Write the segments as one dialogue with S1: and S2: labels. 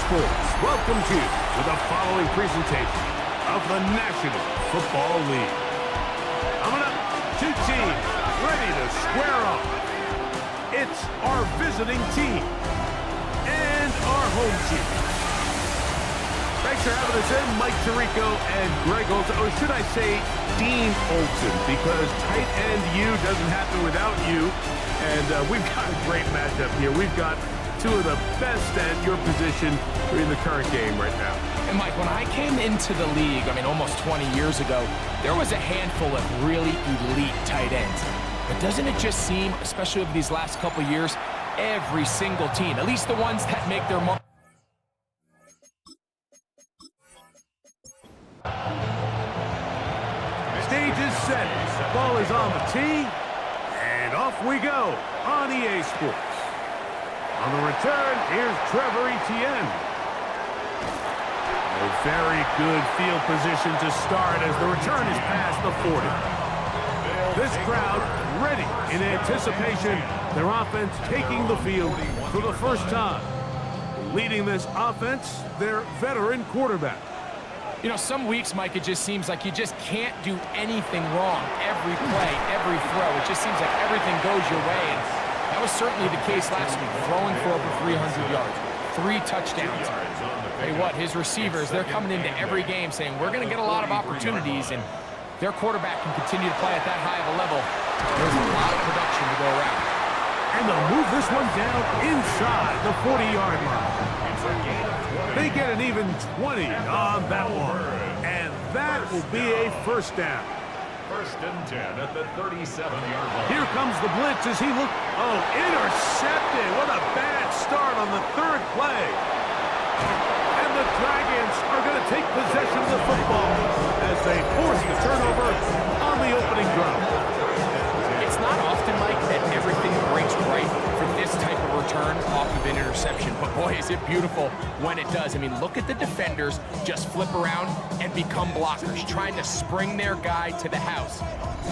S1: sports welcomes you to the following presentation of the National Football League. Coming up, two teams ready to square off. It's our visiting team and our home team. Thanks for having us in, Mike Tirico and Greg Olson, or should I say Dean Olson, because tight end U doesn't happen without you. And we've got a great matchup here. We've got two of the best at your position in the current game right now.
S2: And Mike, when I came into the league, almost 20 years ago, there was a handful of really elite tight ends. But doesn't it just seem, especially over these last couple years, every single team, at least the ones that make their mark.
S1: Stage is set. Ball is on the tee. And off we go on EA Sports. On the return, here's Trevor Etienne. A very good field position to start as the return is past the 40. This crowd ready in anticipation. Their offense taking the field for the first time. Leading this offense, their veteran quarterback.
S2: You know, some weeks, Mike, it just seems like you just can't do anything wrong. Every play, every throw, it just seems like everything goes your way. And that was certainly the case last week, throwing for over 300 yards, 3 touchdowns. Hey, what, his receivers, they're coming into every game saying, we're going to get a lot of opportunities, and their quarterback can continue to play at that high of a level. There's a lot of production to go around.
S1: And they'll move this one down inside the 40-yard line. They get an even 20 on that one. And that will be a first down.
S3: First and 10 at the 37-yard line.
S1: Here comes the blitz as he looks. Oh, intercepted. What a bad start on the third play. And the Dragons are going to take possession of the football as they force the turnover on the opening drive.
S2: It's not often, Mike, that everything breaks right for this type of return off of an interception. But boy, is it beautiful when it does. Look at the defenders just flip around and become blockers, trying to spring their guy to the house.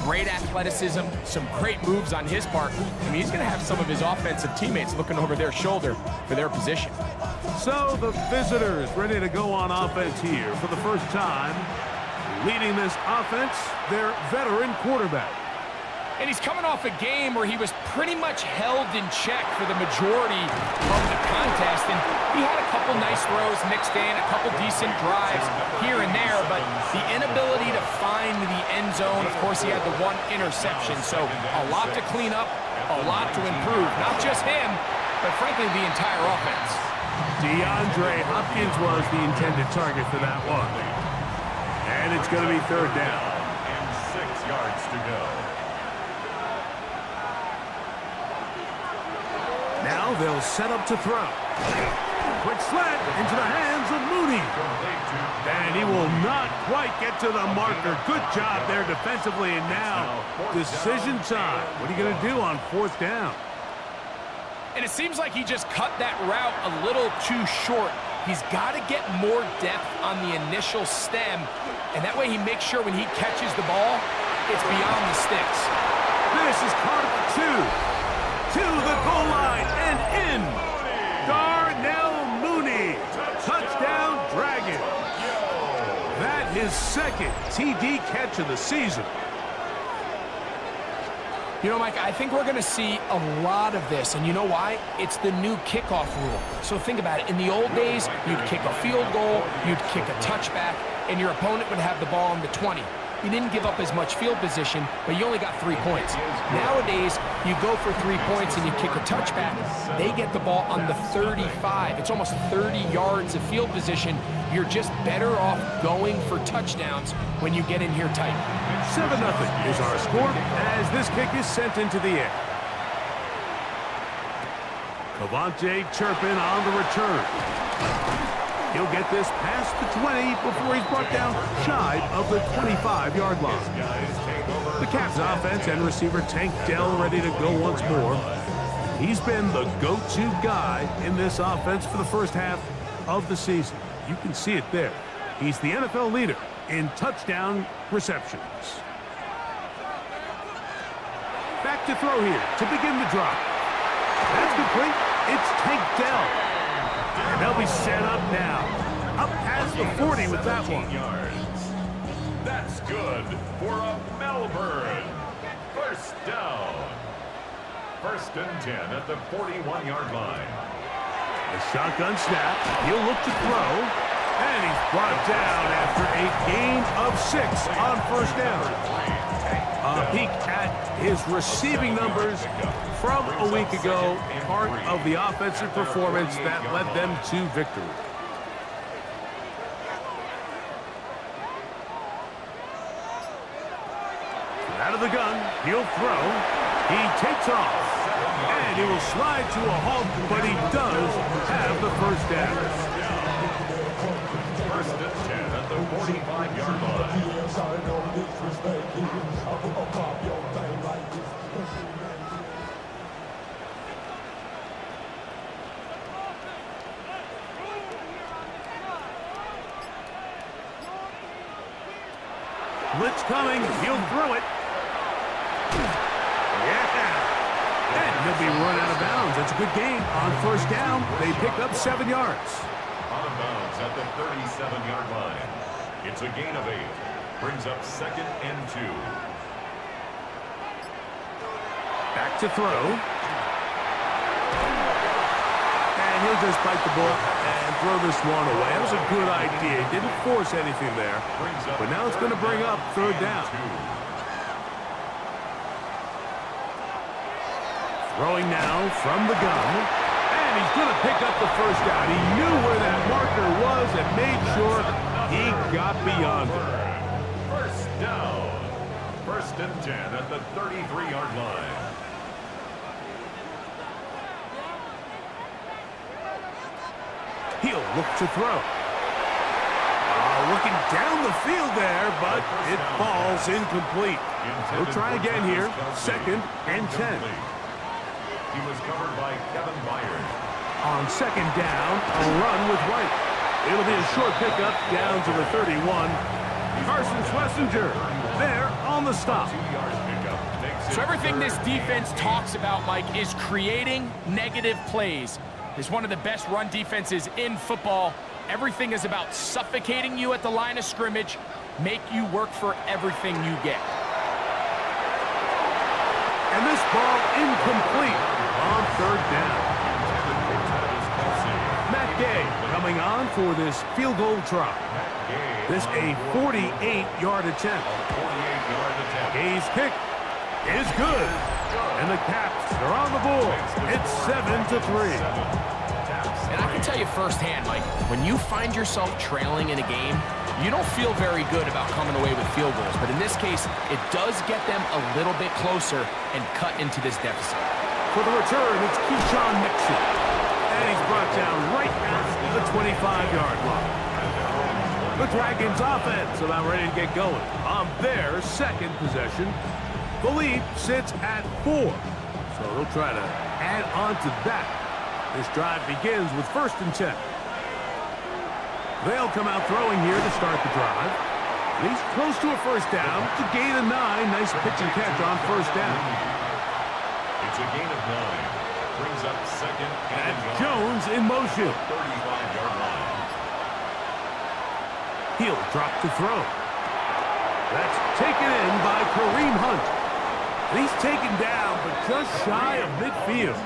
S2: Great athleticism, some great moves on his part. He's going to have some of his offensive teammates looking over their shoulder for their position.
S1: So the visitors ready to go on offense here for the first time. Leading this offense, their veteran quarterback.
S2: And he's coming off a game where he was pretty much held in check for the majority of the contest. And he had a couple nice throws mixed in, a couple decent drives here and there. But the inability to find the end zone, of course, he had the one interception. So a lot to clean up, a lot to improve. Not just him, but frankly, the entire offense.
S1: DeAndre Hopkins was the intended target for that one. And it's going to be third down.
S3: And 6 yards to go.
S1: Now they'll set up to throw. Quick slant into the hands of Mooney. And he will not quite get to the marker. Good job there defensively. And now decision time. What are you going to do on fourth down?
S2: And it seems like he just cut that route a little too short. He's got to get more depth on the initial stem. And that way he makes sure when he catches the ball, it's beyond the sticks.
S1: This is caught at the 2. To the goal line and in. Darnell Mooney. Touchdown, Dragon. That his second TD catch of the season.
S2: You know, Mike, I think we're going to see a lot of this. And you know why? It's the new kickoff rule. So think about it. In the old days, you'd kick a field goal, you'd kick a touchback, and your opponent would have the ball on the 20. You didn't give up as much field position, but you only got 3 points. Nowadays, you go for 3 points and you kick a touchback. They get the ball on the 35. It's almost 30 yards of field position. You're just better off going for touchdowns when you get in here tight.
S1: 7-0 is our score as this kick is sent into the air. Cavante Turpin on the return. He'll get this past the 20 before he's brought down shy of the 25-yard line. The Cavs offense and receiver Tank Dell ready to go once more. He's been the go-to guy in this offense for the first half of the season. You can see it there. He's the NFL leader in touchdown receptions. Back to throw here to begin the drive. That's complete. It's Tank Dell. And they'll be set up now. Up past the 40 with that one.
S3: Yards. That's good for a Melbourne. First down. First and 10 at the 41-yard line.
S1: The shotgun snap. He'll look to throw. And he's brought down after a gain of 6 on first down. A peek at his receiving numbers from a week ago. Part of the offensive performance that led them to victory. Out of the gun, he'll throw. He takes off. And he will slide to a halt, but he does have the first down.
S3: First and 10 at the 45-yard line.
S1: Blitz coming. He'll throw it. Yeah. And he'll be run out of bounds. That's a good gain on first down. They pick up 7 yards.
S3: Out of bounds at the 37-yard line. It's a gain of 8. Brings up second and 2.
S1: Back to throw. And he'll just bite the ball and throw this one away. That was a good idea. He didn't force anything there. But now it's going to bring up third down. Throwing now from the gun. And he's going to pick up the first down. He knew where that marker was and made sure he got beyond it.
S3: First down. First and 10 at the 33-yard line.
S1: He'll look to throw. Looking down the field there, but it falls incomplete. He'll try again here. Second and 10.
S3: He was covered by Kevin Byard.
S1: On second down, a run with White. It'll be a short pickup down to the 31. Carson Schlesinger there on the stop.
S2: So everything this defense talks about, Mike, is creating negative plays. It's one of the best run defenses in football. Everything is about suffocating you at the line of scrimmage, make you work for everything you get.
S1: And this ball incomplete on third down. Matt Gay coming on for this field goal try. This a 48-yard attempt. Gay's kick is good. And the Caps are on the board. It's 7-3.
S2: And I can tell you firsthand, Mike, when you find yourself trailing in a game, you don't feel very good about coming away with field goals. But in this case, it does get them a little bit closer and cut into this deficit.
S1: For the return, it's Keyshawn Nixon. And he's brought down right at the 25-yard line. The Dragons offense about ready to get going. On their second possession, the lead sits at 4. So they'll try to add on to that. This drive begins with first and 10. They'll come out throwing here to start the drive. He's close to a first down to gain a 9. Nice pitch and catch on first down.
S3: It's a gain of 9. Brings up second and
S1: Jones in motion.
S3: 35-yard line.
S1: He'll drop to throw. That's taken in by Kareem Hunt. And he's taken down, but just shy of midfield.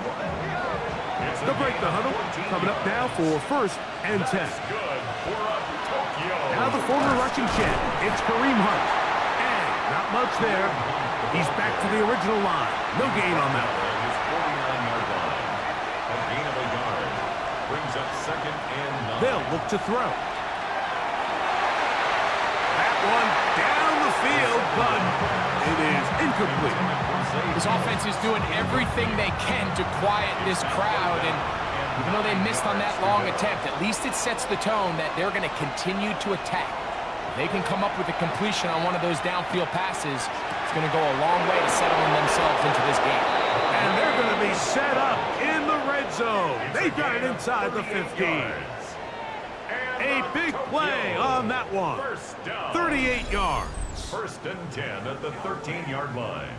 S1: They'll break the huddle. Coming up now for first and 10. Now the former Russian champ, it's Kareem Hunt. And not much there. He's back to the original line. No gain on that one.
S3: His 49-yard line. A gain of a yard. Brings up second and 9.
S1: They'll look to throw. That one down the field, but it is incomplete.
S2: This offense is doing everything they can to quiet this crowd, and even though they missed on that long attempt, at least it sets the tone that they're going to continue to attack. If they can come up with a completion on one of those downfield passes, it's going to go a long way to settling themselves into this game.
S1: And they're going to be set up in the red zone. They got it inside the 15. A big play on that one. 38 yards.
S3: First and 10 at the 13-yard line.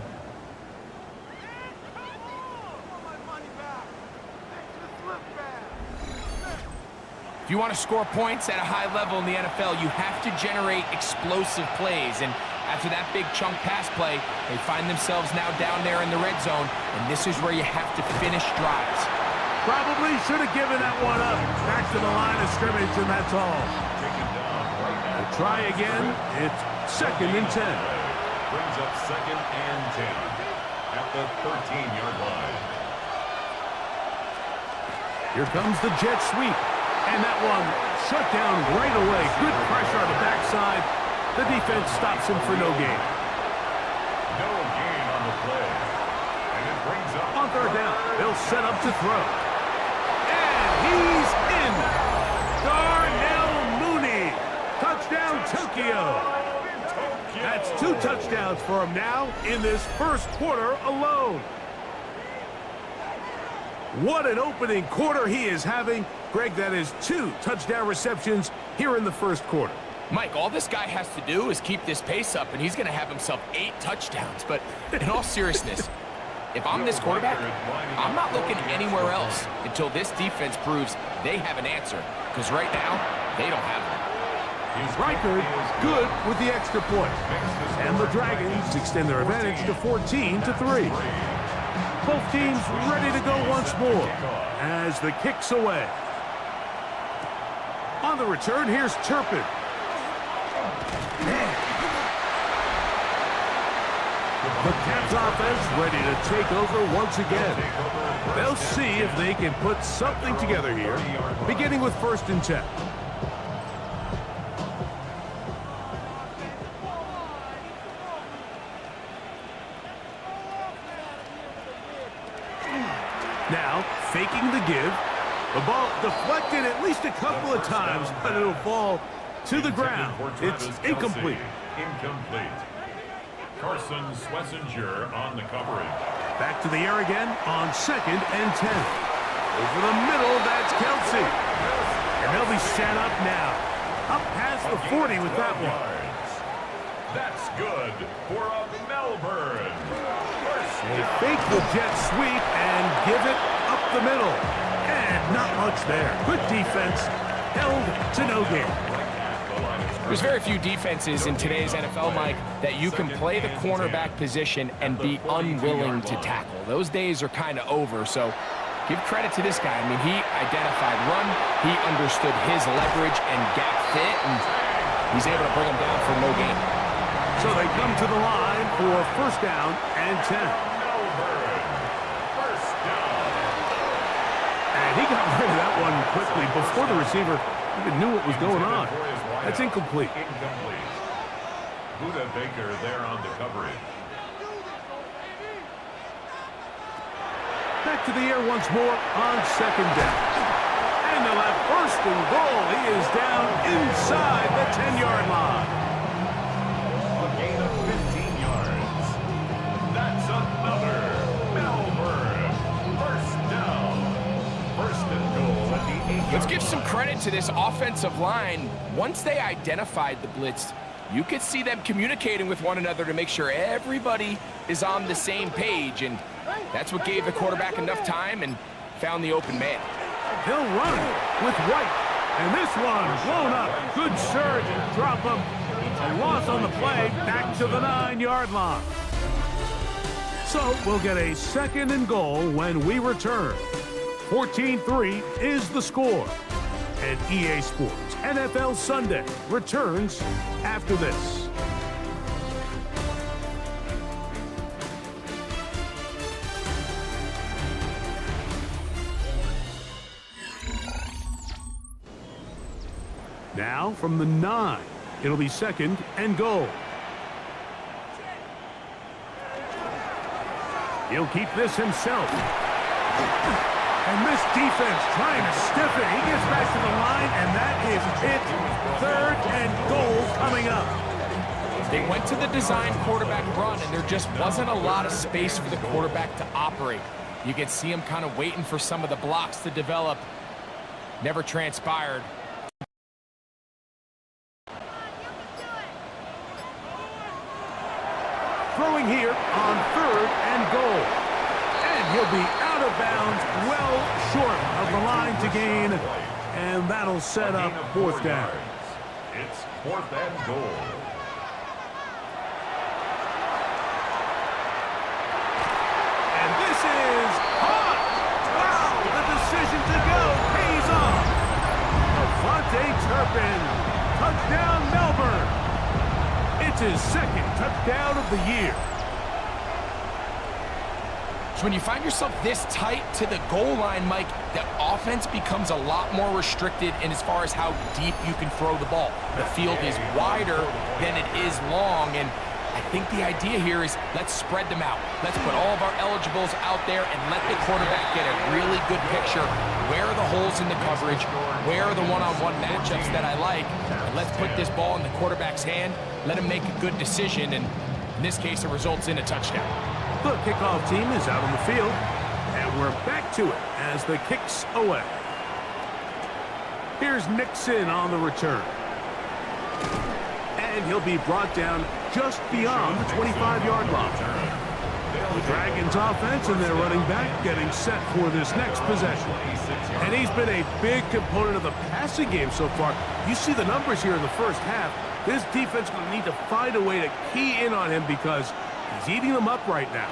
S2: If you want to score points at a high level in the NFL, you have to generate explosive plays. And after that big chunk pass play, they find themselves now down there in the red zone, and this is where you have to finish drives.
S1: Probably should have given that one up. Back to the line of scrimmage, and that's all. We'll try again. It's 2nd and 10.
S3: Brings up 2nd and 10 at the 13-yard line.
S1: Here comes the jet sweep. And that one shut down right away. Good pressure on the backside. The defense stops him for no gain.
S3: No gain on the play. And it brings up...
S1: On 3rd down, they'll set up to throw. And he's in. Darnell Mooney. Touchdown, Tokyo. That's 2 touchdowns for him now in this first quarter alone. What an opening quarter he is having. Greg, that is 2 touchdown receptions here in the first quarter.
S2: Mike, all this guy has to do is keep this pace up, and he's going to have himself 8 touchdowns. But in all seriousness, if I'm this quarterback, I'm not looking anywhere else until this defense proves they have an answer. Because right now, they don't have one.
S1: Riker good with the extra point. And the Dragons extend their advantage to 14-3. Both teams ready to go once more as the kick's away. On the return, here's Turpin. The Cats offense ready to take over once again. They'll see if they can put something together here, beginning with 1st and 10. Now, faking the give. The ball deflected at least a couple of times, but it'll fall to the ground. It's incomplete.
S3: Incomplete. Carson Schlesinger on the coverage.
S1: Back to the air again on 2nd and 10. Over the middle, that's Kelsey. And they'll be set up now. Up past the 40 with that one.
S3: That's good for a Melbourne.
S1: They fake the jet sweep and give it up the middle. And not much there. Good defense. Held to no gain.
S2: There's very few defenses in today's NFL, Mike, that you can play the cornerback position and be unwilling to tackle. Those days are kind of over, so give credit to this guy. I mean, he identified run, he understood his leverage and gap fit, and he's able to bring him down for no gain.
S1: So they come to the line for 1st down and 10. And he got rid of that one quickly before the receiver even knew what was going on. That's incomplete.
S3: Incomplete. Buda Baker there on the coverage.
S1: Back to the air once more on 2nd down. And they'll have 1st and goal. He is down inside the 10-yard line.
S3: A gain of 15 yards. That's another Melbourne. 1st down. 1st and goal at the 8-yard.
S2: Let's give some credit to this offensive line. Once they identified the blitz, you could see them communicating with one another to make sure everybody is on the same page, and that's what gave the quarterback enough time and found the open man.
S1: He'll run with White. And this one blown up. Good surge. Drop him. A loss on the play. Back to the 9-yard line. So we'll get a 2nd and goal when we return. 14-3 is the score. And EA Sports NFL Sunday returns after this. Now from the 9, it'll be 2nd and goal. He'll keep this himself. And this defense trying to stiff it. He gets back to the line, and that is it. 3rd and goal coming up.
S2: They went to the design quarterback run, and there just wasn't a lot of space for the quarterback to operate. You could see him kind of waiting for some of the blocks to develop. Never transpired.
S1: Throwing here on 3rd and goal. And he'll be out of bounds, well short of the line to gain And that'll set up
S3: Gain of
S1: 4th
S3: 4
S1: down.
S3: yards. It's 4th and goal.
S1: And this is hot. Wow, the decision to go pays off. Devontae Turpin, touchdown Melbourne. It's his 2nd touchdown of the year.
S2: So when you find yourself this tight to the goal line, Mike, the offense becomes a lot more restricted in as far as how deep you can throw the ball. The field is wider than it is long, and I think the idea here is let's spread them out. Let's put all of our eligibles out there and let the quarterback get a really good picture. Where are the holes in the coverage? Where are the one-on-one matchups that I like? And let's put this ball in the quarterback's hand, let him make a good decision, and in this case, it results in a touchdown.
S1: The kickoff team is out on the field, and we're back to it as the kick's away. Here's Nixon on the return. And he'll be brought down just beyond the 25-yard line. The Dragons offense and their running back getting set for this next possession. And he's been a big component of the passing game so far. You see the numbers here in the first half. This defense is going to need to find a way to key in on him because he's eating them up right now.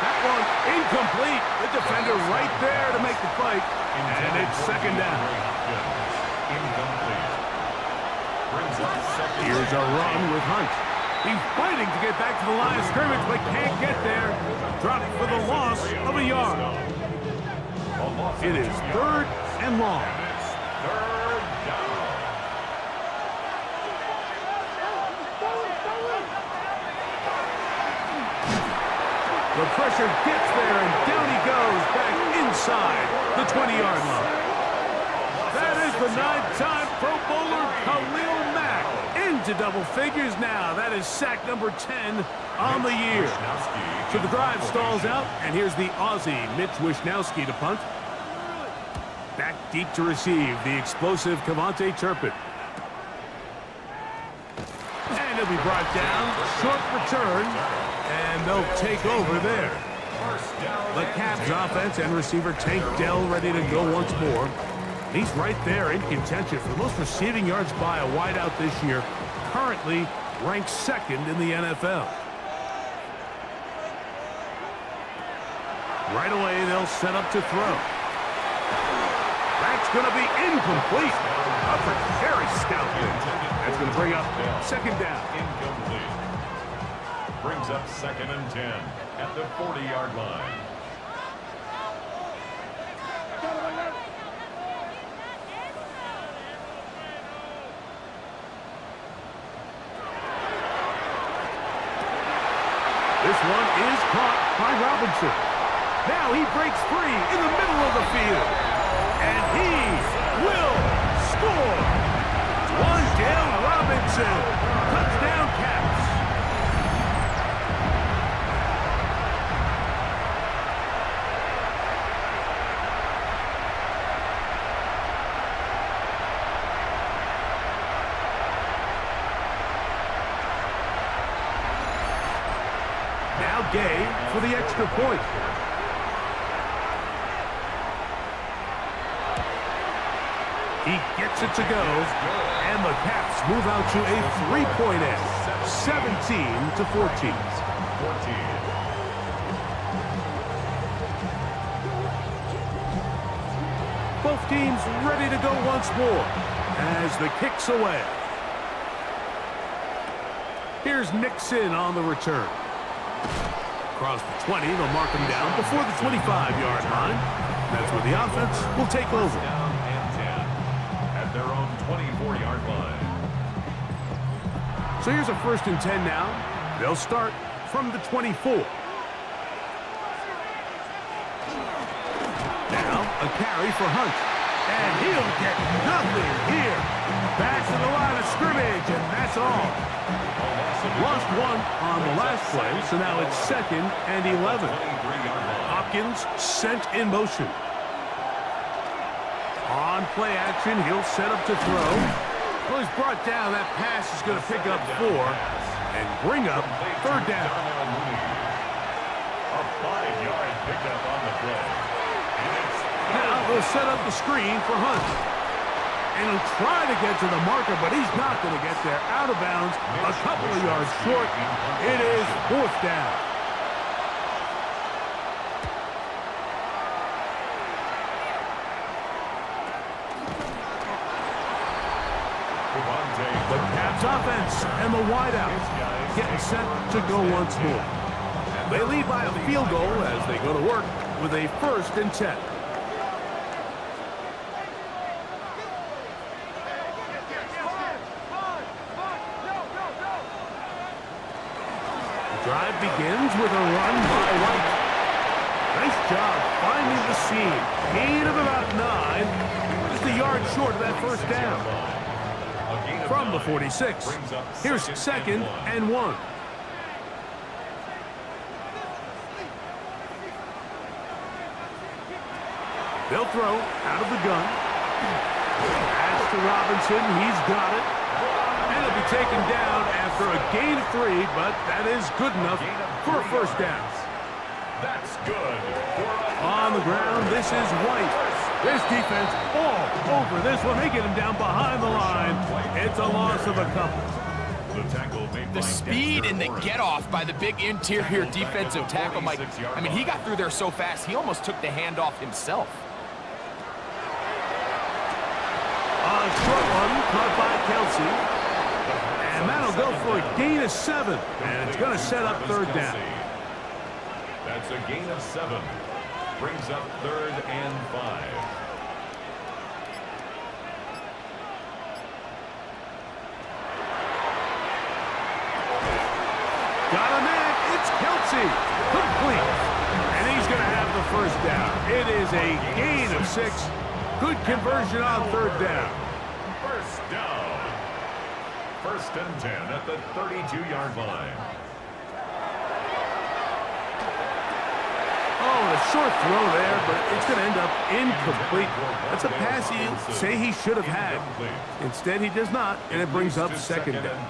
S1: That one incomplete. The defender right there to make the fight. And it's 2nd down. Here's a run with Hunt. He's fighting to get back to the line of scrimmage, but can't get there. Dropped for the loss of a yard. It is 3rd and long. The pressure gets there, and down he goes back inside the 20-yard line. That is the 9-time Pro Bowler Khalil Mack into double figures now. That is sack number 10 on the year. So the drive stalls out, and here's the Aussie Mitch Wishnowsky to punt. Back deep to receive the explosive Devontae Turpin. And he'll be brought down. Short return. And they'll take over there. The Caps offense and receiver Tank Dell ready to go once more. He's right there in contention for the most receiving yards by a wideout this year. Currently ranked 2nd in the NFL. Right away, they'll set up to throw. That's going to be incomplete. Up for Harry Stout. That's going to bring up 2nd down.
S3: Incomplete. Brings up 2nd and 10 at the 40-yard line.
S1: This one is caught by Robinson. Now he breaks free in the middle of the field. And he will score. Wandale Robinson. Touchdown Caps. Now Gay for the extra point. He gets it to go, and the Caps move out to a 3-point edge, 17-14. Both teams ready to go once more as the kick's away. Here's Nixon on the return. Across the 20, they'll mark him down before the 25-yard line. That's where the offense will take over.
S3: Their own 24-yard line.
S1: So here's a 1st and 10 now. They'll start from the 24. Now a carry for Hunt. And he'll get nothing here. Back to the line of scrimmage, and that's all. Lost one on the last play, so now it's 2nd and 11. Hopkins sent in motion. On play action, he'll set up to throw. Well, he's brought down. That pass is going to pick up 4 and bring up 3rd down.
S3: A 5-yard pickup on the play.
S1: Now they'll set up the screen for Hunt. And he'll try to get to the marker, but he's not going to get there. Out of bounds, a couple of yards short. It is fourth down. The Caps offense and the wideout getting set to go once more. They lead by a field goal as they go to work with a 1st and 10. The drive begins with a run by White. Nice job finding the seam. Gain of about 9. Just a yard short of that 1st down. From the 46. Here's 2nd and 1. They'll throw out of the gun. Pass to Robinson. He's got it. And it'll be taken down after a gain of 3, but that is good enough for a 1st down.
S3: That's good.
S1: On the ground, this is White. This defense all over this one. They get him down behind the line. It's a loss of a couple.
S2: The speed and the get-off by the big interior defensive tackle, Mike. I mean, he got through there so fast, he almost took the handoff himself.
S1: A short one caught by Kelsey. And that'll go for a gain of 7. And it's going to set up 3rd down.
S3: That's a gain of 7. Brings up 3rd and 5.
S1: Got a man. It's Kelsey. Complete. And he's going to have the 1st down. It is a gain of 6. Good conversion on 3rd down.
S3: 1st down. 1st and 10 at the 32-yard line.
S1: Oh, a short throw there, but it's going to end up incomplete. That's a pass he'll say he should have had. Instead, he does not, and it brings up 2nd down.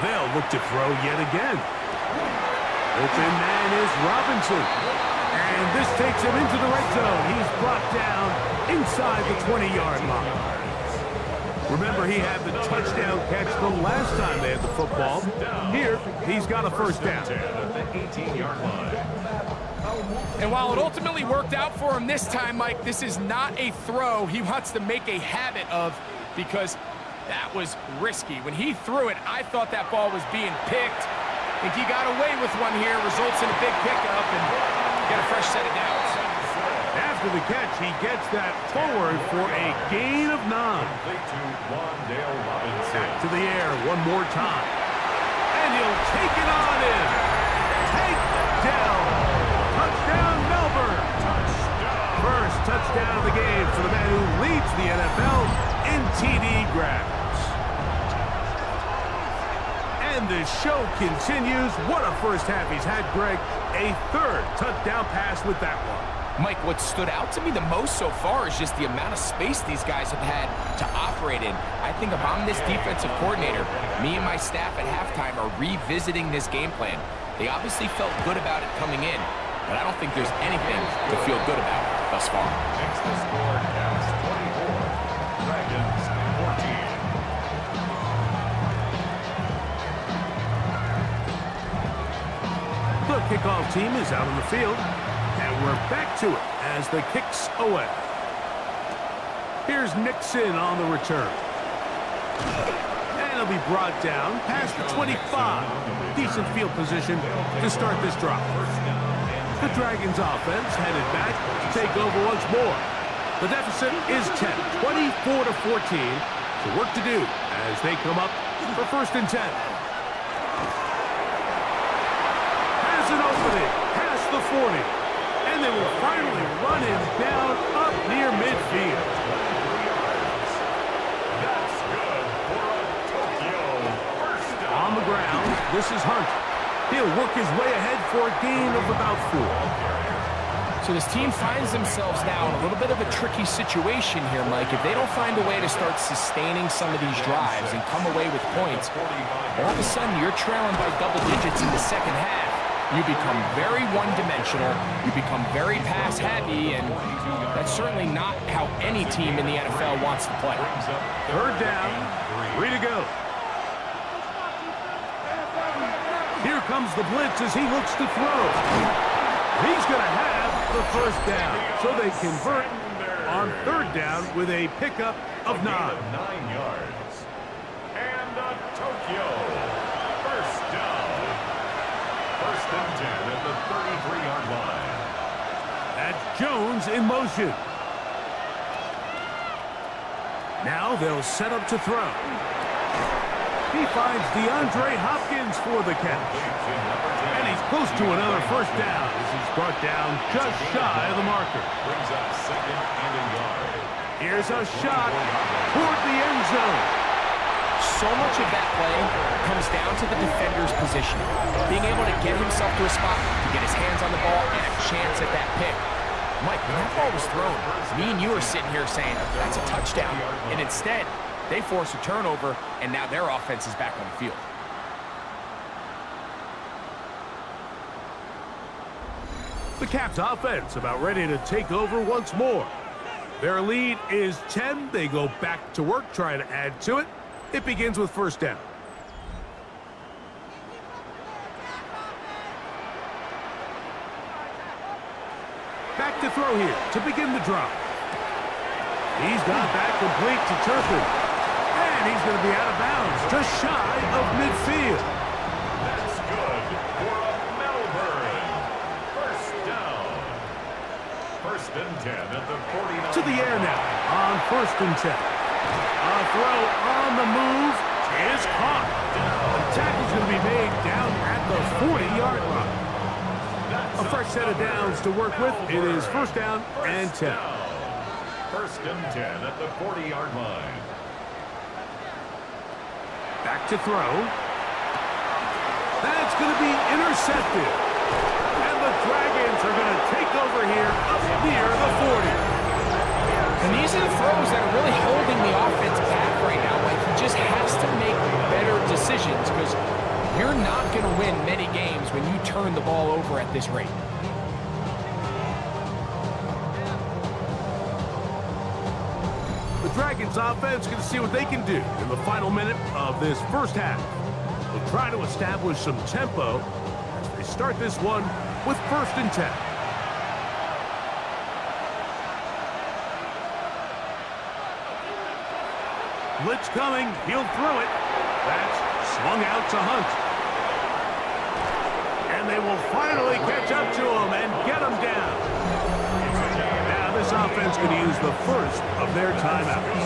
S1: They'll look to throw yet again. Open man is Robinson. And this takes him into the red zone. He's brought down inside the 20-yard line. Remember, he had the touchdown catch the last time they had the football. Here, he's got a 1st down.
S2: And while it ultimately worked out for him this time, Mike, this is not a throw he wants to make a habit of, because that was risky. When he threw it, I thought that ball was being picked. I think he got away with one here, results in a big pickup, and get a fresh set of downs.
S1: After the catch, he gets that forward for a gain of 9. Back to the air one more time. And he'll take it on in. Take down. Touchdown, Melbourne. First touchdown of the game for the man who leads the NFL in TD grabs. And the show continues. What a first half he's had, Greg. A 3rd touchdown pass with that one.
S2: Mike, what stood out to me the most so far is just the amount of space these guys have had to operate in. I think if I'm this defensive coordinator, me and my staff at halftime are revisiting this game plan. They obviously felt good about it coming in, but I don't think there's anything to feel good about thus far.
S3: Makes the score Caps 24, Dragons 14.
S1: The kickoff team is out on the field. And we're back to it as the kick's away. Here's Nixon on the return. And he'll be brought down past the 25. Decent field position to start this drive. The Dragons offense headed back to take over once more. The deficit is 10, 24-14. So work to do as they come up for 1st and 10. Has an opening past the 40. And they will finally run him down up near midfield.
S3: That's good for a Tokyo 1st down.
S1: On the ground, this is Hunt. He'll work his way ahead for a gain of about 4.
S2: So this team finds themselves now in a little bit of a tricky situation here, Mike. If they don't find a way to start sustaining some of these drives and come away with points, all of a sudden you're trailing by double digits in the 2nd half. you become very one-dimensional, you become very pass-heavy, and that's certainly not how any team in the NFL wants to play.
S1: Third down, 3 to go. Here comes the blitz as he looks to throw. He's going to have the first down, so they convert on third down with a pickup of 9.
S3: 9 yards. And Tokyo. First down. First and 10 at the 33-yard line.
S1: That's Jones in motion. Now they'll set up to throw. He finds DeAndre Hopkins for the catch. And he's close to another first down as he's brought down just shy of the marker.
S3: Brings up second and a yard.
S1: Here's a shot toward the end zone.
S2: So much of that play comes down to the defender's position. Being able to get himself to a spot, to get his hands on the ball, and a chance at that pick. Mike, when that ball was thrown, me and you are sitting here saying, that's a touchdown. And instead, they force a turnover, and now their offense is back on the field.
S1: The Caps offense about ready to take over once more. Their lead is 10. They go back to work, trying to add to it. It begins with first down. Back to throw here to begin the drive. He's got that complete to Turpin. And he's going to be out of bounds, just shy of midfield.
S3: That's good for a Melbourne. First down. First and 10 at the 49.
S1: To the air now on first and 10. A throw on the move is caught. The tackle's going to be made down at the 40-yard line. A fresh set of downs to work with. It is first down and 10.
S3: First and 10 at the 40-yard line.
S1: Back to throw. That's going to be intercepted. And the Dragons are going to take over here up near the 40.
S2: And these are the throws that are really holding the offense back right now. Like, he just has to make better decisions because you're not going to win many games when you turn the ball over at this rate.
S1: The Dragons offense going to see what they can do in the final minute of this first half. They'll try to establish some tempo as they start this one with first and 10. Blitz coming. He'll throw it. That's swung out to Hunt. And they will finally catch up to him and get him down. Now this offense could use the first of their timeouts.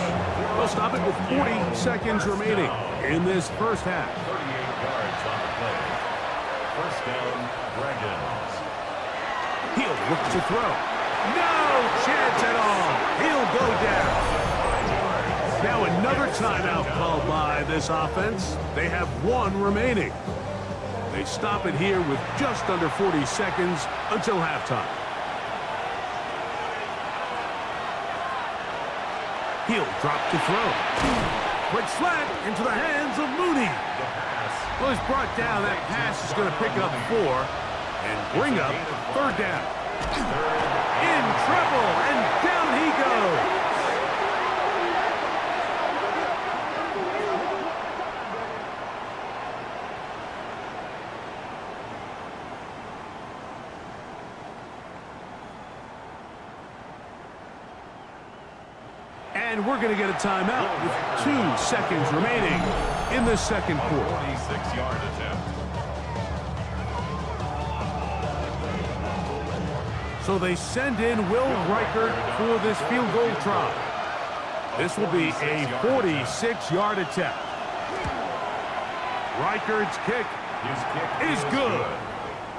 S1: They'll stop it with 40 seconds remaining in this first half.
S3: 38 yards on the play. First down, Dragons.
S1: He'll look to throw. No chance at all. He'll go down. Now another timeout called by this offense. They have one remaining. They stop it here with just under 40 seconds until halftime. He'll drop to throw. Quick slant into the hands of Mooney. Well, he's brought down. That pass is going to pick up 4 and bring up third down. In trouble, and down he goes. And we're going to get a timeout with 2 seconds remaining in the second quarter.
S3: 46-yard attempt.
S1: So they send in Will Reichert for this field goal try. This will be a 46-yard attempt. Reichert's kick is good.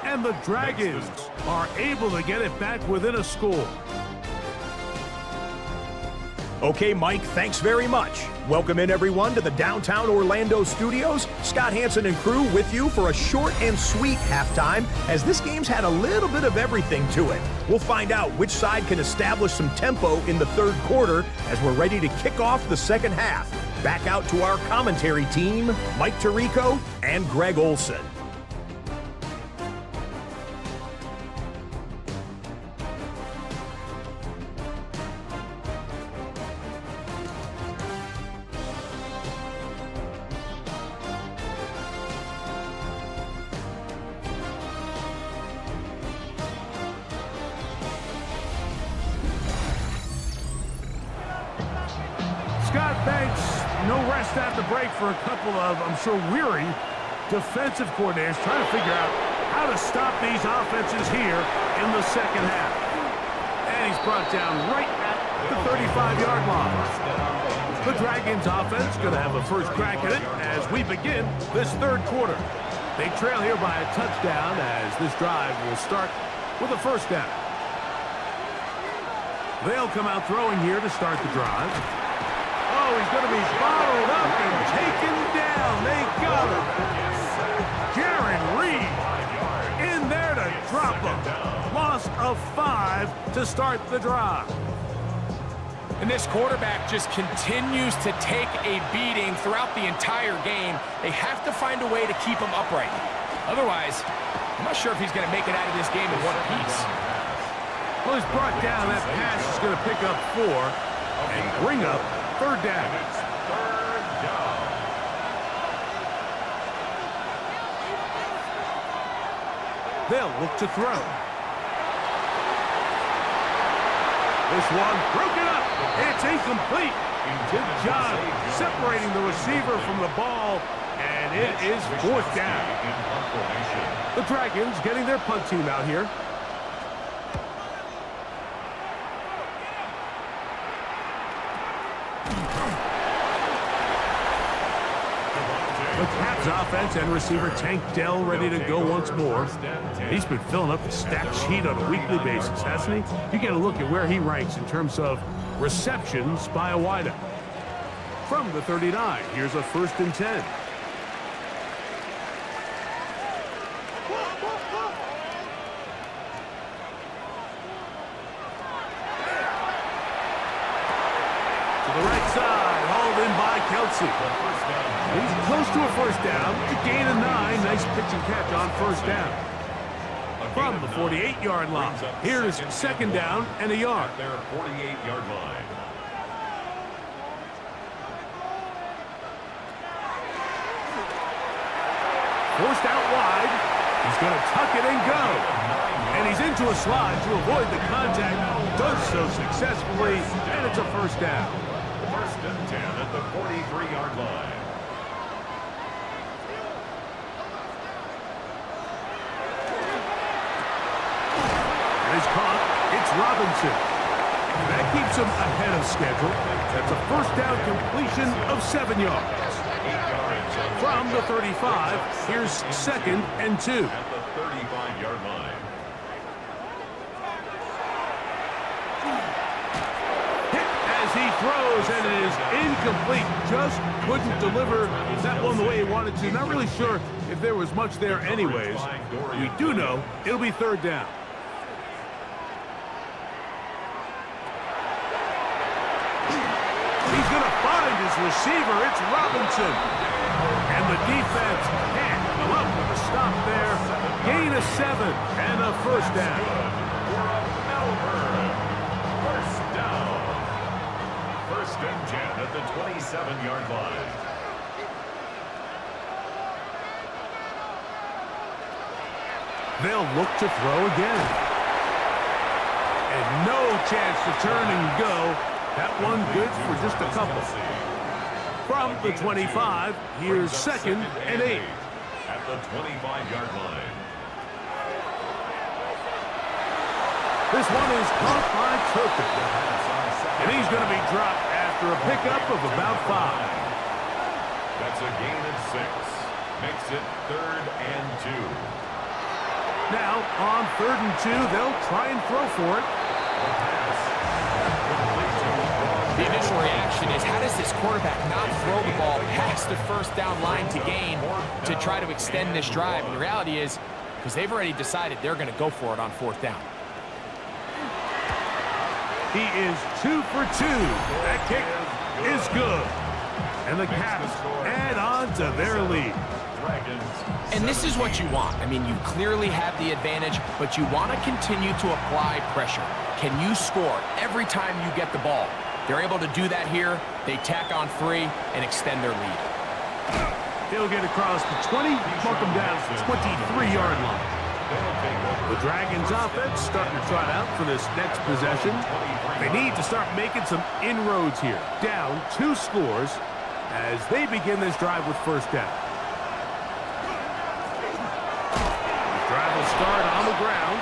S1: And the Dragons are able to get it back within a score.
S4: Okay, Mike, thanks very much. Welcome in, everyone, to the downtown Orlando studios. Scott Hansen and crew with you for a short and sweet halftime, as this game's had a little bit of everything to it. We'll find out which side can establish some tempo in the third quarter as we're ready to kick off the second half. Back out to our commentary team, Mike Tirico and Greg Olson.
S1: Thanks. No rest after break for a couple of, I'm sure, weary defensive coordinators trying to figure out how to stop these offenses here in the second half. And he's brought down right at the 35-yard line. The Dragons offense going to have a first crack at it as we begin this third quarter. They trail here by a touchdown as this drive will start with a first down. They'll come out throwing here to start the drive. Oh, he's going to be bottled up and taken down. They got him. Jaron Reed in there to drop him. Loss of 5 to start the drive.
S2: And this quarterback just continues to take a beating throughout the entire game. They have to find a way to keep him upright. Otherwise, I'm not sure if he's going to make it out of this game in one piece.
S1: Well, he's brought down. That pass is going to pick up 4 and bring up third down. They'll look to throw. This one broken up. It's incomplete. Good job separating the receiver from the ball, and it is fourth down. The Dragons getting their punt team out here. The Caps offense and receiver Tank Dell ready to go once more. He's been filling up the stat sheet on a weekly basis, hasn't he? You get a look at where he ranks in terms of receptions by a wideout. From the 39, here's a 1st and 10. To the right side, hauled in by Kelsey. He's close to a first down. It's a gain of 9. Nice pitch and catch on first down. From the 48-yard line, here's second down and a yard.
S3: Their 48-yard line.
S1: Forced out wide. He's going to tuck it and go. And he's into a slide to avoid the contact. Does so successfully, and it's a first down.
S3: 1st and 10 at the 43-yard line.
S1: Is caught. It's Robinson. That keeps him ahead of schedule. That's a first down completion of 7 yards. From the 35, here's 2nd and 2.
S3: At the 35-yard line.
S1: Hit as he throws, and it is incomplete. Just couldn't deliver that one the way he wanted to. Not really sure if there was much there anyways. We do know it'll be third down. He's going to find his receiver. It's Robinson. And the defense can't come up with a stop there. Gain of 7 and a first down.
S3: First down. 1st and 10 at the 27-yard line.
S1: They'll look to throw again. And no chance to turn and go. That one good for just a couple. From the 25, here's 2nd and 8.
S3: At the 25-yard line.
S1: This one is caught by Turpin. And he's going to be dropped after a pickup of about 5.
S3: That's a gain of 6. Makes it 3rd and 2.
S1: Now, on 3rd and 2, they'll try and throw for it.
S2: The initial reaction is, how does this quarterback not throw the ball past the first down line to gain to try to extend this drive? And the reality is, because they've already decided they're going to go for it on 4th down.
S1: He is 2 for 2. That kick is good. And the Caps add on to their lead.
S2: And this is what you want. I mean, you clearly have the advantage, but you want to continue to apply pressure. Can you score every time you get the ball? They're able to do that here. They tack on 3 and extend their lead.
S1: He'll get across the 20, mark him down at the 23-yard line. The Dragons offense starting to trot out for this next possession. They need to start making some inroads here. Down 2 scores as they begin this drive with first down. The drive will start on the ground.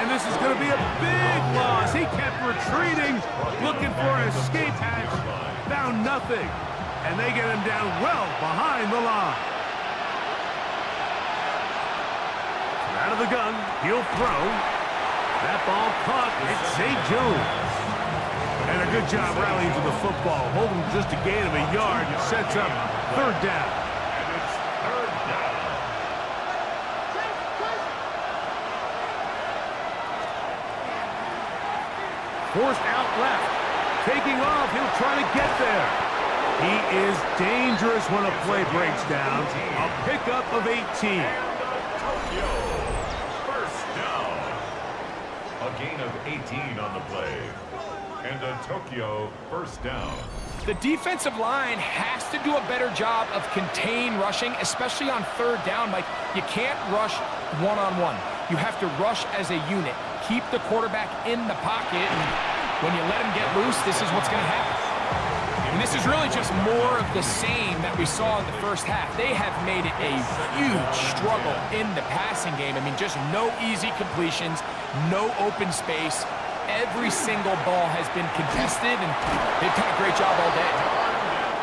S1: And this is going to be a big loss. He kept retreating, looking for an escape hatch. Found nothing. And they get him down well behind the line. Out of the gun, he'll throw. That ball caught. It's St. Jones. And a good job rallying to the football. Holding just a gain of a yard. It sets up third down.
S3: And it's third down.
S1: Forced out left. Taking off. He'll try to get there. He is dangerous when a play breaks down. A pickup of 18.
S3: A gain of 18 on the play. And a Tokyo first down.
S2: The defensive line has to do a better job of contain rushing, especially on third down. Like, you can't rush one-on-one. You have to rush as a unit. Keep the quarterback in the pocket, and when you let him get loose, this is what's going to happen. And this is really just more of the same that we saw in the first half. They have made it a huge struggle in the passing game. I mean, just no easy completions, no open space. Every single ball has been contested, and they've done a great job all day.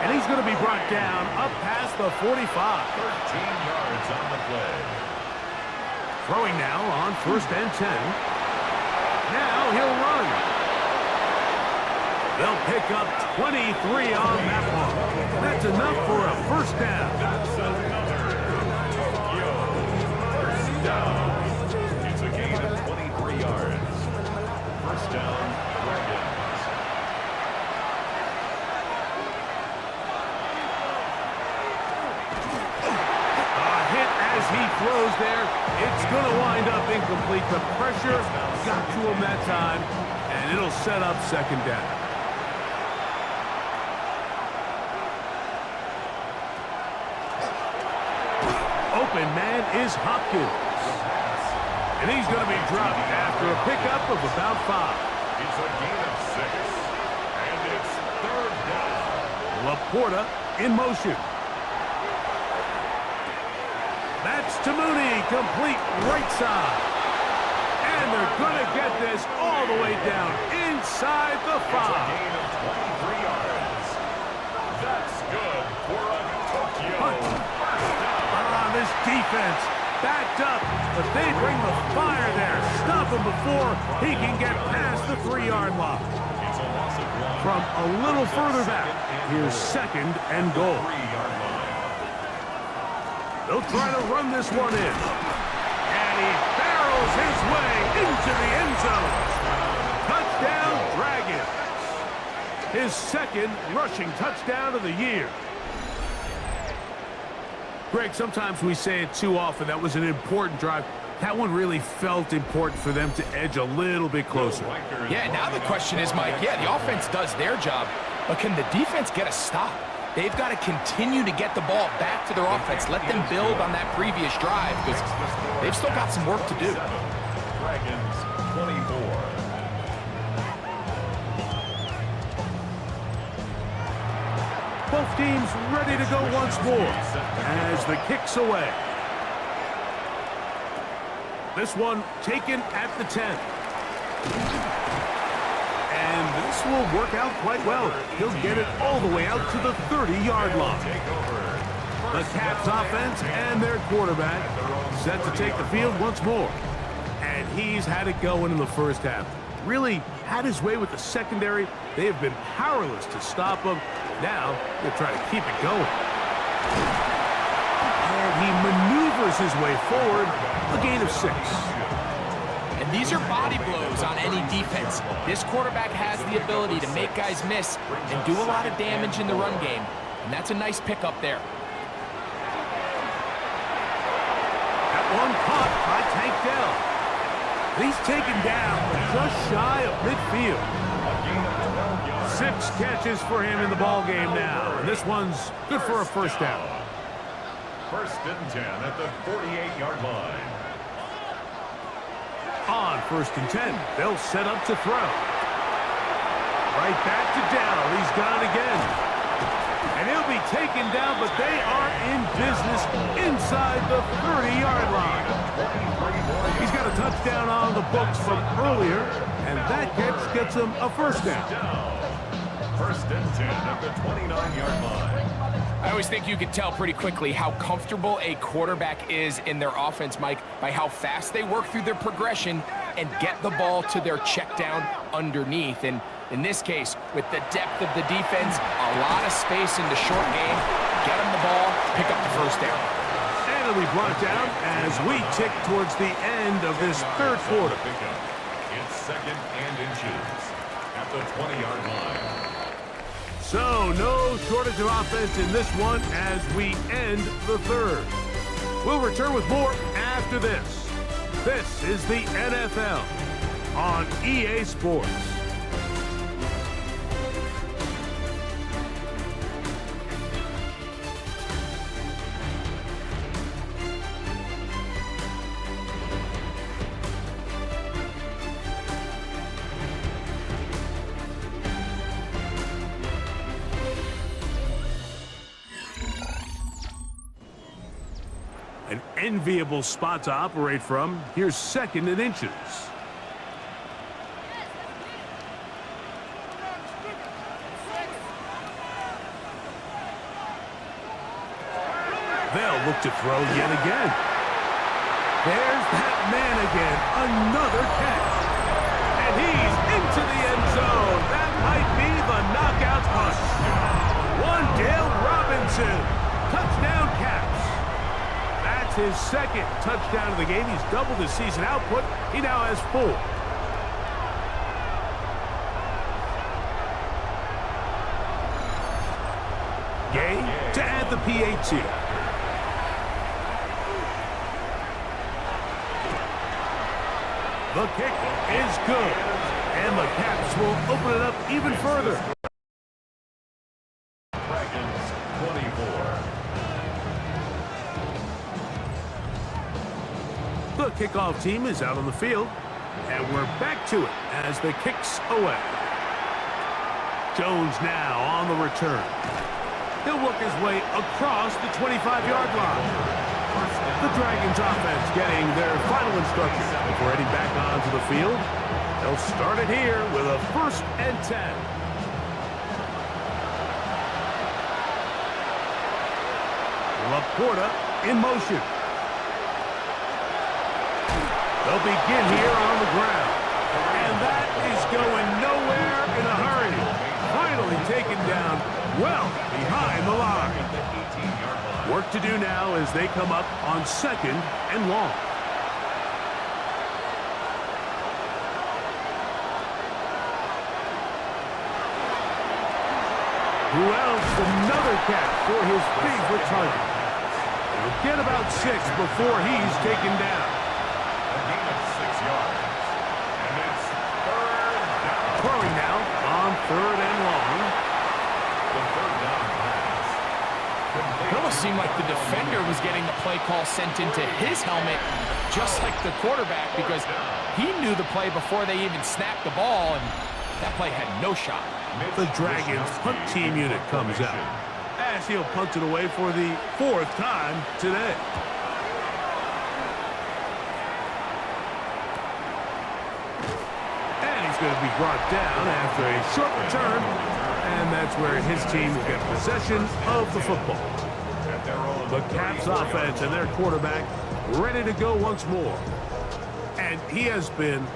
S1: And he's going to be brought down up past the 45.
S3: 13 yards on the play.
S1: Throwing now on first and 10. Now he'll run. They'll pick up 23 on that one. That's enough for a first down.
S3: That's another Tokyo first down. It's a gain of 23 yards. First down, Dragons.
S1: A hit as he throws there. It's going to wind up incomplete. The pressure got to him that time, and it'll set up second down. Open man is Hopkins. And he's going to be dropped after a pickup of about 5.
S3: It's a gain of 6. And it's third down.
S1: Laporta in motion. That's to Mooney, complete right side. And they're going to get this all the way down inside the 5.
S3: It's a gain of 23 yards. That's good for a Tokyo first down.
S1: This defense backed up, but they bring the fire there. Stop him before he can get past the 3-yard line.
S3: It's a loss of 1.
S1: From a little further back, here's second and goal.
S3: 3-yard line.
S1: They'll try to run this one in. And he barrels his way into the end zone. Touchdown, Dragons. His second rushing touchdown of the year. Greg, sometimes we say it too often. That was an important drive. That one really felt important for them to edge a little bit closer.
S2: Yeah, now the question is, Mike, yeah, the offense does their job, but can the defense get a stop? They've got to continue to get the ball back to their offense. Let them build on that previous drive, because they've still got some work to do.
S3: Dragons 24.
S1: Both teams ready to go once more as the kick's away. This one taken at the 10. And this will work out quite well. He'll get it all the way out to the 30-yard line. The Caps offense and their quarterback set to take the field once more. And he's had it going in the first half. Really had his way with the secondary. They have been powerless to stop him. Now, they'll try to keep it going. And he maneuvers his way forward, a gain of 6.
S2: And these are body blows on any defense. This quarterback has the ability to make guys miss and do a lot of damage in the run game. And that's a nice pickup there.
S1: That one caught by Tank Dell. He's taken down just shy of midfield. 6 catches for him in the ball game now. And this one's good for a first down.
S3: First and 10 at the 48-yard line.
S1: first and 10. They'll set up to throw. Right back to Dowell. He's got it again. And he'll be taken down, but they are in business inside the 30-yard line. He's got a touchdown on the books from earlier, and that catch gets him a first down.
S3: First and 10 at the 29-yard line.
S2: I always think you can tell pretty quickly how comfortable a quarterback is in their offense, Mike, by how fast they work through their progression and get the ball to their check down underneath. And in this case, with the depth of the defense, a lot of space in the short game, get them the ball, pick up the first down.
S1: And it'll be brought down as we tick towards the end of this third quarter.
S3: It's second and inches at the 20-yard line.
S1: So, no shortage of offense in this one as we end the third. We'll return with more after this. This is the NFL on EA Sports. An enviable spot to operate from. Here's second and inches. They'll look to throw yet again. There's that man again. Another catch. And he's into the end zone. That might be the knockout punch. Wan'Dale Robinson. Touchdown Caps. That's his second touchdown of the game. He's doubled his season output. He now has 4. Gay to add the PAT. The kick is good. And the Caps will open it up even further.
S3: Dragons 24.
S1: The kickoff team is out on the field, and we're back to it as the kick's away. Jones now on the return. He'll work his way across the 25-yard line. The Dragons offense getting their final instructions before heading back onto the field. They'll start it here with a first and 10. Laporta in motion. They'll begin here on the ground. And that is going nowhere in a hurry. Finally taken down well behind the line. Work to do now as they come up on second and long. Who else? Another catch for his favorite target. He'll get about 6 before he's taken down.
S3: A gain of 6 yards. And it's third down.
S1: Throwing now on third and long.
S3: The third down pass.
S2: It almost seemed like the defender was getting the play call sent into his helmet, just like the quarterback, because he knew the play before they even snapped the ball, and that play had no shot.
S1: The Dragons punt team unit comes out as he'll punt it away for the 4th time today. And he's going to be brought down after a short return, and that's where his team will get possession of the football. The Caps offense and their quarterback ready to go once more. And he has been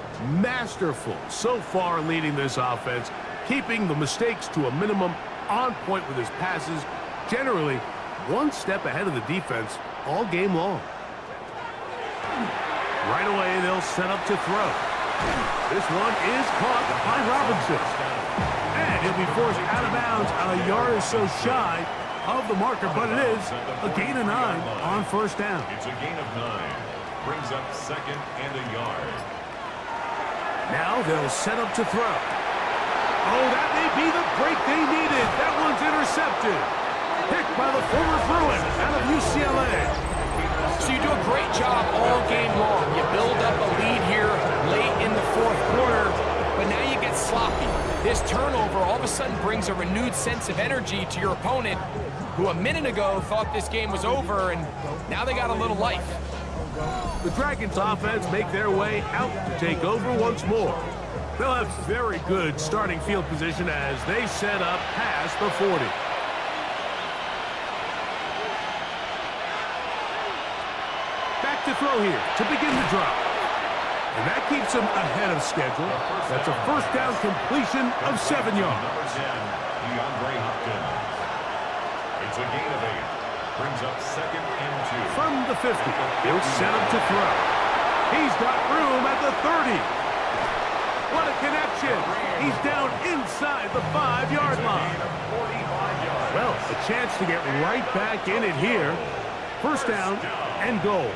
S1: masterful so far leading this offense, keeping the mistakes to a minimum, on point with his passes, generally one step ahead of the defense all game long. Right away, they'll set up to throw. This one is caught by Robinson. And he'll be forced out of bounds on a yard or so shy of the marker, but it is a gain of 9 on first down.
S3: It's a gain of 9. Brings up second and a yard.
S1: Now they'll set up to throw. Oh, that may be the break they needed. That one's intercepted. Picked by the former Bruin out of UCLA.
S2: So you do a great job all game long. You build up a lead here late in This turnover all of a sudden brings a renewed sense of energy to your opponent, who a minute ago thought this game was over, and now they got a little life.
S1: The Dragons offense make their way out to take over once more. They'll have very good starting field position as they set up past the 40. Back to throw here to begin the drive. And that keeps them ahead of schedule. That's a first down completion of 7 yards.
S3: Number 10, DeAndre Hopkins. It's a gain of 8. Brings up 2nd and 2.
S1: From the 50, he'll set him to throw. He's got room at the 30. What a connection. He's down inside the 5-yard line. Well, a chance to get right back in it here. First down and goal.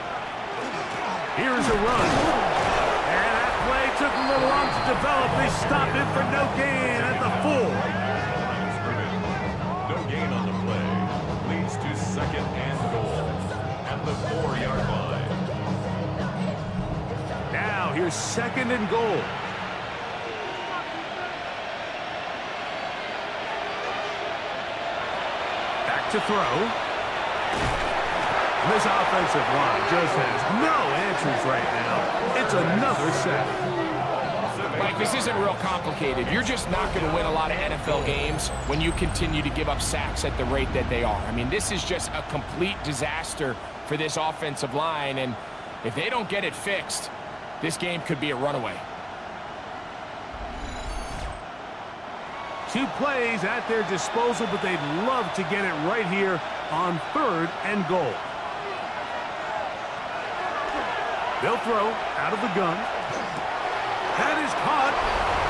S1: Here's a run. And that play took a little long to develop. They stopped it for no gain at the 4.
S3: No gain on the play. Leads to 2nd and goal at the 4-yard line.
S1: Now here's 2nd and goal. Back to throw. This offensive line just has no answers right now. It's another sack.
S2: Mike, this isn't real complicated. You're just not going to win a lot of NFL games when you continue to give up sacks at the rate that they are. I mean, this is just a complete disaster for this offensive line, and if they don't get it fixed, this game could be a runaway.
S1: 2 plays at their disposal, but they'd love to get it right here on 3rd and goal. They'll throw out of the gun. That is caught,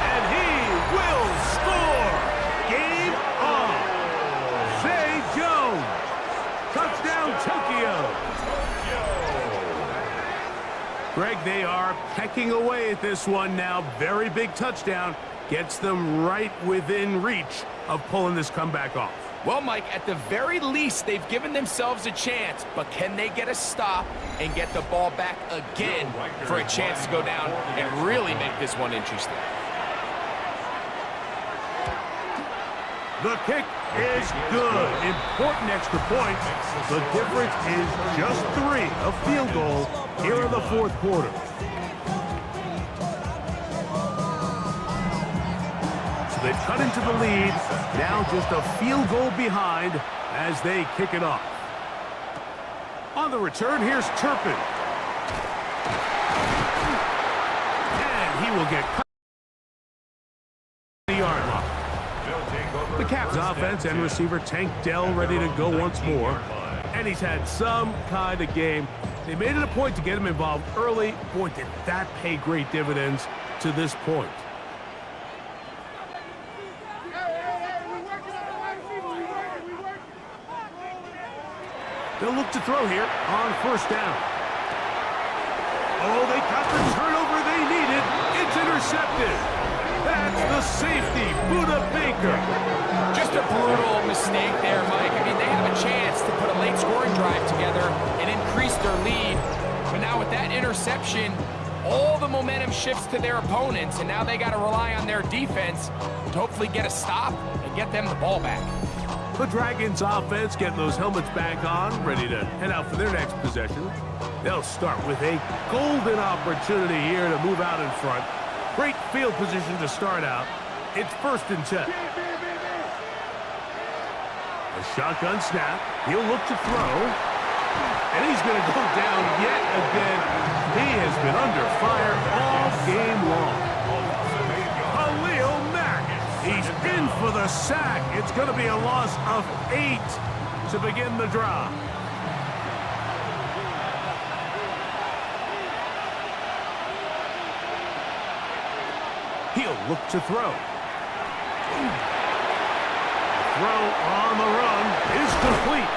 S1: and he will score. Game on. Zay Jones. Touchdown, Tokyo. Greg, they are pecking away at this one now. Very big touchdown. Gets them right within reach of pulling this comeback off.
S2: Well, Mike, at the very least, they've given themselves a chance, but can they get a stop and get the ball back again for a chance to go down and really make this one interesting?
S1: The kick is good. Important extra point. The difference is just 3, a field goal here in the 4th quarter. So they've cut into the lead. Now just a field goal behind as they kick it off. On the return, here's Turpin. And he will get cut the yard line. The Caps offense and receiver Tank Dell ready to go once more. And he's had some kind of game. They made it a point to get him involved early. Boy, did that pay great dividends to this point. They'll look to throw here on 1st down. Oh, they got the turnover they needed. It's intercepted. That's the safety, Buda Baker.
S2: Just a brutal mistake there, Mike. I mean, they have a chance to put a late scoring drive together and increase their lead. But now with that interception, all the momentum shifts to their opponents, and now they got to rely on their defense to hopefully get a stop and get them the ball back.
S1: The Dragons offense getting those helmets back on, ready to head out for their next possession. They'll start with a golden opportunity here to move out in front. Great field position to start out. It's 1st and 10. A shotgun snap. He'll look to throw. And he's going to go down yet again. He has been under fire all game long. Khalil Mack. He's in for the sack. It's going to be a loss of 8 to begin the drive. He'll look to throw. Throw on the run is complete.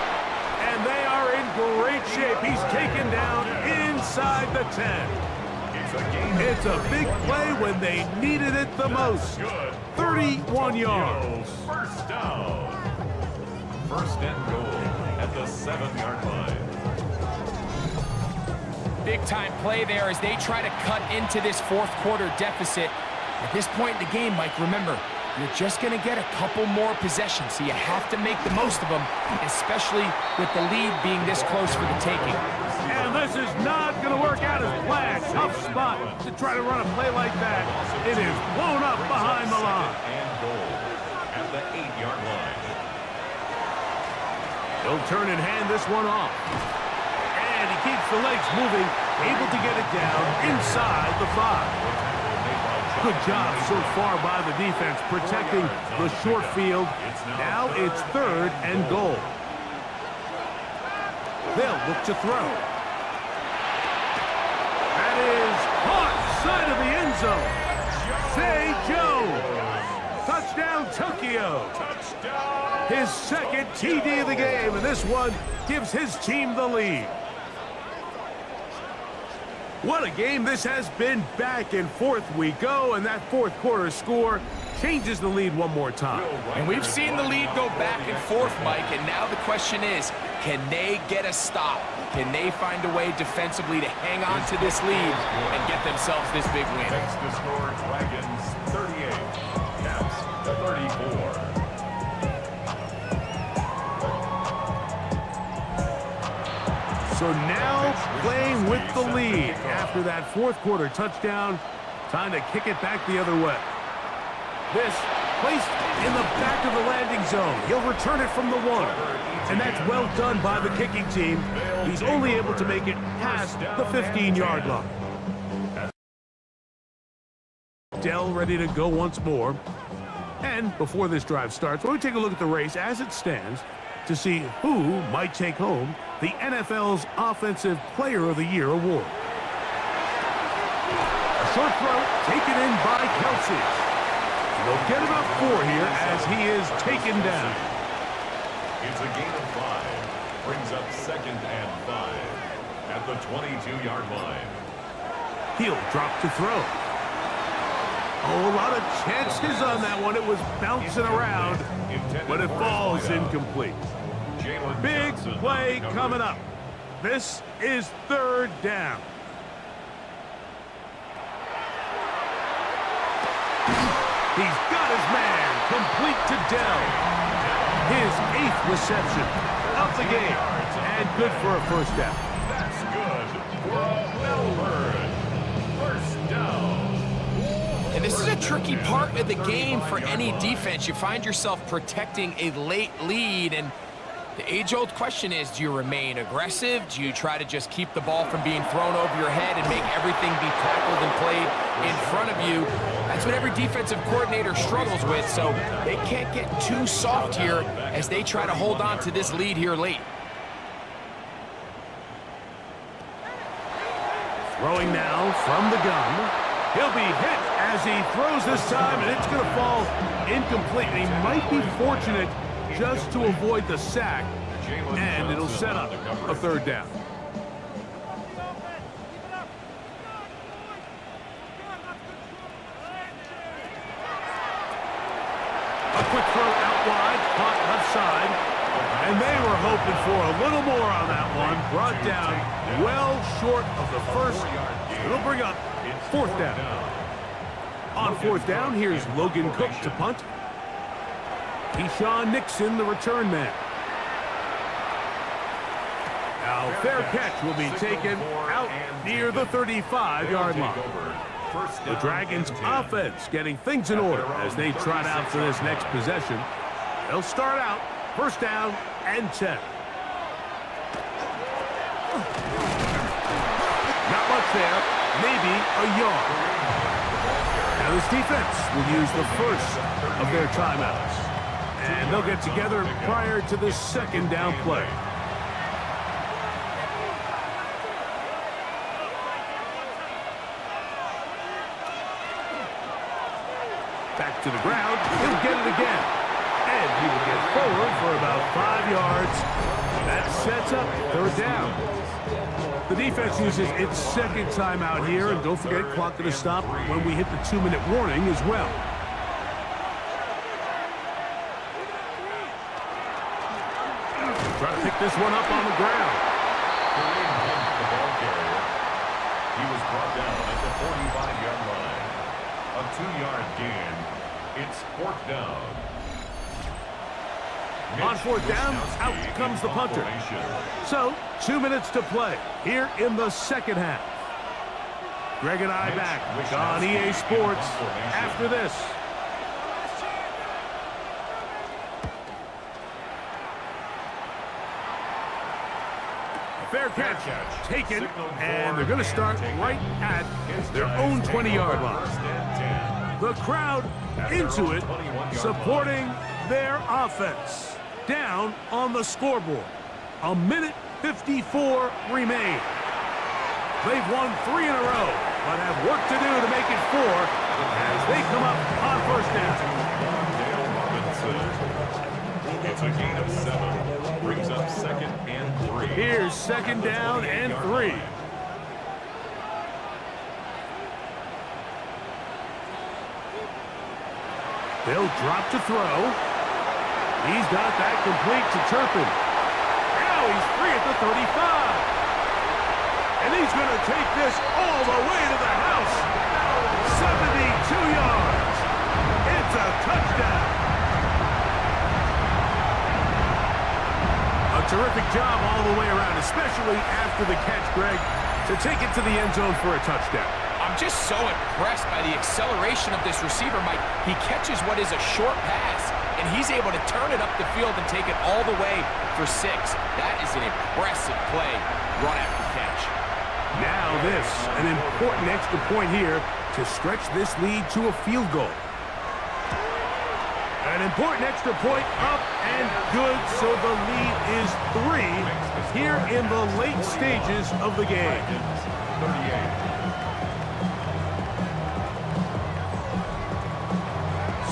S1: And they are in great shape. He's taken down inside the 10. It's a big play when they needed it the most. 31 yards.
S3: First down. 1st and goal at the 7-yard line.
S2: Big time play there as they try to cut into this 4th quarter deficit. At this point in the game, Mike, remember, you're just going to get a couple more possessions, so you have to make the most of them, especially with the lead being this close for the taking.
S1: And this is not going to work out as planned. Tough spot to try to run a play like that. It is blown up behind the line.
S3: And goal at the 8-yard line.
S1: He'll turn and hand this one off. And he keeps the legs moving, able to get it down inside the 5. Good job so far by the defense protecting the short field. Now it's 3rd and goal. They'll look to throw. That is caught side of the end zone. Say Joe. Touchdown Tokyo. His second TD of the game, and this one gives his team the lead. What a game this has been. Back and forth we go, and that fourth quarter score changes the lead one more time.
S2: And we've seen the lead go back and forth, Mike, and now the question is, can they get a stop? Can they find a way defensively to hang on to this lead and get themselves this big win?
S3: Takes the score, Dragons 38, Caps 34.
S1: So now playing with the lead after that fourth quarter touchdown. Time to kick it back the other way. This placed in the back of the landing zone. He'll return it from the 1. And that's well done by the kicking team. He's only able to make it past the 15-yard line. Dell ready to go once more. And before this drive starts, we'll take a look at the race as it stands to see who might take home the NFL's Offensive Player of the Year award. A short throw taken in by Kelsey. They'll get about 4 here as he is taken down.
S3: It's a gain of 5. Brings up 2nd and 5 at the 22-yard line.
S1: He'll drop to throw. Oh, a lot of chances on that one. It was bouncing around, but it falls incomplete. Big play coming up. This is 3rd down. He's got his man complete to Dell. His 8th reception of the game, and good for a first down.
S3: That's good for a Melbourne first down.
S2: And this is a tricky part of the game for any defense. You find yourself protecting a late lead, and the age-old question is, do you remain aggressive? Do you try to just keep the ball from being thrown over your head and make everything be tackled and played in front of you? That's what every defensive coordinator struggles with, so they can't get too soft here as they try to hold on to this lead here late.
S1: Throwing now from the gun. He'll be hit as he throws this time, and it's going to fall incomplete. And he might be fortunate just to avoid the sack, and it'll set up a 3rd down. A quick throw out wide, caught left side, and they were hoping for a little more on that one. Brought down well short of the first. It'll bring up 4th down. On 4th down, here's Logan Cook to punt. Keyshawn Nixon, the return man. Now, fair catch will be taken out near the 35-yard line. The Dragons' offense getting things in order as they trot out for this next possession. They'll start out 1st down and 10. Not much there, maybe a yard. Now this defense will use the first of their timeouts. And they'll get together prior to the 2nd down play. Back to the ground, he'll get it again. And he will get forward for about 5 yards. That sets up 3rd down. The defense uses its 2nd timeout here, and don't forget, clock going to stop when we hit the 2-minute warning as well. Try to pick this one up on the ground.
S3: The ball carrier. He was brought down at the 45-yard line. A 2-yard gain It's fourth down.
S1: On fourth down, out comes the punter. So, 2 minutes to play here in the second half. Greg and I back on EA Sports after this. Fair catch, taken, and they're going to start right at their own 20-yard line. The crowd into it, supporting their offense. Down on the scoreboard. 1:54 remain. They've won 3 in a row, but have work to do to make it 4 as they come up on first down.
S3: It's a gain of 7. Brings up second and 3.
S1: Here's second down and 3. They'll drop to throw. He's got that complete to Turpin. Now he's free at the 35. And he's going to take this all the way to the house. 72 yards. It's a touchdown. A terrific job all the way around, especially after the catch, Greg, to take it to the end zone for a touchdown.
S2: I'm just so impressed by the acceleration of this receiver, Mike. He catches what is a short pass, and he's able to turn it up the field and take it all the way for 6. That is an impressive play, run after catch.
S1: Now this, an important extra point here to stretch this lead to a field goal. An important extra point up and good, so the lead is 3 here in the late stages of the game.
S3: 38.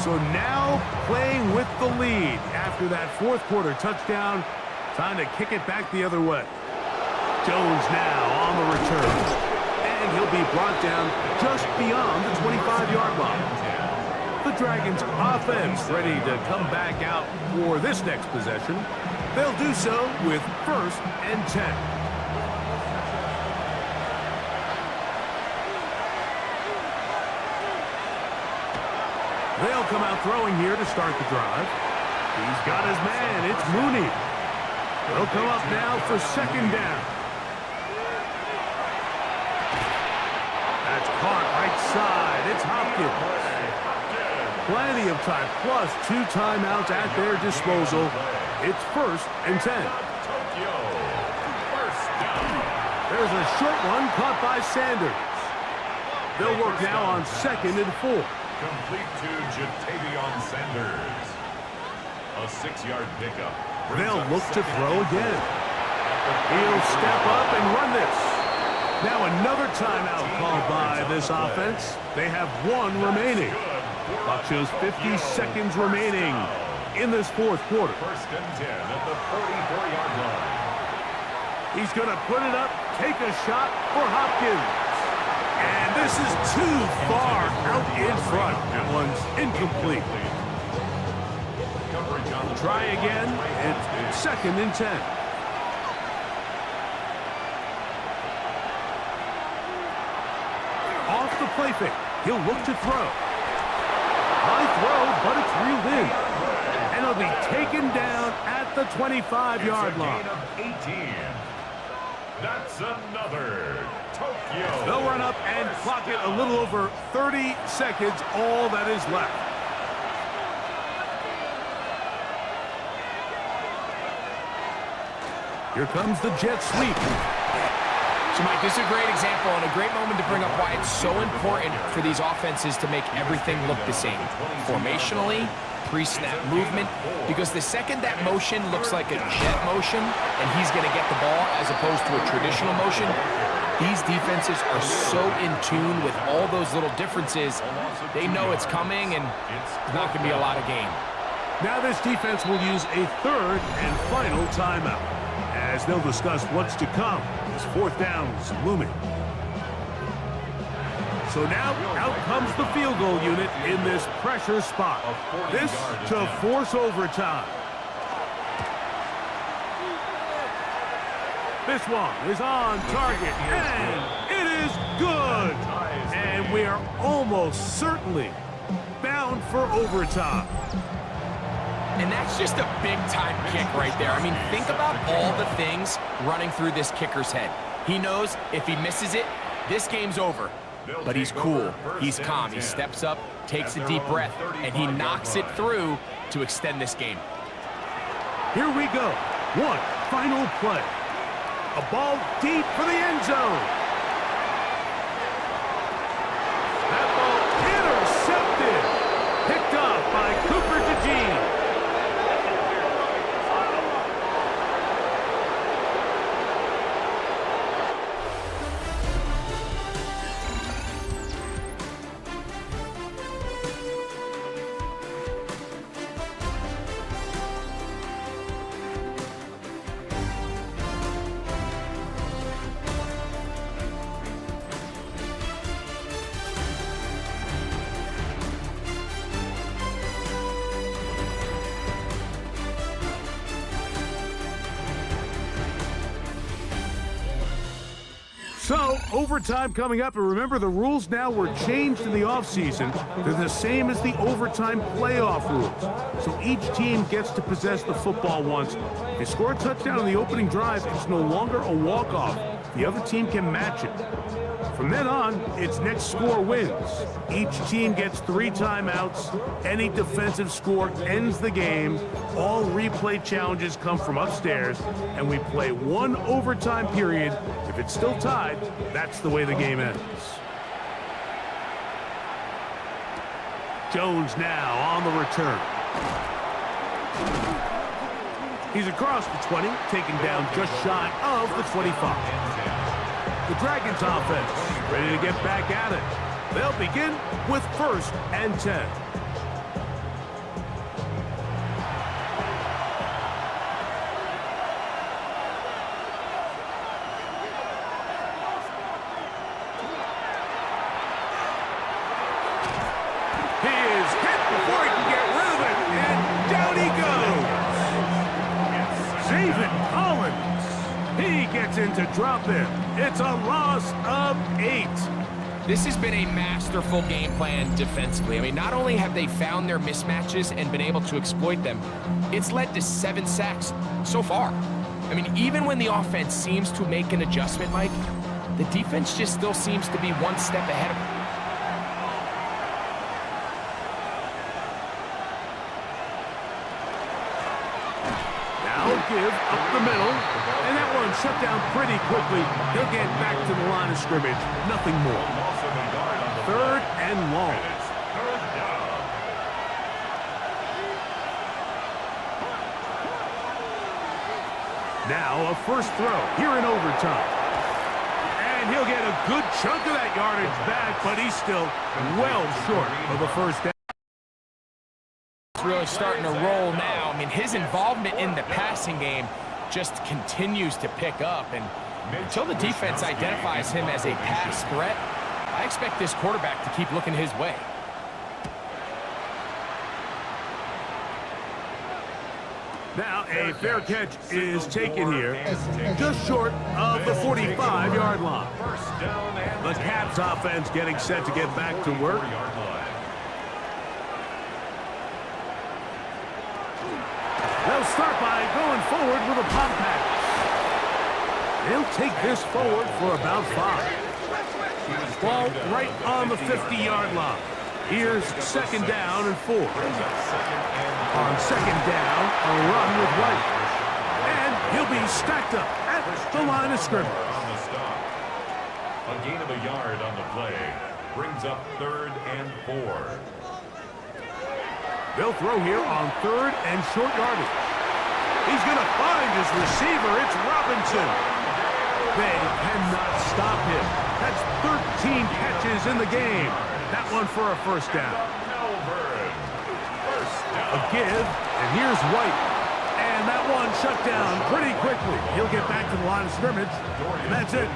S1: So now playing with the lead after that fourth quarter touchdown. Time to kick it back the other way. Jones now on the return. And he'll be brought down just beyond the 25-yard line. The Dragons offense ready to come back out for this next possession. They'll do so with 1st and 10. They'll come out throwing here to start the drive. He's got his man. It's Mooney. They'll come up now for second down. That's caught right side. It's Hopkins. Plenty of time, plus 2 timeouts at their disposal. It's 1st and 10. There's a short one caught by Sanders. They'll work now on 2nd and 4.
S3: Complete to Jatavion Sanders. A 6-yard pickup.
S1: They'll look to throw again. He'll step up and run this. Now another timeout called by this offense. They have 1 remaining. Clock shows 50 seconds remaining in this fourth quarter.
S3: 1st and 10 at the 44-yard line.
S1: He's going to put it up, take a shot for Hopkins. And this is too far out in front. That one's incomplete. Try again. It's 2nd and 10. Off the play fake. He'll look to throw. High throw, but it's reeled in. And it'll be taken down at the 25-yard line.
S3: Of 18. That's another Tokyo.
S1: They'll run up and clock it a little over 30 seconds, all that is left. Here comes the jet sweep.
S2: So, Mike, this is a great example and a great moment to bring up why it's so important for these offenses to make everything look the same. Formationally, pre-snap movement, because the second that motion looks like a jet motion and he's going to get the ball as opposed to a traditional motion, these defenses are so in tune with all those little differences. They know it's coming, and it's not going to be a lot of game.
S1: Now this defense will use a 3rd and final timeout as they'll discuss what's to come as 4th down is looming. So now out comes the field goal unit in this pressure spot. This to force overtime. This one is on target, and it is good. And we are almost certainly bound down for overtime.
S2: And that's just a big-time kick right there. I mean, think about all the things running through this kicker's head. He knows if he misses it, this game's over. But he's cool, he's calm, he steps up, takes a deep breath, and he knocks it through to extend this game.
S1: Here we go. One final play. A ball deep for the end zone. That ball intercepted. Picked off by Cooper DeJean. So, overtime coming up, and remember the rules now were changed in the offseason. They're the same as the overtime playoff rules. So each team gets to possess the football once. If they score a touchdown on the opening drive, it's no longer a walk-off. The other team can match it. From then on, it's next score wins. Each team gets 3 timeouts. Any defensive score ends the game. All replay challenges come from upstairs, and we play 1 overtime period. If it's still tied, that's the way the game ends. Jones now on the return. He's across the 20, taken down just shy of the 25. The Dragons offense ready to get back at it. They'll begin with 1st and 10. He is hit before he can get rid of it, and down he goes. Zayvon Collins. He gets in to drop it. It's a loss of 8.
S2: This has been a masterful game plan defensively. I mean, not only have they found their mismatches and been able to exploit them, it's led to 7 sacks so far. I mean, even when the offense seems to make an adjustment, Mike, the defense just still seems to be one step ahead of them.
S1: Give up the middle, and that one shut down pretty quickly. He'll get back to the line of scrimmage. Nothing more. 3rd and long. Now a first throw here in overtime. And he'll get a good chunk of that yardage back, but he's still well short of the first down.
S2: Really starting to roll now. I mean, his involvement in the passing game just continues to pick up, and until the defense identifies him as a pass threat, I expect this quarterback to keep looking his way.
S1: Now a fair catch is taken here, just short of the 45-yard line. The Caps offense getting set to get back to work. They'll start by going forward with a pop pass. They'll take this forward for about 5. Ball right on the 50-yard line. Here's 2nd down and 4. On 2nd down, a run with White. And he'll be stacked up at the line of scrimmage.
S3: A gain of a yard on the play brings up 3rd and 4.
S1: They'll throw here on 3rd and short yardage. He's going to find his receiver. It's Robinson. They cannot stop him. That's 13 catches in the game. That one for a first down. A give, and here's White. And that one shut down pretty quickly. He'll get back to the line of scrimmage, and that's it.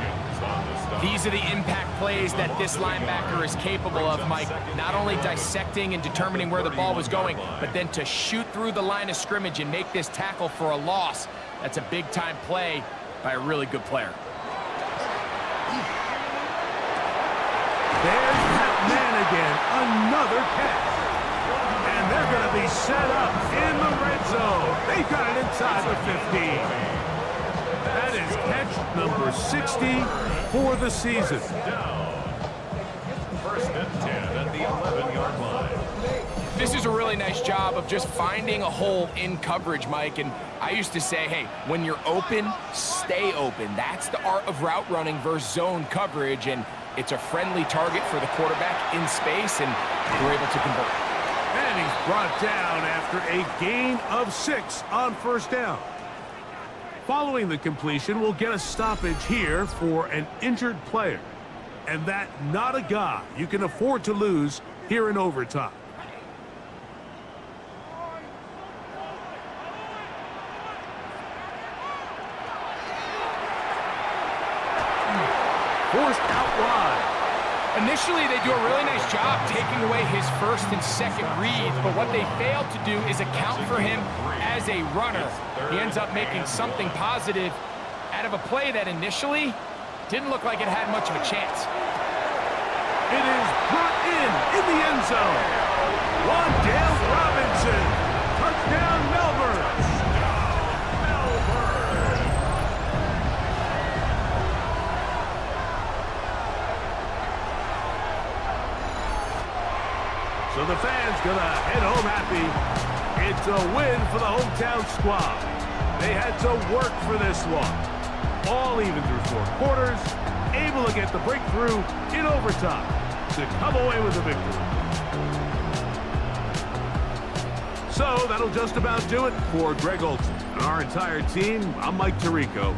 S2: These are the impact plays that this linebacker is capable of, Mike. Not only dissecting and determining where the ball was going, but then to shoot through the line of scrimmage and make this tackle for a loss. That's a big-time play by a really good player.
S1: There's that man again. Another catch. And they're going to be set up in the red zone. They've got it inside the 15. That is catch number 60 for the season.
S3: First and 10 at the 11-yard line.
S2: This is a really nice job of just finding a hole in coverage, Mike. And I used to say, hey, when you're open, stay open. That's the art of route running versus zone coverage. And it's a friendly target for the quarterback in space, and we're able to convert.
S1: And he's brought down after a gain of 6 on first down. Following the completion, we'll get a stoppage here for an injured player. And that not a guy you can afford to lose here in overtime. Forced out wide.
S2: Initially, they do a really nice job taking away his first and second reads, but what they failed to do is account for him as a runner. He ends up making something positive out of a play that initially didn't look like it had much of a chance.
S1: It is brought in the end zone. Wandale Robinson. Touchdown, Melbourne. So the fans gonna head home happy. It's a win for the hometown squad. They had to work for this one. All even through 4 quarters, able to get the breakthrough in overtime to come away with the victory. So that'll just about do it for Greg Olson and our entire team. I'm Mike Tirico.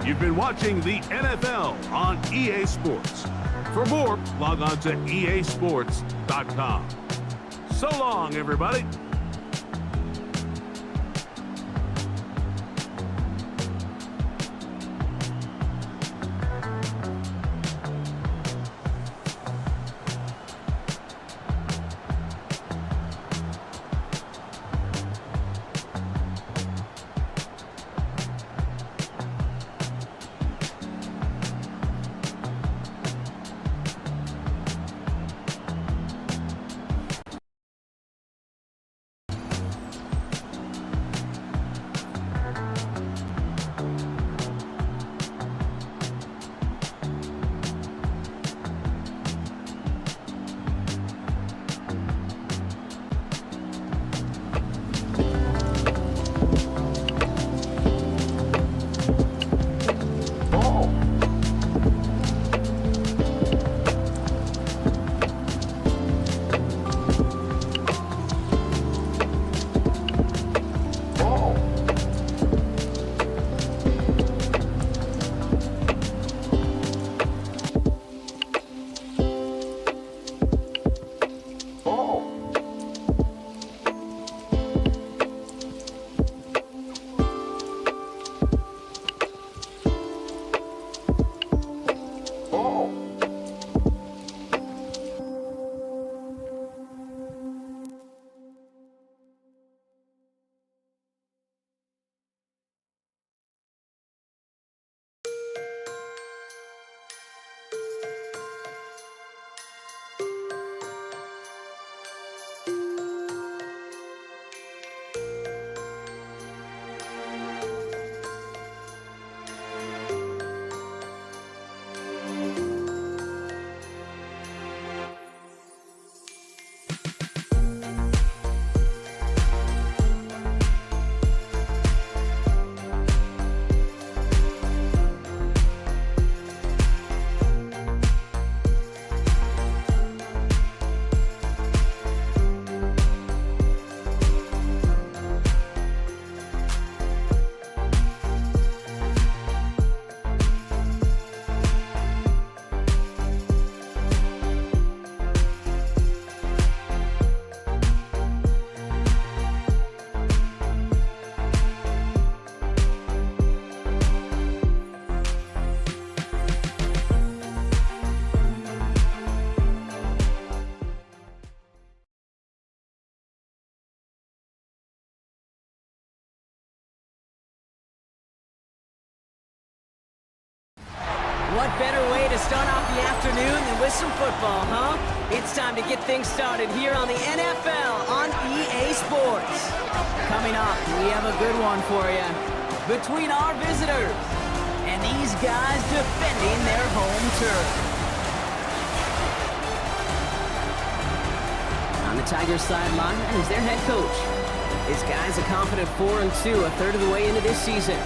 S1: You've been watching the NFL on EA Sports. For more, log on to easports.com. So long, everybody.
S5: What better way to start off the afternoon with some football, huh? It's time to get things started here on the NFL on EA Sports. Coming up, we have a good one for you. Between our visitors and these guys defending their home turf. On the Tigers sideline is their head coach. His guys a confident 4-2, a third of the way into this season.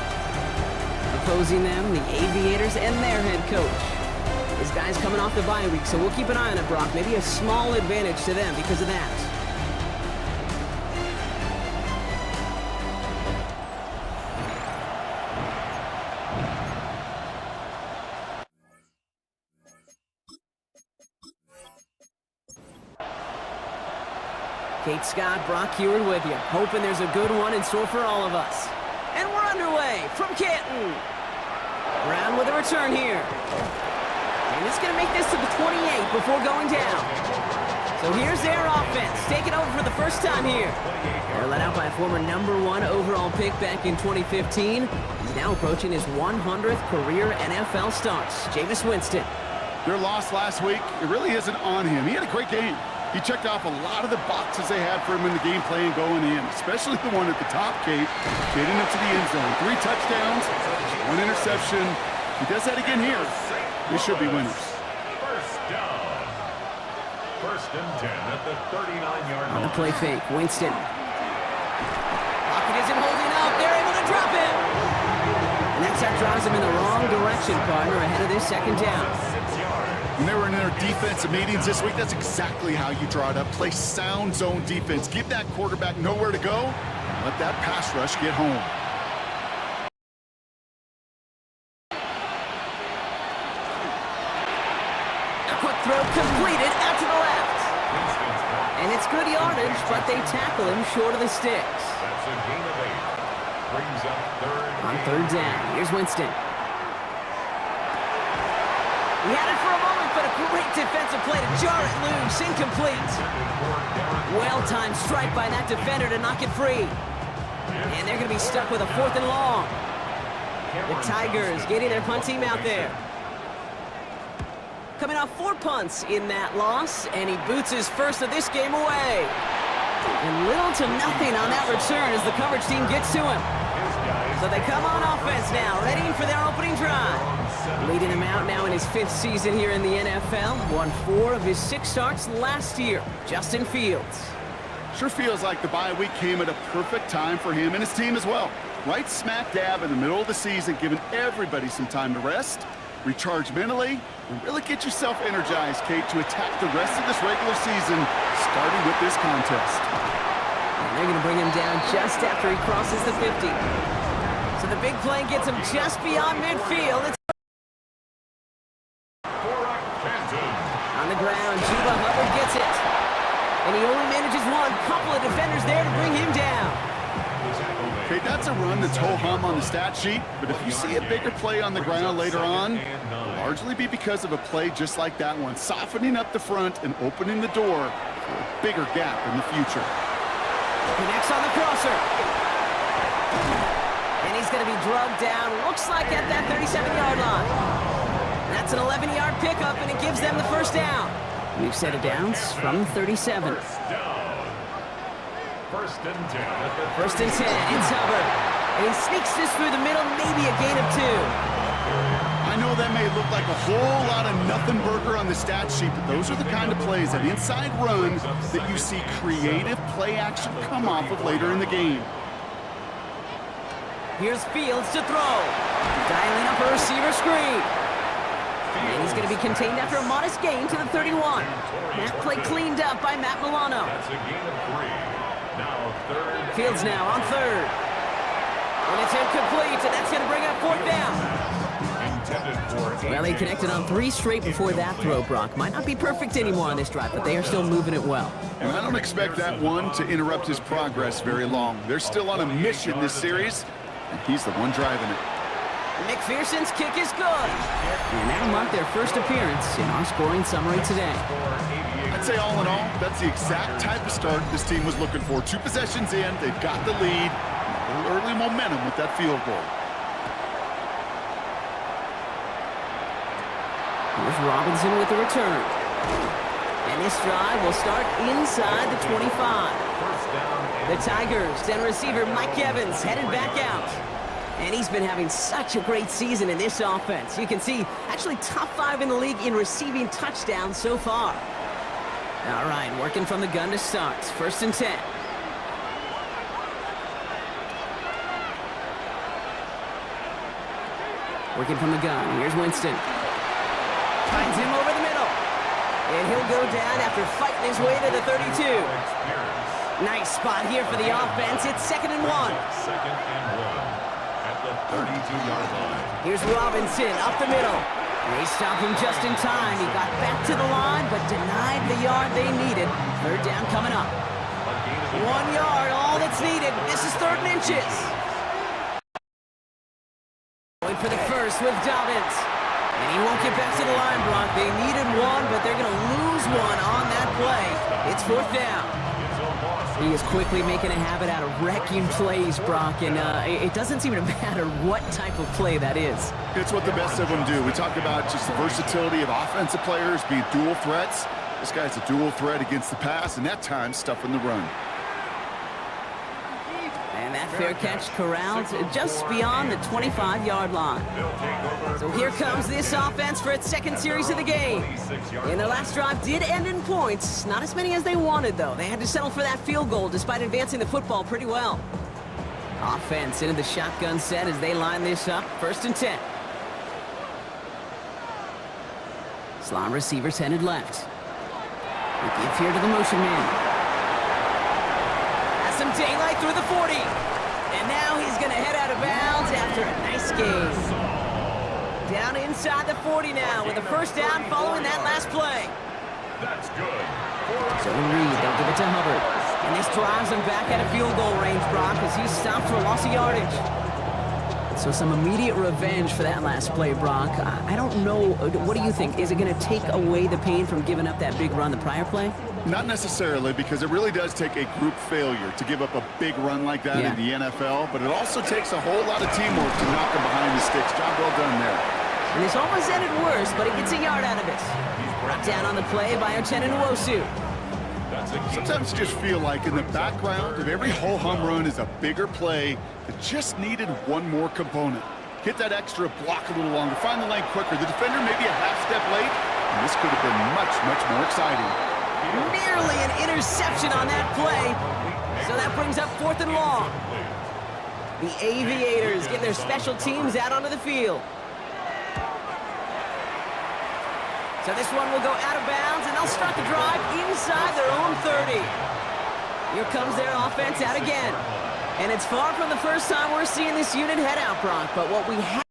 S5: Opposing them, the Aviators and their head coach. His guys coming off the bye week, so we'll keep an eye on it, Brock. Maybe a small advantage to them because of that. Kate Scott, Brock Heward with you. Hoping there's a good one in store for all of us. And we're underway from Canton. Brown with a return here. And it's going to make this to the 28 before going down. So here's their offense, taking over for the first time here. They're led out by a former #1 overall pick back in 2015. He's now approaching his 100th career NFL starts. Jameis Winston.
S6: Their loss last week, it really isn't on him. He had a great game. He checked off a lot of the boxes they had for him in the game plan going in, especially the one at the top, Kate, getting him to the end zone. 3 touchdowns, 1 interception. He does that again here. They should be winners.
S3: First down. First and 10 at the 39-yard line.
S5: On the play fake, Winston. Pocket isn't holding up. They're able to drop him. And that sack drives him in the wrong direction, partner, ahead of this second down.
S6: When they were in their defensive meetings this week, that's exactly how you draw it up. Play sound zone defense. Give that quarterback nowhere to go. And let that pass rush get home.
S5: A quick throw completed out to the left. And it's good yardage, but they tackle him short of the sticks.
S3: That's a gain of 8. Brings up
S5: On third down, here's Winston. He had it for a moment, but a great defensive play to jar it loose, incomplete. Well-timed strike by that defender to knock it free. And they're going to be stuck with a 4th and long. The Tigers getting their punt team out there. Coming off 4 punts in that loss, and he boots his first of this game away. And little to nothing on that return as the coverage team gets to him. So they come on offense now, ready for their opening drive. Leading him out now in his 5th season here in the NFL. Won 4 of his 6 starts last year. Justin Fields.
S6: Sure feels like the bye week came at a perfect time for him and his team as well. Right smack dab in the middle of the season, giving everybody some time to rest, recharge mentally, and really get yourself energized, Kate, to attack the rest of this regular season, starting with this contest.
S5: And they're going to bring him down just after he crosses the 50. So the big play gets him just beyond midfield. It's on the ground, Juba Hubbard gets it. And he only manages one. Couple of defenders there to bring him down.
S6: Okay, that's a run that's ho-hum on the stat sheet, but if you see a bigger play on the ground later on, it'll largely be because of a play just like that one, softening up the front and opening the door for a bigger gap in the future.
S5: Connects on the crosser. And he's going to be drugged down, looks like at that 37-yard line. That's an 11-yard pickup, and it gives them the first down. We've set it down from 37.
S3: First and 10.
S5: First and 10, it's Hubbard. And he sneaks this through the middle, maybe a gain of 2.
S6: I know that may look like a whole lot of nothing burger on the stat sheet, but those are the kind of plays, that inside run, that you see creative play action come off of later in the game.
S5: Here's Fields to throw. Dialing up a receiver screen. And he's going to be contained after a modest gain to the 31. That play cleaned up by Matt Milano.
S3: That's a gain of 3. Now third.
S5: Fields now on third. And it's incomplete, and that's going to bring up 4th down. Well, he connected on 3 straight before that throw, Brock. Might not be perfect anymore on this drive, but they are still moving it well.
S6: And I don't expect that one to interrupt his progress very long. They're still on a mission this series, and he's the one driving it.
S5: McPherson's kick is good. And that'll mark their first appearance in our scoring summary today.
S6: I'd say all in all, that's the exact type of start this team was looking for. 2 possessions in, they've got the lead, a little early momentum with that field goal.
S5: Here's Robinson with the return. And this drive will start inside the 25. The Tigers, then receiver Mike Evans headed back out. And he's been having such a great season in this offense. You can see, actually top 5 in the league in receiving touchdowns so far. All right, working from the gun to start. 1st and 10. Working from the gun. Here's Winston. Finds him over the middle. And he'll go down after fighting his way to the 32. Nice spot here for the offense. It's 2nd and 1.
S3: 2nd and 1 at the 32-yard line.
S5: Here's Robinson up the middle. They stop him just in time. He got back to the line, but denied the yard they needed. 3rd down coming up. 1 yard, all that's needed. This is 3rd and inches. Going for the first with Dobbins. And he won't get back to the line, Brock. They needed 1, but they're going to lose 1 on that play. It's 4th down. He is quickly making a habit out of wrecking plays, Brock, and it doesn't seem to matter what type of play that is.
S6: It's what the best of them do. We talk about just the versatility of offensive players being dual threats. This guy's a dual threat against the pass, and that time stuffing the run.
S5: And that fair catch corralled just beyond the 25-yard line. So here comes this offense for its 2nd series of the game. And their last drive did end in points. Not as many as they wanted, though. They had to settle for that field goal despite advancing the football pretty well. Offense into the shotgun set as they line this up. 1st and 10. Slot receivers headed left. We give here to the motion man. Some daylight through the 40. And now he's going to head out of bounds after a nice game. Down inside the 40 now with a 1st down following that last play.
S3: That's good.
S5: So Reed, they'll give it to Hubbard. And this drives him back at a field goal range, Brock, as he's stopped for a loss of yardage. So some immediate revenge for that last play, Brock. I don't know. What do you think? Is it going to take away the pain from giving up that big run the prior play?
S6: Not necessarily, because it really does take a group failure to give up a big run like that in the NFL, but it also takes a whole lot of teamwork to knock them behind the sticks. Job well done there.
S5: And this almost ended worse, but he gets a yard out of it. Brought down on the play by Uchenna Nwosu.
S6: Sometimes you just feel like in the background of every ho-hum run is a bigger play that just needed one more component. Hit that extra block a little longer, find the lane quicker. The defender maybe a half step late, and this could have been much, much more exciting.
S5: Nearly an interception on that play. So that brings up 4th and long. The Aviators get their special teams out onto the field. So this one will go out of bounds, and they'll start the drive inside their own 30. Here comes their offense out again. And it's far from the first time we're seeing this unit head out, Brock, but what we haven't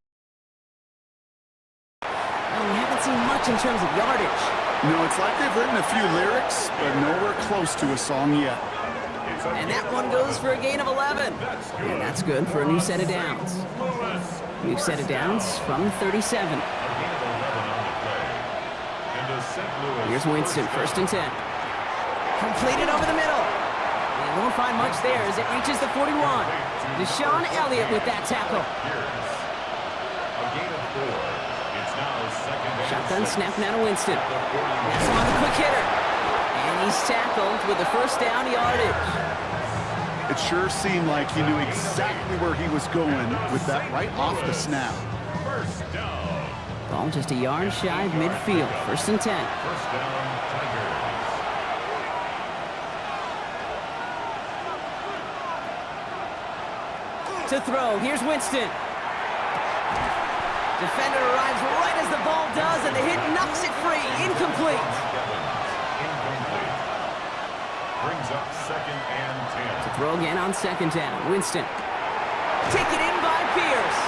S5: seen much in terms of yardage.
S6: No, it's like they've written a few lyrics, but nowhere close to a song yet.
S5: And that one goes for a gain of 11. And that's good for a new set of downs. New set of downs from 37. Here's Winston, 1st and 10. Completed over the middle. And won't find much there as it reaches the 41. Deshaun Elliott with that tackle. Shotgun snap now to Winston. That's on the quick hitter. And he's tackled with the 1st down yardage.
S6: It sure seemed like he knew exactly where he was going with that right off the snap.
S5: Ball just a yard shy of midfield. 1st and 10. To throw, here's Winston. Defender arrives right as the ball does, and the hit knocks it free. Incomplete.
S3: Brings up 2nd and 10.
S5: To throw again on 2nd down. Winston. Taken in by Pierce.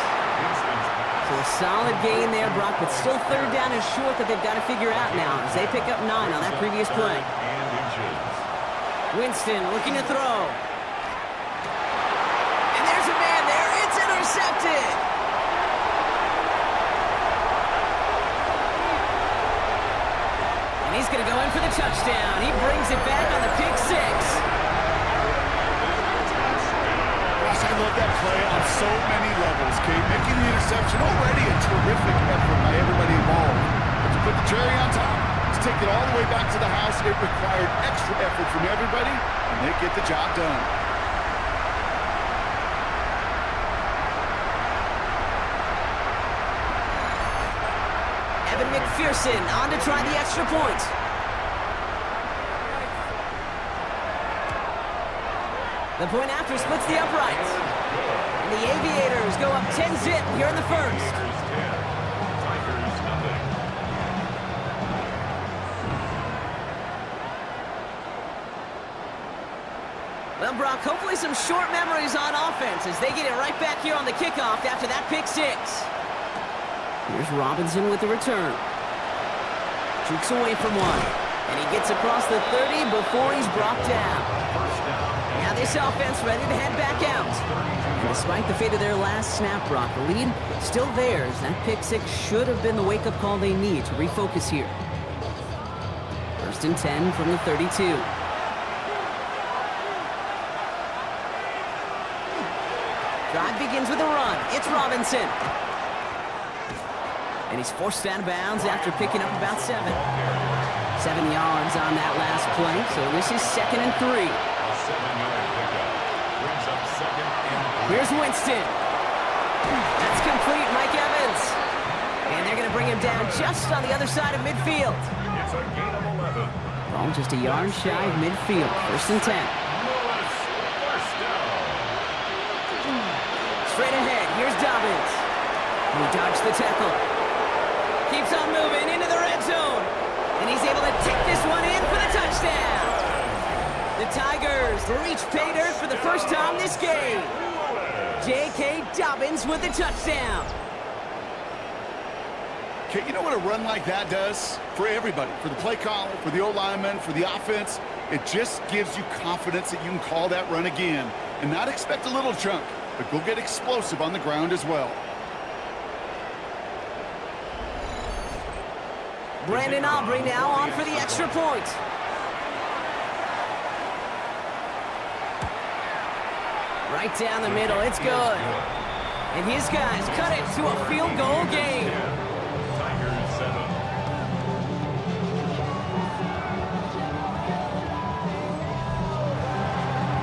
S5: So a solid gain there, Brock, but still 3rd down is short that they've got to figure out now as they pick up 9 on that previous play. Winston looking to throw. And there's a man there. It's intercepted. And he's going to go in for the touchdown. He brings it back on the pick 6.
S6: Gosh, I love that play on so many levels, Kate. Making the interception already a terrific effort by everybody involved. But to put the cherry on top. To take it all the way back to the house, it required extra effort from everybody, and they get the job done.
S5: Evan McPherson on to try the extra point. The point after splits the uprights. And the Aviators go up 10-zip here in the first. Well, Brock, hopefully some short memories on offense as they get it right back here on the kickoff after that pick six. Here's Robinson with the return. Jukes away from one. And he gets across the 30 before he's brought down. Now this offense ready to head back out. And despite the fate of their last snap, Brock, the lead still theirs. That pick six should have been the wake-up call they need to refocus here. 1st and 10 from the 32. Drive begins with a run. It's Robinson. And he's forced out of bounds after picking up about 7. 7 yards on that last play, so this is 2nd and 3.
S3: A 7-yard pickup brings up 2nd and 3.
S5: Here's Winston. That's complete, Mike Evans. And they're going to bring him down just on the other side of midfield.
S3: It's a gain of 11.
S5: Ball just a yard shy of midfield. 1st and 10.
S3: First down.
S5: Straight ahead, here's Dobbins. He dodged the tackle. Keeps on moving into the red zone. And he's able to take this one in for the touchdown. The Tigers reach pay dirt for the first time this game. J.K. Dobbins with the touchdown.
S6: Okay, you know what a run like that does? For everybody, for the play caller, for the O-lineman, for the offense, it just gives you confidence that you can call that run again and not expect a little chunk, but go get explosive on the ground as well.
S5: Brandon Aubrey now on for the extra point. Right down the middle, it's good. And his guys cut it to a field goal game.
S3: Tigers 7.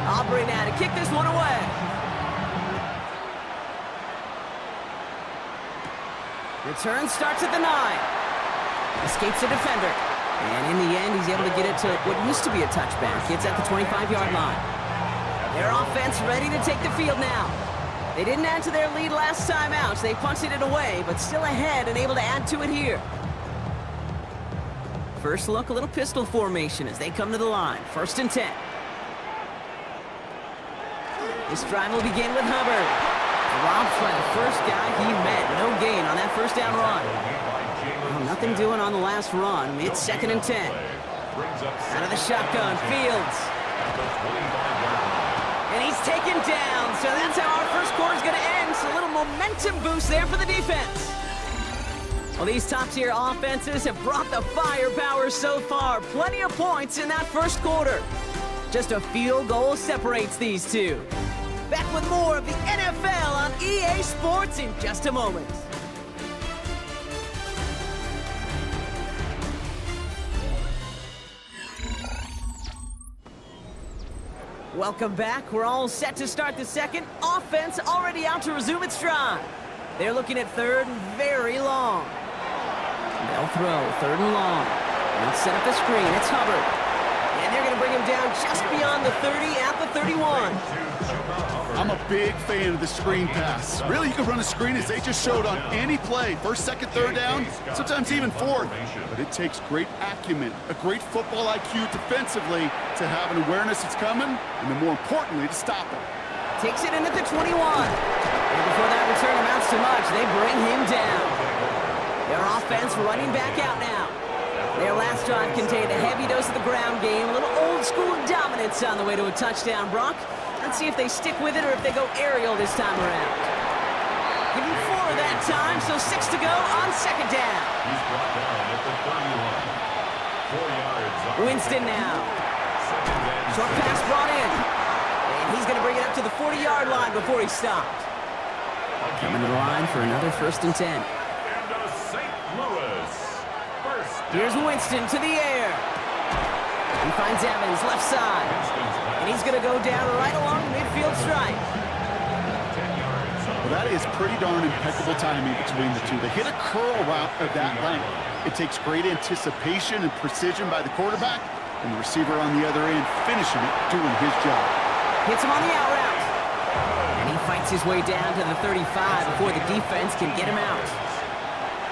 S5: Aubrey now to kick this one away. Return starts at the 9. Escapes a defender. And in the end, he's able to get it to what used to be a touchback. It's at the 25-yard line. Their offense ready to take the field now. They didn't add to their lead last time out, so they punted it away, but still ahead and able to add to it here. First look, a little pistol formation as they come to the line. 1st and 10. This drive will begin with Hubbard. Robbed by the first guy he met. No gain on that first down run. Well, nothing doing on the last run. It's 2nd and 10. Out of the shotgun, Fields. And he's taken down. So that's how our first quarter is going to end. So a little momentum boost there for the defense. Well, these top-tier offenses have brought the firepower so far. Plenty of points in that first quarter. Just a field goal separates these two. Back with more of the NFL on EA Sports in just a moment. Welcome back. We're all set to start the second. Offense already out to resume its drive. They're looking at 3rd and very long. They'll throw 3rd and long. They'll set up the screen. It's Hubbard. And they're going to bring him down just beyond the 30 at the 31.
S6: I'm a big fan of the screen pass. Really, you can run a screen as they just showed on any play. 1st, 2nd, 3rd down, sometimes even 4th. But it takes great acumen, a great football IQ defensively to have an awareness it's coming, and then more importantly, to stop it.
S5: Takes it in at the 21. And before that return amounts to much, they bring him down. Their offense running back out now. Their last drive contained a heavy dose of the ground game, a little old-school dominance on the way to a touchdown, Brock. Let's see if they stick with it or if they go aerial this time around. Give him 4 that time, so 6 to go on 2nd down.
S3: He's brought down at the 31. 4 yards.
S5: Winston now. Short pass brought in. And he's going to bring it up to the 40-yard line before he stopped. Coming to the line for another 1st and 10.
S3: Into St. Louis. 1st
S5: Here's Winston to the air. He finds Evans left side. And he's going to go down right along the midfield stripe.
S6: Well, that is pretty darn impeccable timing between the two. They hit a curl route of that length. It takes great anticipation and precision by the quarterback, and the receiver on the other end finishing it, doing his job.
S5: Hits him on the out route. And he fights his way down to the 35 before the defense can get him out.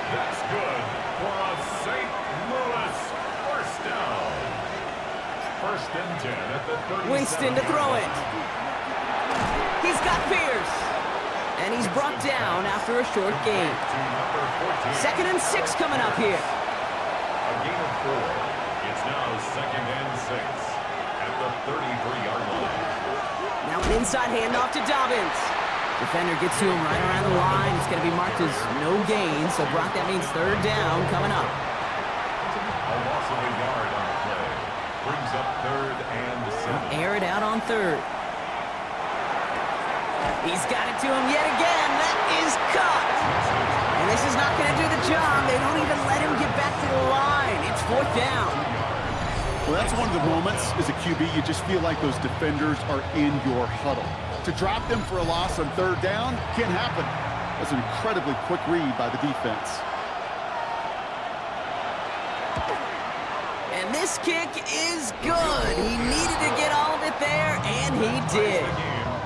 S3: That's good for a St. Louis first down. First and 10 at the 37.
S5: Winston to throw it. He's got Pierce. And he's brought down after a short gain. Second and 6 coming up here.
S3: A gain of 4. It's now second and 6 at the 33-yard line.
S5: Now an inside handoff to Dobbins. Defender gets to him right around the line. It's going to be marked as no gain. So, Brock, that means third down coming up.
S3: A loss of a yard on the play. Brings up third and 7.
S5: Air it out on third. He's got it to him yet again. That is caught. And this is not going to do the job. They don't even let him get back to the line. It's fourth down.
S6: Well, that's one of the moments as a QB you just feel like those defenders are in your huddle. To drop them for a loss on third down can't happen. That's an incredibly quick read by the defense.
S5: And this kick is good. He needed to get all of it there, and he did.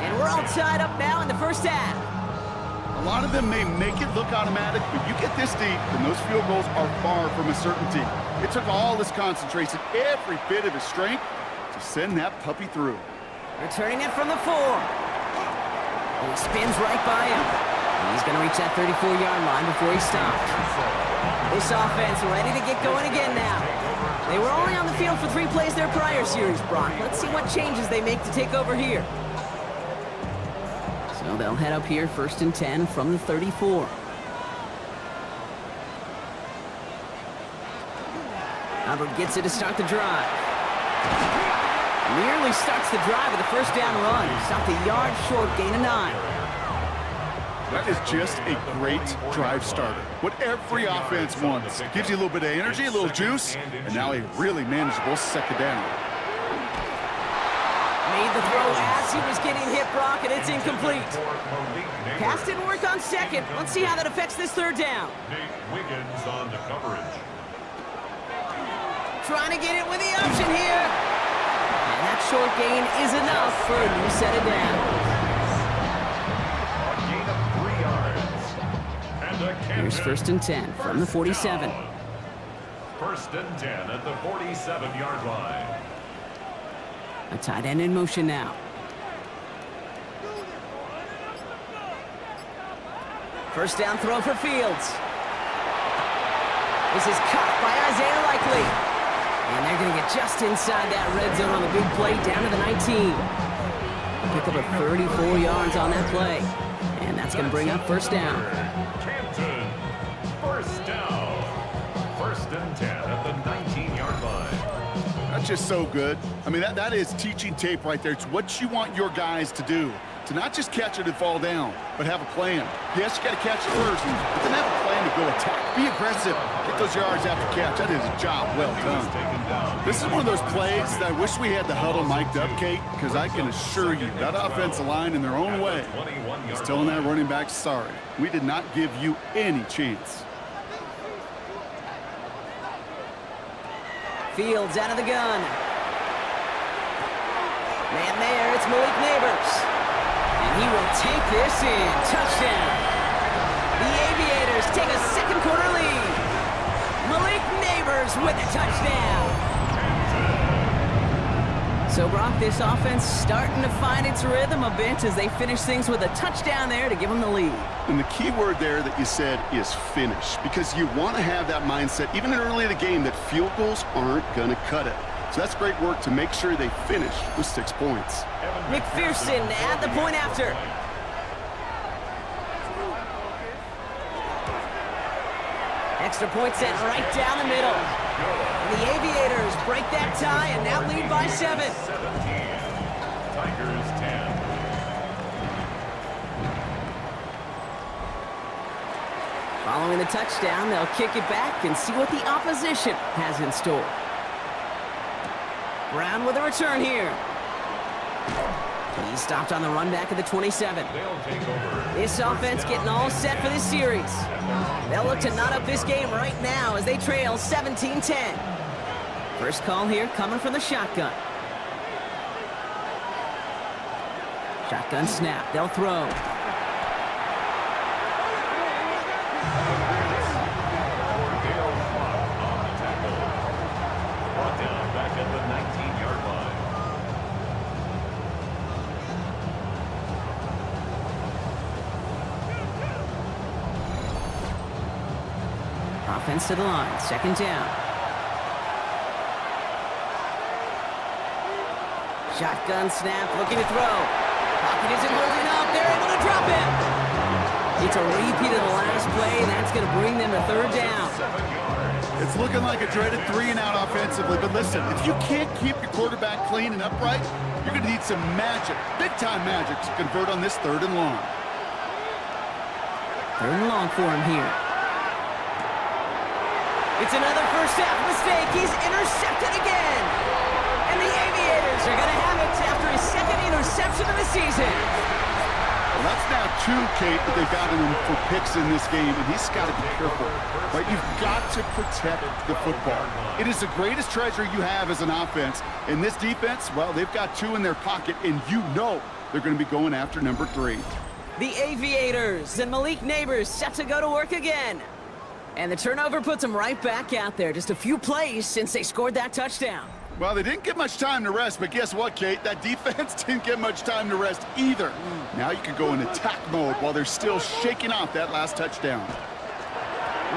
S5: And we're all tied up now in the first half.
S6: A lot of them may make it look automatic, but you get this deep, and those field goals are far from a certainty. It took all his concentration, every bit of his strength, to send that puppy through.
S5: Returning it from the 4. And he spins right by him. And he's going to reach that 34-yard line before he stops. This offense ready to get going again now. They were only on the field for 3 plays their prior series, Brock. Let's see what changes they make to take over here. So they'll head up here, first and 10 from the 34. Albert gets it to start the drive. Nearly starts the drive with a first down run. Stopped a yard short, gain of 9.
S6: That is just a great drive starter. What every offense wants. Gives you a little bit of energy, a little juice, and now a really manageable second down.
S5: Made the throw as he was getting hit, Brock, and it's incomplete. Pass didn't work on second. Let's see how that affects this third down.
S3: Nate Wiggins on the coverage.
S5: Trying to get it with the option here. And that short gain is enough for a new set of downs.
S3: A gain of 3 yards. And a
S5: Here's first and 10 from the 47.
S3: First and 10 at the 47-yard line.
S5: A tight end in motion now. First down throw for Fields. This is caught by Isaiah Likely. And they're going to get just inside that red zone on the big play, down to the 19. Pick up a 34 yards on that play. And that's going to bring up first down.
S3: Canton, first down. First and 10 at the 19-yard line.
S6: That's just so good. I mean, that is teaching tape right there. It's what you want your guys to do. To not just catch it and fall down, but have a plan. Yes, you got to catch it first, but then have a plan to go attack. Be aggressive. Get those yards after catch. That is a job well done. This is one of those plays that I wish we had the huddle mic'd up, Kate, because I can assure you that offensive line in their own way is telling that running back, sorry, we did not give you any chance.
S5: Fields out of the gun. Man there, it's Malik Neighbors. And he will take this in. Touchdown. The Aviators take a second quarter lead. Malik Neighbors with a touchdown. So, Brock, this offense starting to find its rhythm a bit as they finish things with a touchdown there to give them the lead.
S6: And the key word there that you said is finish, because you want to have that mindset, even early in the game, that field goals aren't going to cut it. So that's great work to make sure they finish with 6 points.
S5: McPherson at the point after. Extra point set right down the middle. And the Aviators break that tie and now lead by 7.
S3: 17. Tigers 10.
S5: Following the touchdown, they'll kick it back and see what the opposition has in store. Brown with a return here. He stopped on the run back at the 27. This offense getting all set for this series. They'll look to knot up this game right now as they trail 17-10. First call here coming from the shotgun. Shotgun snap. They'll throw.
S3: Brought down back at the 19-yard line.
S5: Offense to the line. Second down. Shotgun snap. Looking to throw. Pocket isn't holding up. They're able to drop him. It's a repeat of the last play, and that's going to bring them to third down.
S6: It's looking like a dreaded 3-and-out offensively, but listen, if you can't keep your quarterback clean and upright, you're going to need some magic, big-time magic, to convert on this 3rd and long.
S5: 3rd and long for him here. It's another first half mistake. He's intercepted again. And the Aviators are going to have it after his 2nd interception of the season.
S6: Well, that's now 2, Kate, that they've gotten him for picks in this game, and he's got to be careful. Right? You've got to protect the football. It is the greatest treasure you have as an offense. In this defense, well, they've got 2 in their pocket, and you know they're going to be going after number 3.
S5: The Aviators and Malik Neighbors set to go to work again. And the turnover puts them right back out there. Just a few plays since they scored that touchdown.
S6: Well, they didn't get much time to rest, but guess what, Kate? That defense didn't get much time to rest either. Now you can go in attack mode while they're still shaking off that last touchdown.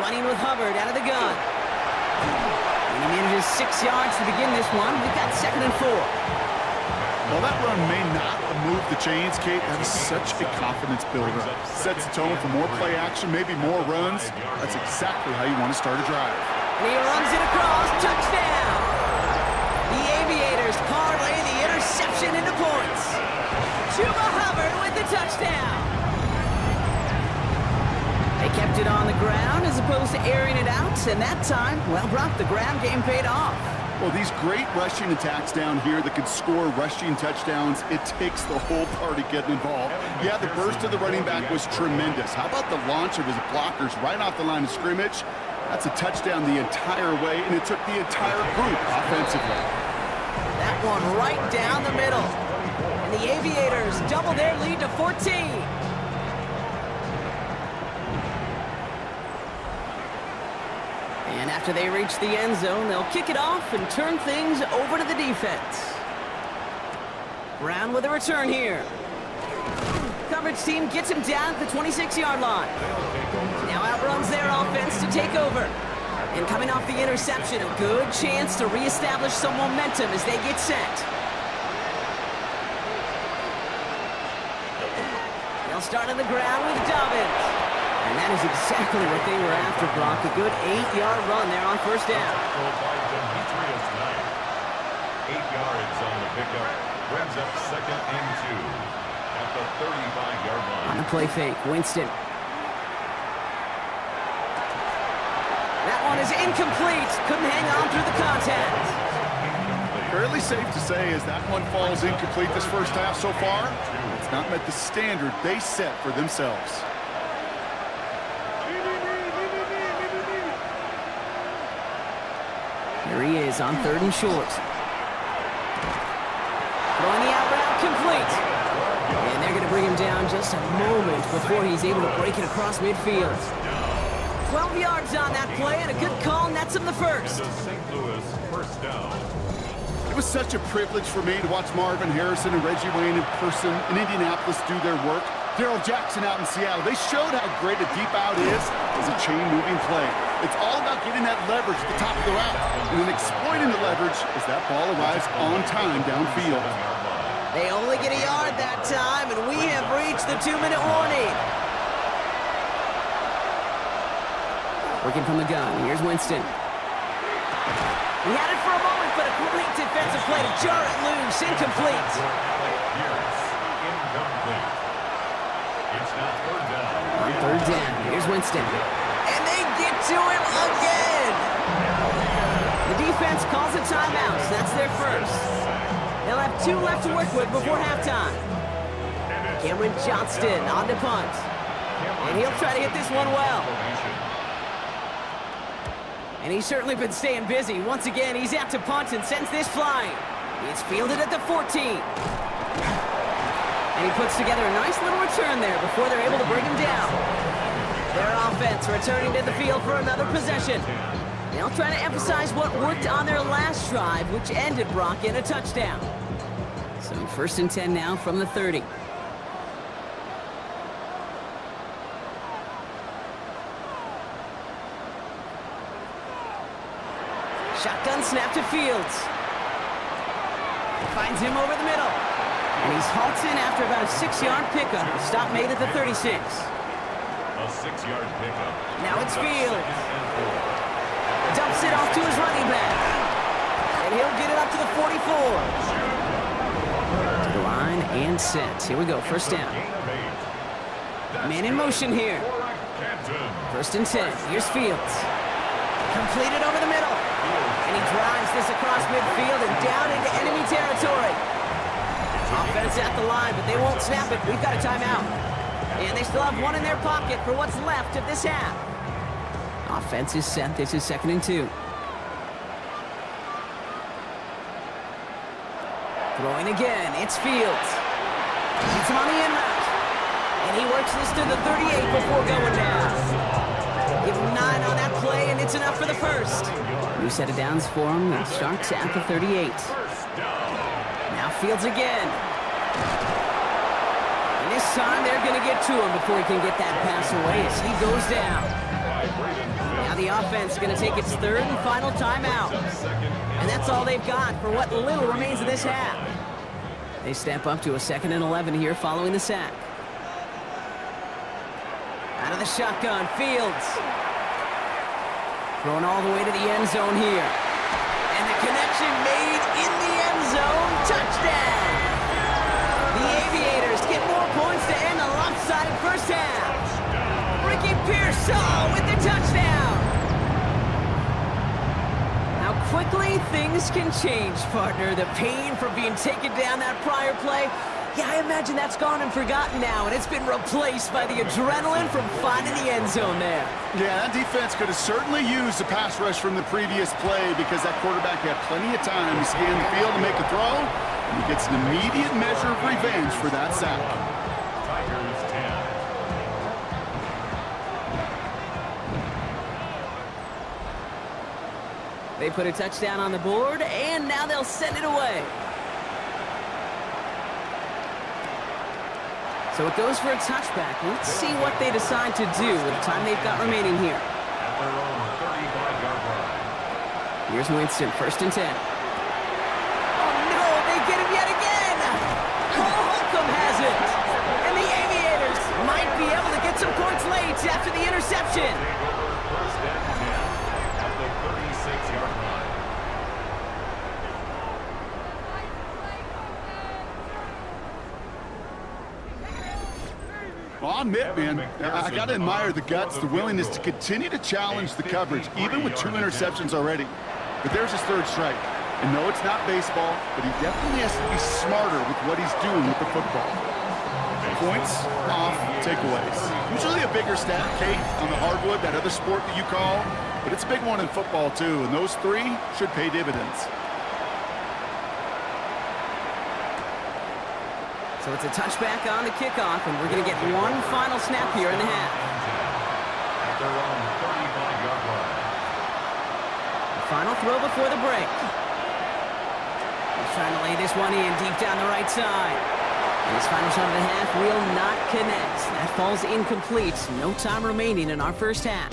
S5: Running with Hubbard out of the gun. And he manages 6 yards to begin this one. We've got 2nd and 4.
S6: While that run may not move the chains, Kate, that is such a confidence builder. Sets the tone for more play action, maybe more runs. That's exactly how you want to start a drive.
S5: And he runs it across. Touchdown! The Aviators parlay the interception into points. Chuba Hubbard with the touchdown. They kept it on the ground as opposed to airing it out, and that time, well, Brock, the ground game paid off.
S6: Well, these great rushing attacks down here that can score rushing touchdowns, it takes the whole party getting involved. Yeah, the burst of the running back was tremendous. How about the launch of his blockers right off the line of scrimmage? That's a touchdown the entire way, and it took the entire group offensively.
S5: That one right down the middle. And the Aviators double their lead to 14. And after they reach the end zone, they'll kick it off and turn things over to the defense. Brown with a return here. Coverage team gets him down at the 26-yard line. Now outruns their offense to take over. And coming off the interception, a good chance to reestablish some momentum as they get set. They'll start on the ground with Dobbins. And that is exactly what they were after, Brock. A good 8-yard run there on first down.
S3: 8 yards on the pickup. Brings up 2nd and 2 at the 35-yard line.
S5: On the play fake, Winston. That one is incomplete. Couldn't hang on through the contact.
S6: Fairly safe to say as that one falls incomplete this first half so far, it's not met the standard they set for themselves.
S5: Here he is on 3rd and short. Throwing the out route complete. And they're going to bring him down just a moment before he's able to break it across midfield. 12 yards on that play, and a good call nets him the first.
S3: St. Louis first down.
S6: It was such a privilege for me to watch Marvin Harrison and Reggie Wayne in person in Indianapolis do their work. Darrell Jackson out in Seattle, they showed how great a deep out is as a chain-moving play. It's all about getting that leverage at the top of the route and then exploiting the leverage as that ball arrives on time downfield.
S5: They only get a yard that time, and we have reached the 2-minute warning. Working from the gun, here's Winston. He had it for a moment, but a great defensive play to jar it loose, incomplete.
S3: Incomplete. It's now 3rd down.
S5: On 3rd down, here's Winston. to him again. The defense calls a timeout, so that's their first. They'll have 2 left to work with before halftime. Cameron Johnston on to punt. And he'll try to hit this one well. And he's certainly been staying busy. Once again, he's out to punt and sends this flying. It's fielded at the 14. And he puts together a nice little return there before they're able to bring him down. Their offense returning to the field for another possession. They'll try to emphasize what worked on their last drive, which ended, Brock, in a touchdown. So 1st and 10 now from the 30. Shotgun snap to Fields. Finds him over the middle. And he's halted after about a 6-yard pickup. A stop made at the 36.
S3: A 6-yard pickup.
S5: Now it's Fields. Dumps it off to his running back. And he'll get it up to the 44. To the line and set. Here we go, 1st down. Man in motion here. 1st and 10. Here's Fields. Completed over the middle. And he drives this across midfield and down into enemy territory. Offense at the line, but they won't snap it. We've got a timeout. And they still have 1 in their pocket for what's left of this half. Offense is set. This is 2nd and 2. Throwing again. It's Fields. It's him on the in route. And he works this to the 38 before going down. Give him 9 on that play, and it's enough for the first. New set of downs for him. It starts at the 38. Now Fields again. And this time they're going to get to him before he can get that pass away as he goes down. Now the offense is going to take its 3rd and final timeout. And that's all they've got for what little remains of this half. They step up to a 2nd and 11 here following the sack. Out of the shotgun, Fields. Thrown all the way to the end zone here. And the connection made in the end zone. Touchdown! The Aviators get more points to end the lopsided first half. Ricky Pearsall with the touchdown. How quickly things can change, partner. The pain from being taken down that prior play. Yeah, I imagine that's gone and forgotten now, and it's been replaced by the adrenaline from finding the end zone there.
S6: Yeah, that defense could have certainly used the pass rush from the previous play because that quarterback had plenty of time to scan the field and make a throw, and he gets an immediate measure of revenge for that sack.
S3: Tigers 10.
S5: They put a touchdown on the board, and now they'll send it away. So it goes for a touchback. Let's see what they decide to do with the time they've got remaining here.
S3: At their own 35-yard line.
S5: Here's Winston, 1st and 10. Oh no, they get him yet again! Cole Holcomb has it! And the Aviators might be able to get some points late after the interception.
S3: First and 10 at the 36-yard line.
S6: Well, I'll admit, man, I got to admire the guts, the willingness to continue to challenge the coverage, even with 2 interceptions already. But there's his 3rd strike. And no, it's not baseball, but he definitely has to be smarter with what he's doing with the football. Points, off, takeaways. Usually a bigger stat, Kate, on the hardwood, that other sport that you call. But it's a big one in football, too, and those 3 should pay dividends.
S5: So it's a touchback on the kickoff, and we're going to get 1 final snap here in the half.
S3: At their own 35-yard line.
S5: The final throw before the break. He's trying to lay this one in deep down the right side. And his final shot of the half will not connect. That falls incomplete. No time remaining in our first half.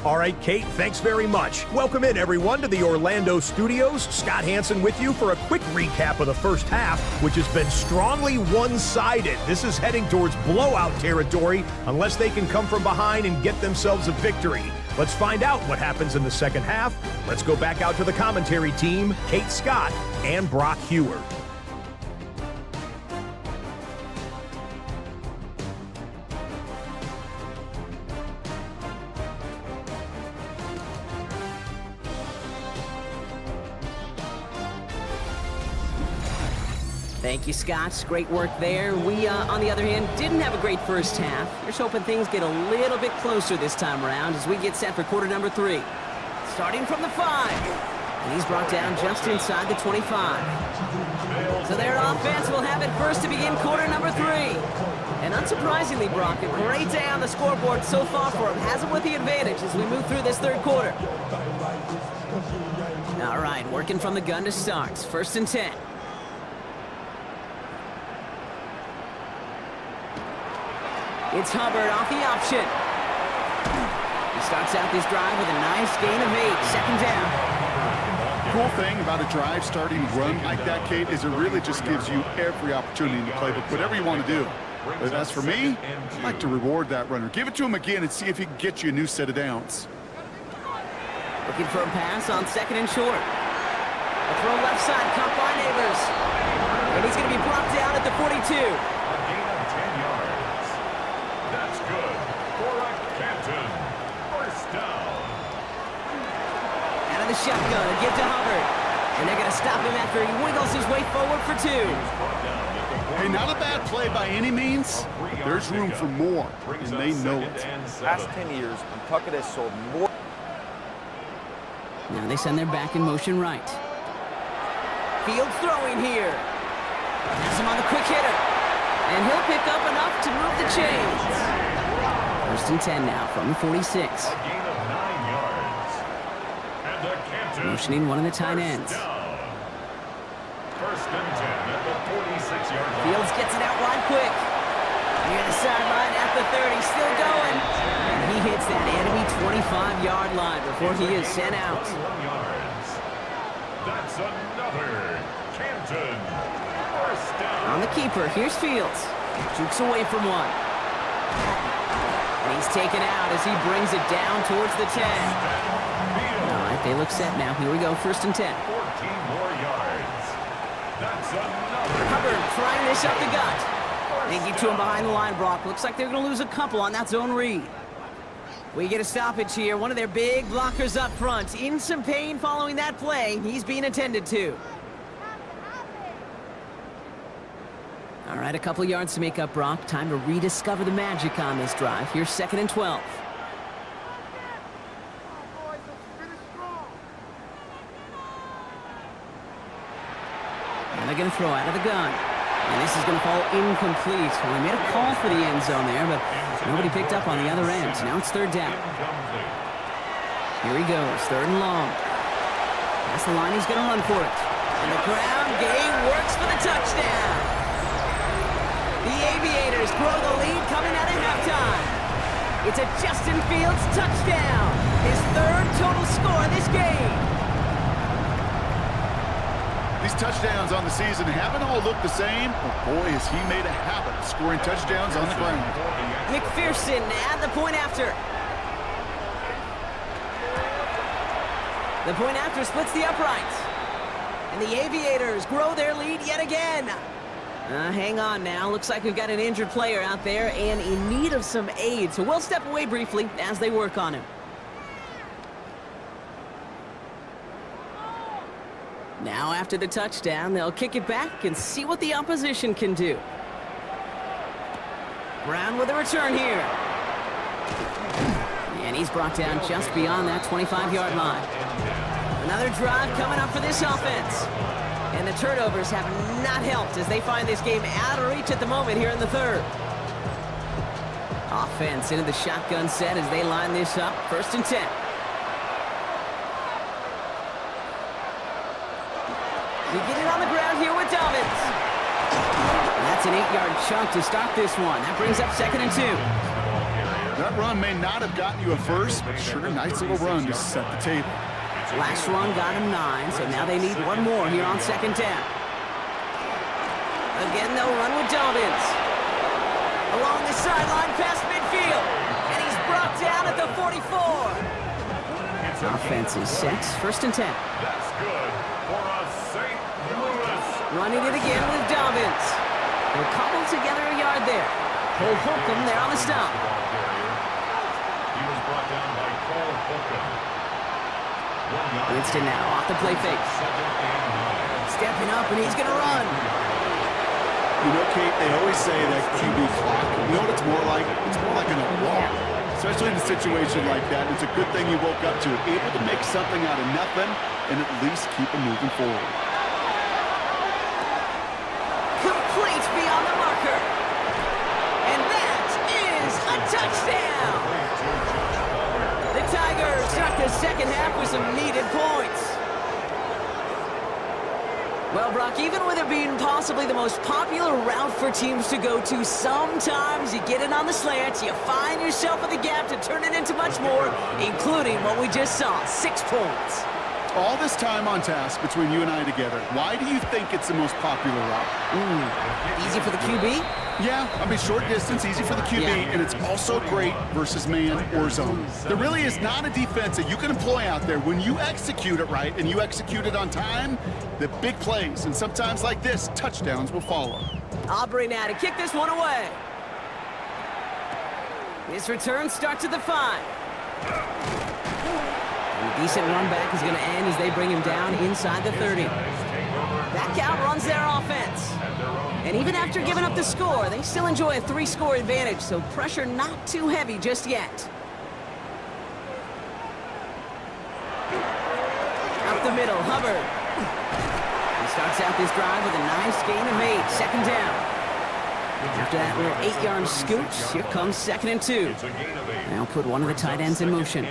S4: All right, Kate, thanks very much. Welcome in, everyone, to the Orlando studios. Scott Hansen with you for a quick recap of the first half, which has been strongly one-sided. This is heading towards blowout territory unless they can come from behind and get themselves a victory. Let's find out what happens in the second half. Let's go back out to the commentary team, Kate Scott and Brock Heward.
S5: Thank you, Scott. Great work there. We, on the other hand, didn't have a great first half. Here's hoping things get a little bit closer this time around as we get set for quarter number 3. Starting from the 5. And he's brought down just inside the 25. So their offense will have it first to begin quarter number 3. And unsurprisingly, Brock, a great day on the scoreboard so far for him. Has him with the advantage as we move through this third quarter. All right, working from the gun to start. First and 10. It's Hubbard off the option. He starts out this drive with a nice gain of 8. Second down.
S6: Cool thing about a drive starting run like that, Kate, is it really just gives you every opportunity in the playbook, whatever you want to do. But as for me, I like to reward that runner. Give it to him again and see if he can get you a new set of downs.
S5: Looking for a pass on second and short. A throw left side, caught by Neighbors. And he's going to be brought down at the 42.
S3: A gain of 10 yards. That's good for a Canton. First down.
S5: Out of the shotgun, a give to Hubbard. And they're going to stop him after he wiggles his way forward for 2.
S6: Hey, not a bad play by any means. There's room for more, and they know it.
S7: Past 10 years, Pawtucket has sold more.
S5: Now they send their back in motion right. Fields throwing here. Has him on the quick hitter. And he'll pick up enough to move the chains. First and 10 now from the 46.
S3: A gain of 9 yards. And a Canton.
S5: Motioning one of the tight ends.
S3: First and 10 at the 46-yard line.
S5: Fields gets it out wide quick. Near the sideline at the 30, still going. And he hits that enemy 25-yard line before he is sent out.
S3: 21 yards. That's another Canton. First down.
S5: On the keeper, here's Fields. Jukes away from one. And he's taken out as he brings it down towards the 10. All right, they look set now. Here we go, first and 10.
S3: 14 more yards. That's another.
S5: Hubbard trying this up the gut. They get to him behind the line, Brock. Looks like they're going to lose a couple on that zone read. We get a stoppage here. One of their big blockers up front. In some pain following that play. He's being attended to. All right, a couple yards to make up, Brock. Time to rediscover the magic on this drive. Here's second and 12. And they're going to throw out of the gun. And this is going to fall incomplete. Well, they made a call for the end zone there, but nobody picked up on the other end. Now it's third down. Here he goes, third and long. Past the line, he's going to run for it. And the ground game works for the touchdown. The Aviators grow the lead coming out of halftime. It's a Justin Fields touchdown. His third total score this game.
S6: These touchdowns on the season haven't all looked the same, but boy, has he made a habit of scoring touchdowns on the ground.
S5: McPherson at the point after. The point after splits the uprights. And the Aviators grow their lead yet again. Hang on now. Looks like we've got an injured player out there and in need of some aid. So we'll step away briefly as they work on him. Now after the touchdown, they'll kick it back and see what the opposition can do. Brown with a return here. And he's brought down just beyond that 25-yard line. Another drive coming up for this offense. And the turnovers have not helped as they find this game out of reach at the moment here in the third. Offense into the shotgun set as they line this up. First and 10. We get it on the ground here with Dobbins. That's an 8-yard chunk to start this one. That brings up second and 2.
S6: That run may not have gotten you a first, but sure, a nice little run to set the table.
S5: Last run got him 9, so now they need one more here on second down. Again, they'll run with Dobbins. Along the sideline past midfield. And he's brought down at the 44. Offense is set. First and 10.
S3: That's good for a St. Louis.
S5: Running it again with Dobbins. They'll cobble together a yard there. Cole Holcomb there on the stop.
S3: He was brought down by Cole Holcomb.
S5: Winston now off the play fake. Stepping up, and he's going to run.
S6: You know, Kate, they always say that QB clock. You know what it's more like? It's more like an alarm, especially in a situation like that. It's a good thing you woke up to it, able to make something out of nothing and at least keep them moving forward.
S5: Complete beyond the marker. And that is a touchdown. The Tigers start the second half with some needed points. Well, Brock, even with it being possibly the most popular route for teams to go to, sometimes you get it on the slants, you find yourself in the gap to turn it into much more, including what we just saw, 6 points.
S6: All this time on task between you and I together, why do you think it's the most popular route?
S5: Easy for the QB?
S6: Yeah, I mean, short distance, easy for the QB, and it's also great versus man or zone. There really is not a defense that you can employ out there. When you execute it right and you execute it on time, the big plays, and sometimes like this, touchdowns will follow.
S5: Aubrey now to kick this one away. This return starts at the 5. And a decent run back is going to end as they bring him down inside the 30. That outruns their offense. And even after giving up the score, they still enjoy a 3-score advantage, so pressure not too heavy just yet. Up the middle, Hubbard. He starts out this drive with a nice gain of 8, second down. After that little 8-yard scooch, here comes 2nd and 2. Now put one of the tight ends in motion.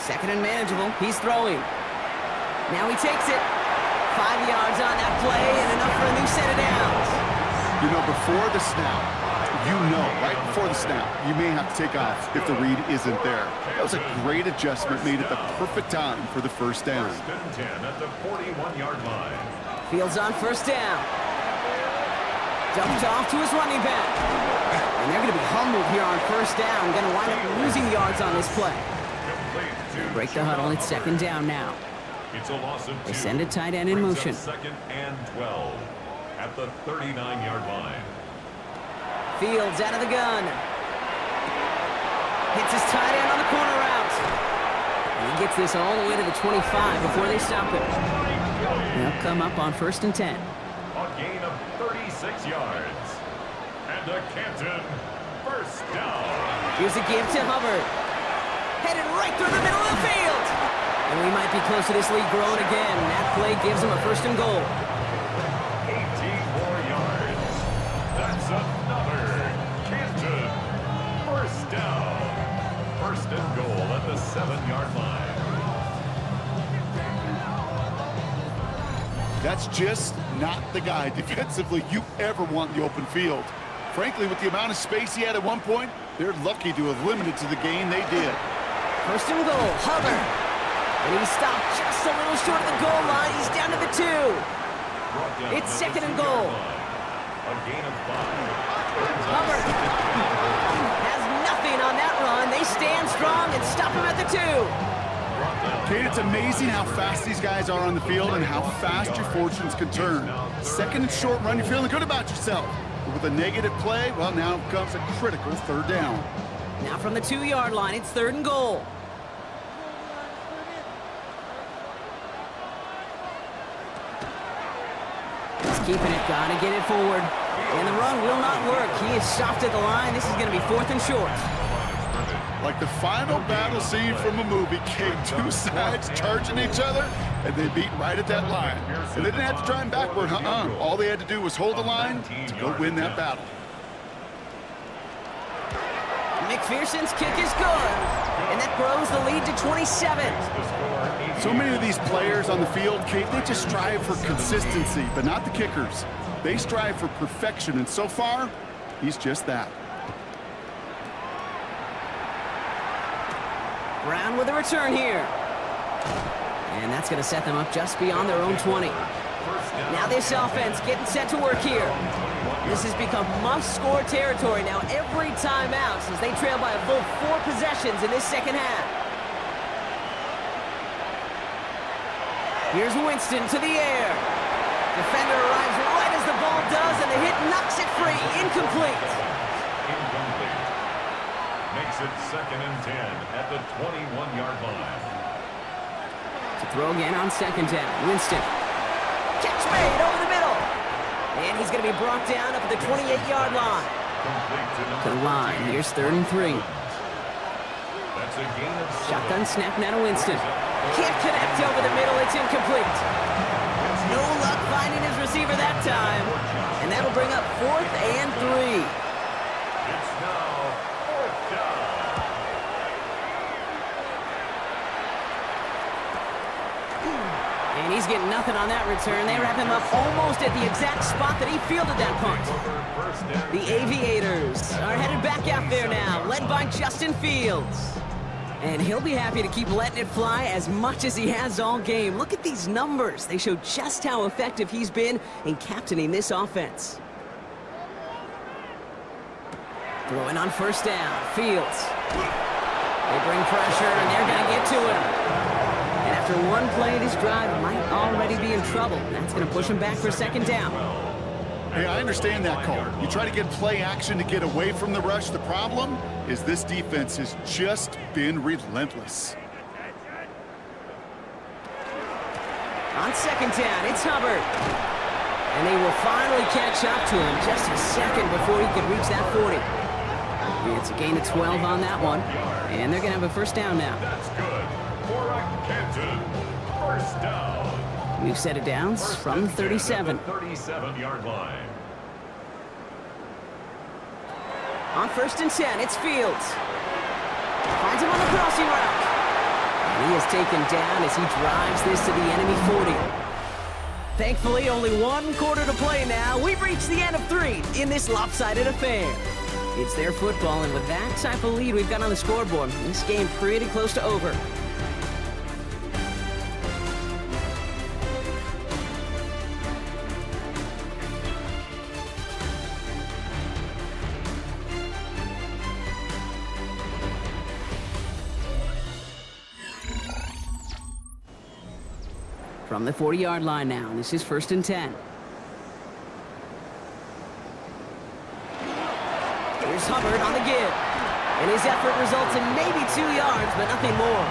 S5: 2nd and manageable. He's throwing. Now he takes it. 5 yards on that play and enough for a new set of downs.
S6: You know, before the snap, right before the snap, you may have to take off if the read isn't there. That was a great adjustment made at the perfect time for the first down.
S3: 1st and 10 at the 41-yard line.
S5: Fields on 1st down. Dumped off to his running back. And they're going to be humbled here on 1st down. Going to wind up losing yards on this play. Break the huddle. It's 2nd down now.
S3: It's a loss of 2.
S5: They send a tight end in motion.
S3: 2nd and 12 at the 39-yard line.
S5: Fields out of the gun. Hits his tight end on the corner route. And he gets this all the way to the 25 before they stop him. They'll come up on 1st and 10.
S3: A gain of 36 yards. And a Canton 1st down.
S5: Here's a give to Hubbard. Headed right through the middle of the field. And we might be close to this lead growing again. That play gives him a 1st and goal.
S3: 18 more yards. That's another Canton 1st down. 1st and goal at the 7-yard line.
S6: That's just not the guy defensively you ever want in the open field. Frankly, with the amount of space he had at one point, they're lucky to have limited to the gain they did.
S5: 1st and goal, Hubbard. And he stopped just a little short of the goal line. He's down to the 2. It's 2nd and goal.
S3: A gain of 5.
S5: Hubbard has nothing on that run. They stand strong and stop him at the 2.
S6: Kate, it's amazing how fast these guys are on the field and how fast your fortunes can turn. 2nd and short run, you're feeling good about yourself. But with a negative play, well, now comes a critical 3rd down.
S5: Now from the 2-yard line, it's 3rd and goal. He's keeping it, gotta get it forward. And the run will not work. He is soft at the line. This is going to be 4th and short.
S6: Like the final battle scene from a movie, Kate, 2 sides charging each other, and they beat right at that line. And they didn't have to drive backward, All they had to do was hold the line to go win that battle.
S5: McPherson's kick is good, and that grows the lead to 27.
S6: So many of these players on the field, Kate, they just strive for consistency, but not the kickers. They strive for perfection, and so far, he's just that.
S5: Brown with a return here. And that's going to set them up just beyond their own 20. Now this offense getting set to work here. This has become must-score territory now every time out since they trail by a full 4 possessions in this second half. Here's Winston to the air. Defender arrives right as the ball does, and the hit knocks it free. Incomplete.
S3: Incomplete. Makes it 2nd and 10 at the 21-yard line.
S5: To throw again on 2nd down. Winston Catch made over the middle. And he's going to be brought down up at the 28-yard line. To the line. Here's 3rd and 3.
S3: That's a gain of 7.
S5: Shotgun snap now to Winston. Can't connect over the middle. It's incomplete. No luck finding his receiver that time. And that'll bring up 4th and 3.
S3: It's now 4th down.
S5: And he's getting nothing on that return. They wrap him up almost at the exact spot that he fielded that punt. The Aviators are headed back out there now, led by Justin Fields. And he'll be happy to keep letting it fly as much as he has all game. Look at these numbers. They show just how effective he's been in captaining this offense. Throwing on 1st down, Fields. They bring pressure, and they're going to get to him. And after one play, this drive might already be in trouble. That's going to push him back for 2nd down.
S6: Hey, I understand that call. You try to get play action to get away from the rush. The problem is this defense has just been relentless.
S5: On 2nd down, it's Hubbard. And they will finally catch up to him just a second before he could reach that 40. It's a gain of 12 on that one. And they're going to have a 1st down now.
S3: That's good. For Canton, 1st down.
S5: We've set it down from 37.
S3: 37-yard line.
S5: On 1st and 10, it's Fields. Finds him on the crossing route. And he is taken down as he drives this to the enemy 40. Thankfully, only 1 quarter to play now. We've reached the end of 3 in this lopsided affair. It's their football, and with that type of lead we've got on the scoreboard, this game pretty close to over. From the 40-yard line now, this is 1st and 10. Here's Hubbard on the give. And his effort results in maybe 2 yards, but nothing more.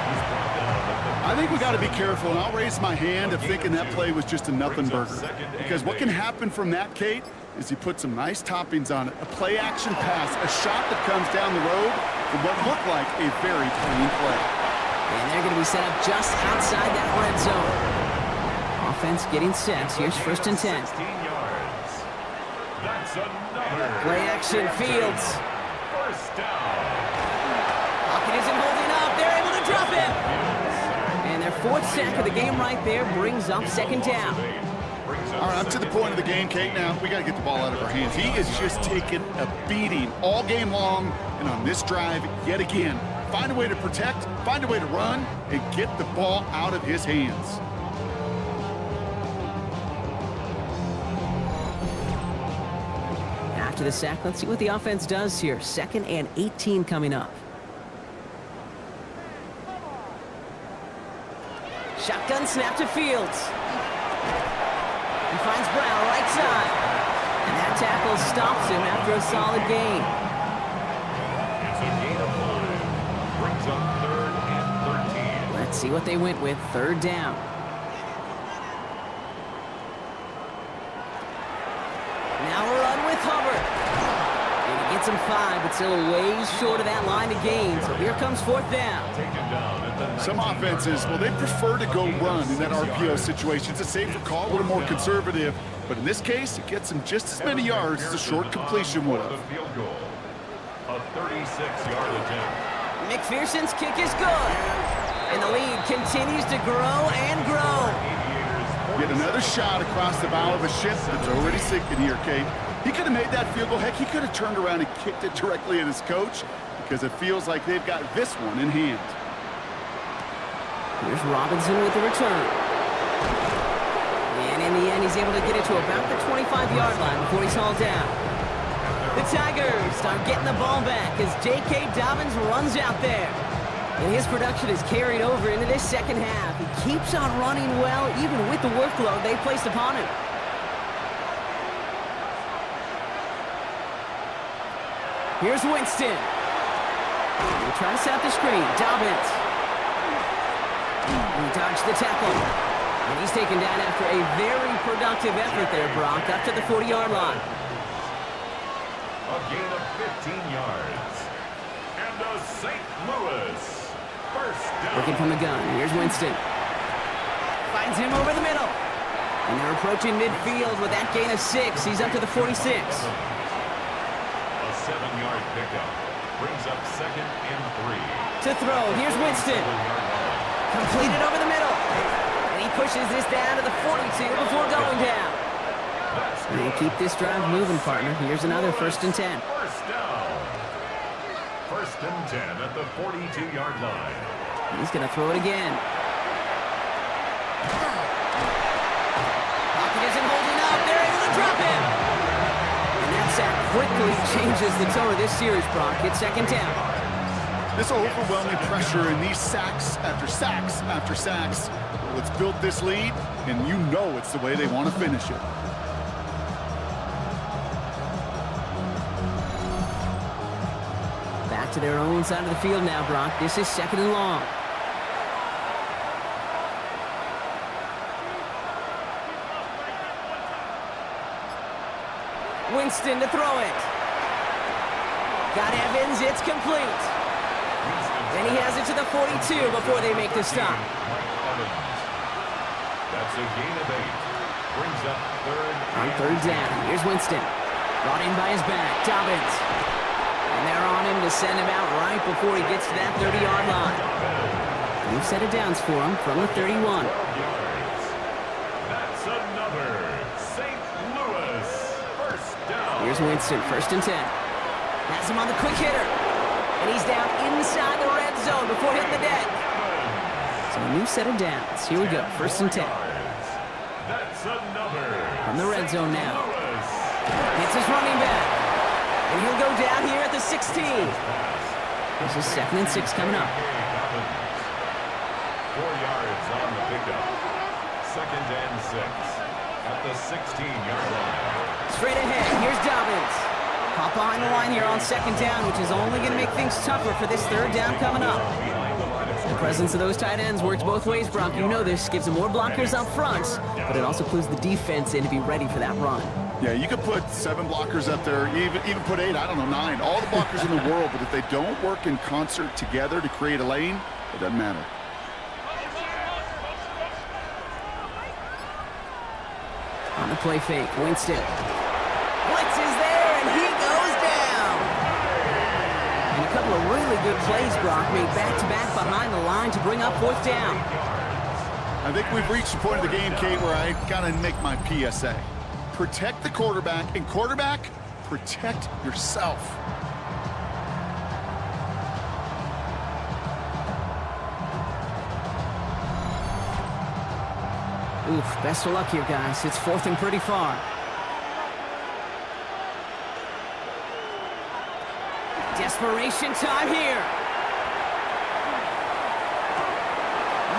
S6: I think we got to be careful, and I'll raise my hand of thinking that play was just a nothing burger. Because what can happen from that, Kate, is he put some nice toppings on it. A play-action pass, a shot that comes down the road from what looked like a very clean play.
S5: And they're going to be set up just outside that red zone. Offense getting set. Here's 1st and 10.
S3: 16 yards. That's another.
S5: Play action, Fields.
S3: 1st down.
S5: Pocket isn't holding up. They're able to drop him. And their 4th sack of the game right there brings up 2nd down.
S6: All right, up to the point of the game, Kate, now. We got to get the ball out of our hands. He is just taking a beating all game long, and on this drive, yet again. Find a way to protect, find a way to run, and get the ball out of his hands.
S5: After the sack, let's see what the offense does here. 2nd and 18 coming up. Shotgun snap to Fields. He finds Brown right side. And that tackle stops him after a solid gain.
S3: It's a gain of 5. Brings up 3rd and 13.
S5: Let's see what they went with. 3rd down. Now a run with Hubbard. And he gets him 5, but still a ways short of that line of gain. So here comes 4th down.
S6: Some offenses, well, they prefer to go run in that RPO situation. It's a safer call, a little more conservative. But in this case, it gets him just as many yards as a short completion would have.
S3: A 36-yard attempt.
S5: McPherson's kick is good. And the lead continues to grow and grow.
S6: Yet another shot across the bow of a ship that's already sinking here, Kate. He could have made that field goal. Heck, he could have turned around and kicked it directly at his coach because it feels like they've got this one in hand.
S5: Here's Robinson with the return. And in the end, he's able to get it to about the 25-yard line before he's hauled down. The Tigers start getting the ball back as J.K. Dobbins runs out there. And his production is carried over into this 2nd half. He keeps on running well, even with the workload they placed upon him. Here's Winston. They try to set up the screen. Dobbins. He dodged the tackle. And he's taken down after a very productive effort there, Brock, up to the 40-yard line.
S3: A gain of 15 yards. And a St. Louis first down.
S5: Looking from the gun. Here's Winston. Finds him over the middle. And they're approaching midfield with that gain of 6. He's up to the 46.
S3: A 7-yard pickup. Brings up 2nd and 3.
S5: To throw. Here's Winston. Completed over the middle. And he pushes this down to the 42 before going down. And keep this drive moving, partner. Here's another 1st and 10.
S3: First down. 1st and 10 at the 42-yard line.
S5: He's going to throw it again. Pocket isn't holding up. They're able to drop him. And that sack quickly changes the tone of this series, Brock. It's 2nd down.
S6: This overwhelming pressure and these sacks after sacks after sacks. Well, it's built this lead, and you know it's the way they want to finish it.
S5: Back to their own side of the field now, Brock. This is 2nd and long. Winston to throw it. Got Evans. It's complete. And he has it to the 42 before they make the stop.
S3: That's a gain of 8. Brings up 3rd
S5: On 3rd down, here's Winston. Brought in by his back, Dobbins. And they're on him to send him out right before he gets to that 30-yard line. New set of downs for him from the 31.
S3: That's another St. Louis first down.
S5: Here's Winston, 1st and 10. Has him on the quick hitter. And he's down inside the red zone before hitting the deck. So a new set of downs. Here we go, 1st and 10.
S3: That's another
S5: From the red zone now. It's his running back. And he'll go down here at the 16. This is 2nd and 6 coming up.
S3: 4 yards on the pickup. 2nd and 6 at the 16-yard line.
S5: Straight ahead, here's Dobbins. Pop behind the line here on 2nd down, which is only going to make things tougher for this 3rd down coming up. The presence of those tight ends works both ways, Brock. You know this. Gives them more blockers up front, but it also clues the defense in to be ready for that run.
S6: Yeah, you could put 7 blockers up there, even put 8, I don't know, 9. All the blockers in the world, but if they don't work in concert together to create a lane, it doesn't matter.
S5: On the play fake, Winston. Blitz is there, and he goes down. And a couple of really good plays, Brock, made back-to-back behind the line to bring up 4th down.
S6: I think we've reached the point of the game, Kate, where I gotta make my PSA. Protect the quarterback, and quarterback, protect yourself.
S5: Oof, best of luck here, guys. It's 4th and pretty far. Desperation time here.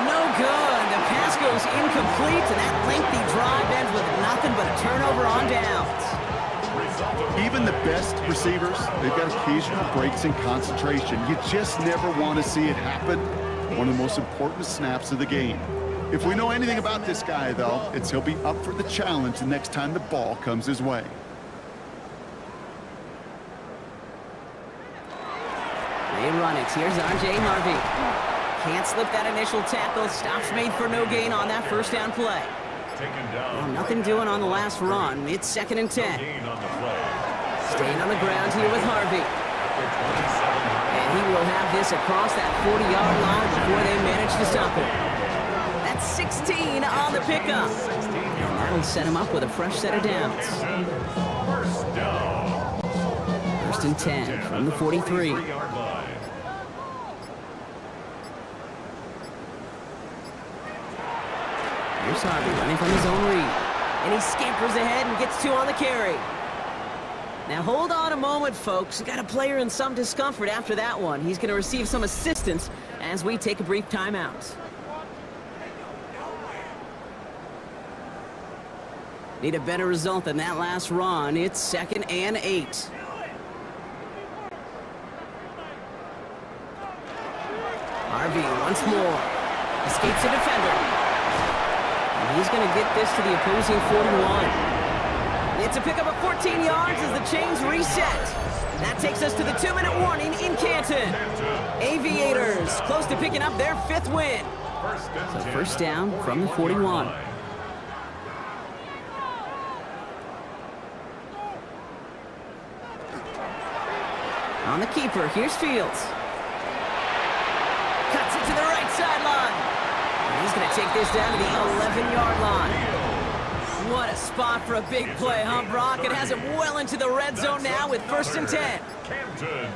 S5: No good. The pass goes incomplete, and that lengthy drive ends with nothing but a turnover on downs.
S6: Even the best receivers, they've got occasional breaks in concentration. You just never want to see it happen. One of the most important snaps of the game. If we know anything about this guy, though, it's he'll be up for the challenge the next time the ball comes his way.
S5: They run it. Here's R.J. Harvey. Can't slip that initial tackle. Stops made for no gain on that 1st down play. Well, nothing doing on the last run. It's 2nd and 10. Staying on the ground here with Harvey. And he will have this across that 40-yard line before they manage to stop him. That's 16 on the pickup. And that'll set him up with a fresh set of downs.
S3: First down.
S5: 1st and 10 from the 43. Here's Harvey running from his own read. And he scampers ahead and gets 2 on the carry. Now hold on a moment, folks. We got a player in some discomfort after that one. He's going to receive some assistance as we take a brief timeout. Need a better result than that last run. It's 2nd and 8. Harvey once more. Escapes the defender. He's going to get this to the opposing 41. It's a pickup of 14 yards as the chains reset. That takes us to the 2-minute warning in Canton. Aviators close to picking up their 5th win. So first down from the 41. On the keeper, here's Fields. Cuts it to the right sideline. And he's going to take this down to the 11-yard line. What a spot for a big play, huh, Brock? It has him well into the red zone now with 1st and 10.
S3: Canton,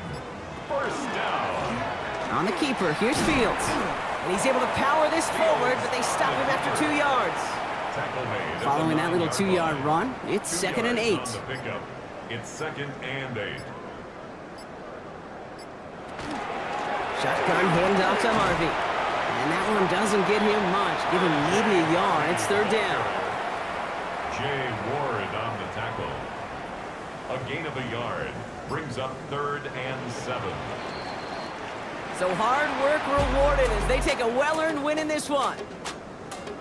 S3: first down.
S5: On the keeper, here's Fields. And he's able to power this forward, but they stop him after 2 yards. Following that little 2-yard run, it's 2nd and 8.
S3: It's 2nd and 8.
S5: Shotgun handoff to Harvey. And that one doesn't get him much. Give him maybe a yard. It's 3rd down.
S3: Jay Ward on the tackle. A gain of a yard brings up 3rd and 7.
S5: So hard work rewarded as they take a well-earned win in this one.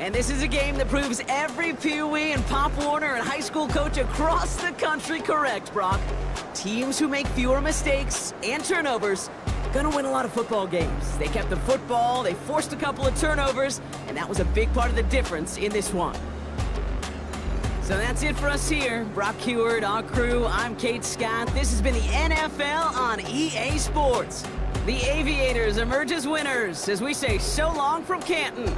S5: And this is a game that proves every Pee Wee and Pop Warner and high school coach across the country correct, Brock. Teams who make fewer mistakes and turnovers gonna win a lot of football games. They kept the football, they forced a couple of turnovers, and that was a big part of the difference in this one. So that's it for us here. Brock Heward, our crew, I'm Kate Scott. This has been the NFL on EA Sports. The Aviators emerge as winners as we say so long from Canton.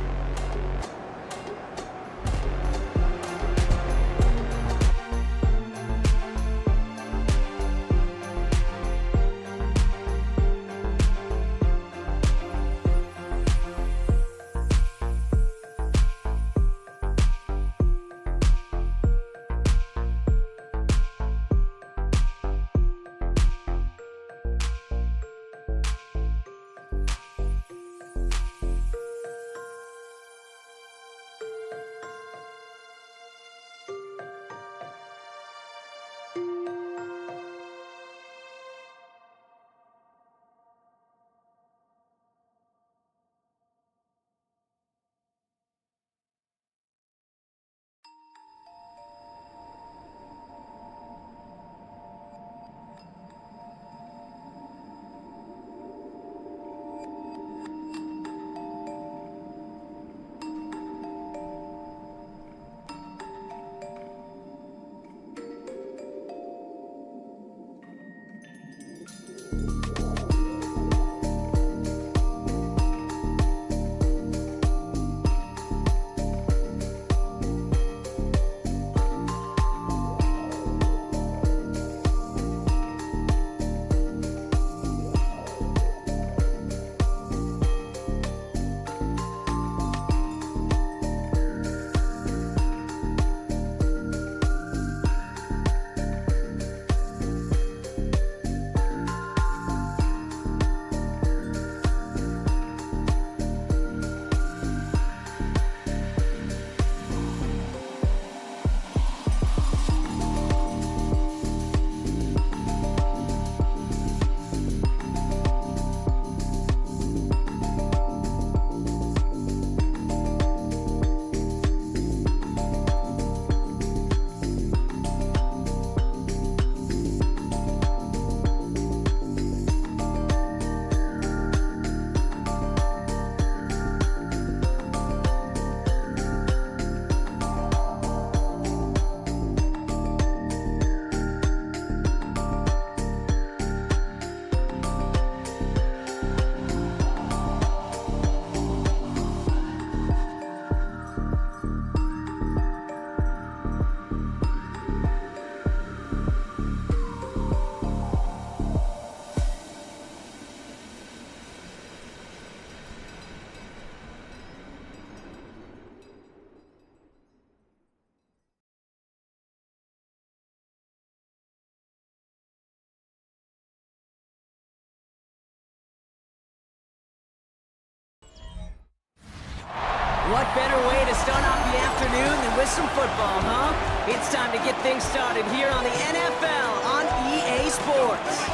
S5: What better way to start off the afternoon than with some football, huh? It's time to get things started here on the NFL on EA Sports.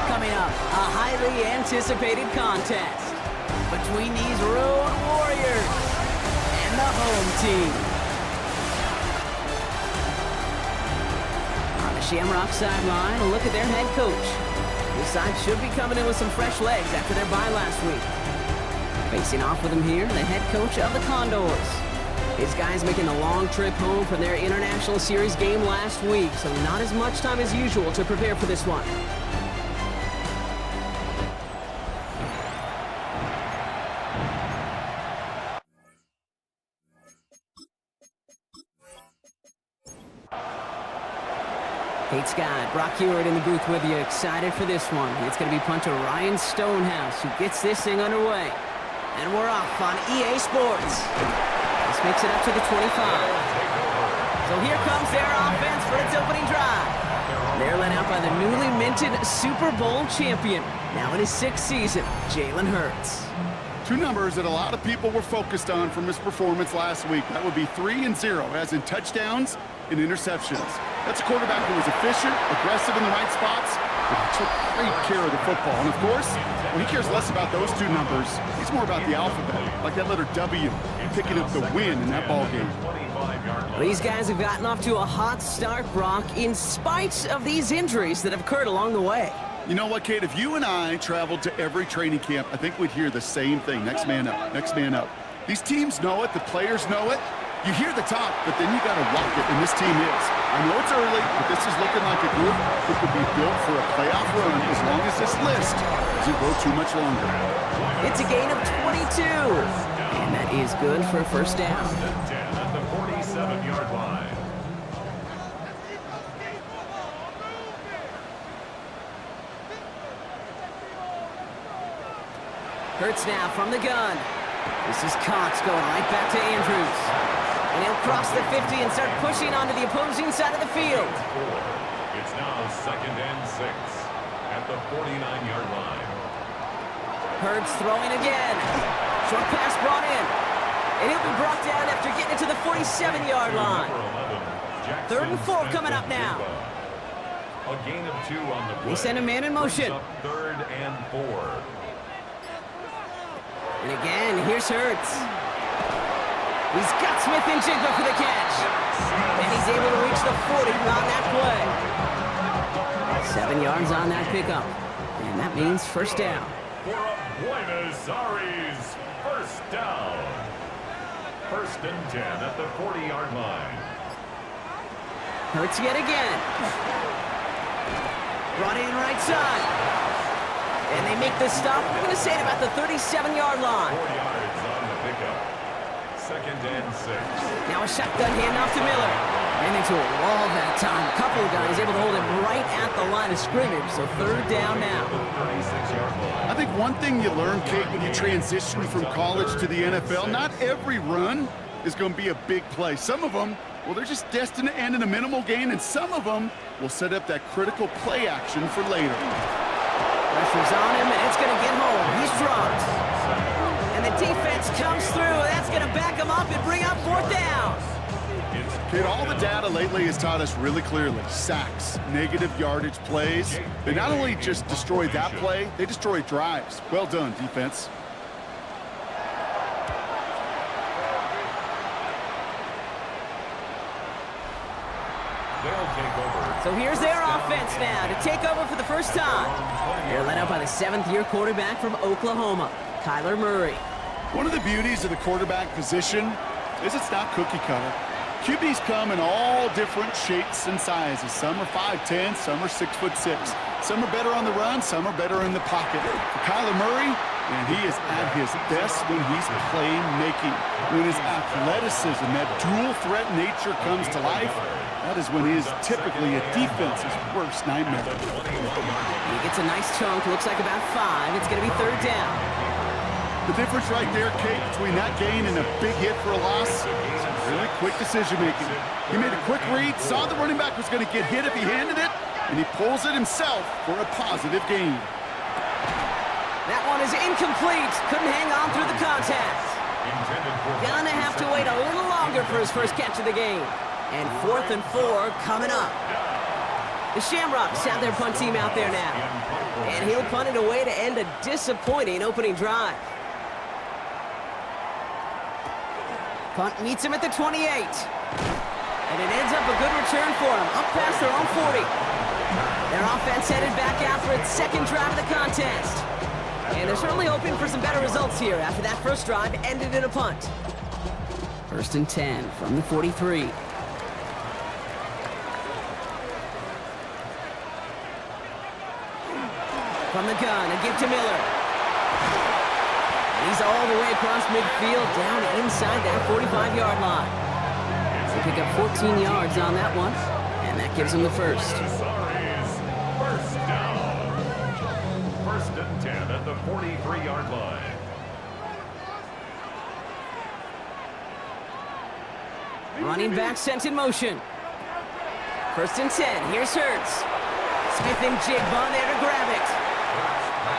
S5: Coming up, a highly anticipated contest between these road warriors and the home team. Shamrock sideline, a look at their head coach. This side should be coming in with some fresh legs after their bye last week. Facing off with him here, the head coach of the Condors. His guys making the long trip home from their International Series game last week, so not as much time as usual to prepare for this one. Kate Scott, Brock Hewitt in the booth with you, excited for this one. It's going to be punter Ryan Stonehouse who gets this thing underway. And we're off on EA Sports. This makes it up to the 25. So here comes their offense for its opening drive. They're led out by the newly minted Super Bowl champion, now in his 6th season, Jalen Hurts.
S6: Two numbers that a lot of people were focused on from his performance last week. That would be 3 and 0, as in touchdowns and interceptions. That's a quarterback who was efficient, aggressive in the right spots, but he took great care of the football. And of course, when he cares less about those two numbers, he's more about the alphabet, like that letter W, picking up the win in that ball game.
S5: These guys have gotten off to a hot start, Brock, in spite of these injuries that have occurred along the way.
S6: You know what, Kate? If you and I traveled to every training camp, I think we'd hear the same thing. Next man up, next man up. These teams know it, the players know it. You hear the talk, but then you got to walk it, and this team is. I know it's early, but this is looking like a group that could be built for a playoff run as long as this list doesn't go too much longer.
S5: It's a gain of 22, and that is good for a first down.
S3: 10 at the 47-yard line.
S5: Hurts now from the gun. This is Cox going right back to Andrews. And he'll cross the 50 and start pushing onto the opposing side of the field.
S3: It's now 2nd and 6 at the 49-yard line.
S5: Hurts throwing again. Short pass brought in. And he'll be brought down after getting it to the 47-yard line. 3rd and 4 coming up now.
S3: A gain of 2 on the play.
S5: They send a man in motion.
S3: 3rd and 4.
S5: And again, here's Hurts. He's got Smith and Jigba for the catch. And he's able to reach the 40 on that play. 7 yards on that pickup. And that means first down.
S3: For Buenos Aires, first down. 1st and 10 at the 40-yard line.
S5: Hurts yet again. Brought in right side. And they make the stop. I'm going to say it about the 37-yard line.
S3: 4 yards on the pickup. 2nd and 6.
S5: Now a shotgun handoff to Miller. Ran into a wall that time. A couple of guys able to hold him right at the line of scrimmage. So 3rd down now.
S3: 36-yard line.
S6: I think one thing you learn, Kate, when you transition from college to the NFL, not every run is going to be a big play. Some of them, well, they're just destined to end in a minimal gain, and some of them will set up that critical play action for later.
S5: Pressure's on him, and it's going to get home. He's dropped. And the defense comes through. That's going to back him up and bring up 4th down.
S6: Kid, all the data lately has taught us really clearly. Sacks, negative yardage plays. They not only just destroy that play, they destroy drives. Well done, defense.
S3: They'll take over.
S5: So here's their offense now to take over for the first time. They're led out by the 7th-year quarterback from Oklahoma, Kyler Murray.
S6: One of the beauties of the quarterback position is it's not cookie cutter. QBs come in all different shapes and sizes. Some are 5'10", some are 6'6". Some are better on the run, some are better in the pocket. For Kyler Murray, man, he is at his best when he's playmaking. When his athleticism, that dual threat nature comes to life, that is when he is typically a defense's worst nightmare.
S5: He gets a nice chunk, looks like about 5. It's going to be 3rd down.
S6: The difference right there, Kate, between that gain and a big hit for a loss, really quick decision-making. He made a quick read, saw the running back was going to get hit if he handed it, and he pulls it himself for a positive gain.
S5: That one is incomplete. Couldn't hang on through the contact. Gonna have to wait a little longer for his first catch of the game. And 4th and 4 coming up. The Shamrocks have their punt team out there now. And he'll punt it away to end a disappointing opening drive. Punt meets him at the 28. And it ends up a good return for them, up past their own 40. Their offense headed back out for its second drive of the contest. And they're certainly hoping for some better results here after that first drive ended in a punt. 1st and 10 from the 43. From the gun, a give to Miller. He's all the way across midfield, down inside that 45-yard line. They pick up 14 yards on that one, and that gives them the first.
S3: First down. 1st and 10 at the 43-yard line.
S5: Running back sent in motion. 1st and 10, here's Hurts. Smith and Jigba there to grab it.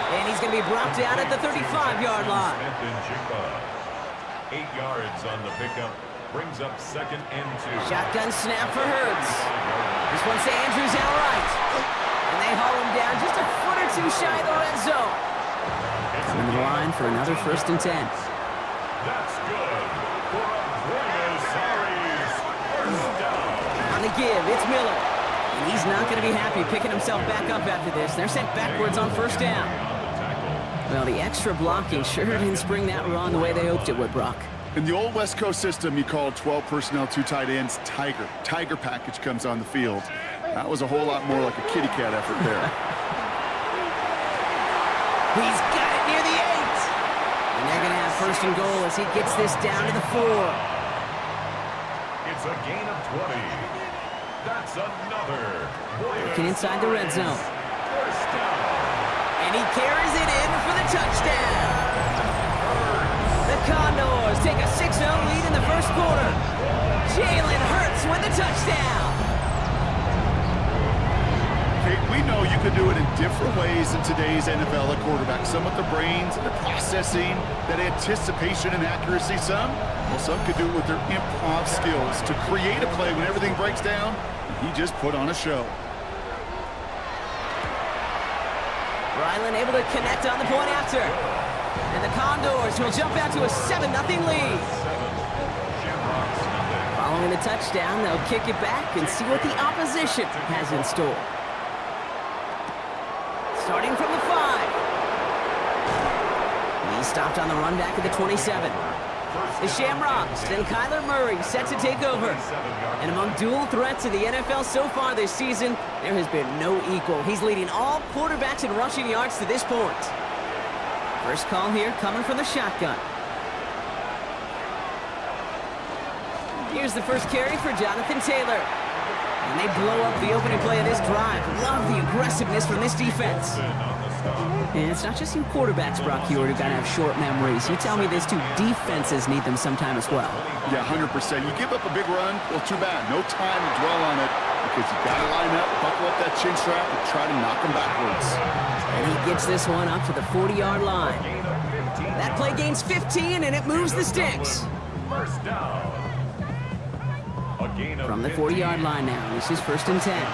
S5: And he's going to be brought down at the 35-yard line.
S3: Smith and Jigba. 8 yards on the pickup. Brings up 2nd and 2.
S5: Shotgun snap for Hurts. This one's to Andrews out right. And they haul him down just a foot or two shy of the red zone. Coming to the line for another 1st and 10.
S3: That's good. For a Buenos Aires first down.
S5: On the give, it's Miller. And he's not going to be happy picking himself back up after this. They're sent backwards on 1st down. Well, the extra blocking sure didn't spring that run the way they hoped it would, Brock.
S6: In the old West Coast system, you called 12 personnel, 2 tight ends, Tiger. Tiger package comes on the field. That was a whole lot more like a kitty cat effort there.
S5: He's got it near the 8. And they're going to have 1st and goal as he gets this down to the 4.
S3: It's a gain of 20. That's another.
S5: Working inside the red zone.
S3: First down.
S5: And he carries it in for the touchdown. The Condors take a 6-0 lead in the first quarter. Jalen Hurts with the touchdown.
S6: Kate, we know you can do it in different ways in today's NFL at quarterback. Some with the brains, the processing, that anticipation and accuracy. Some could do it with their improv skills to create a play when everything breaks down. He just put on a show.
S5: Ryland able to connect on the point after. And the Condors will jump out to a 7-0 lead. Following the touchdown, they'll kick it back and see what the opposition has in store. Starting from the 5. He's stopped on the run back at the 27. The Shamrocks and Kyler Murray set to take over. And among dual threats in the NFL so far this season, there has been no equal. He's leading all quarterbacks in rushing yards to this point. First call here coming from the shotgun. Here's the first carry for Jonathan Taylor. And they blow up the opening play of this drive. Love the aggressiveness from this defense. And it's not just you quarterbacks, Brock Hewitt, who got to have short memories. You tell me this too, defenses need them sometime as well.
S6: Yeah, 100%. You give up a big run, well, too bad. No time to dwell on it because you got to line up, buckle up that chin strap, and try to knock them backwards.
S5: And he gets this one up to the 40-yard line. That play gains 15, and it moves the sticks.
S3: First down.
S5: From the 40-yard line now, this is 1st and 10.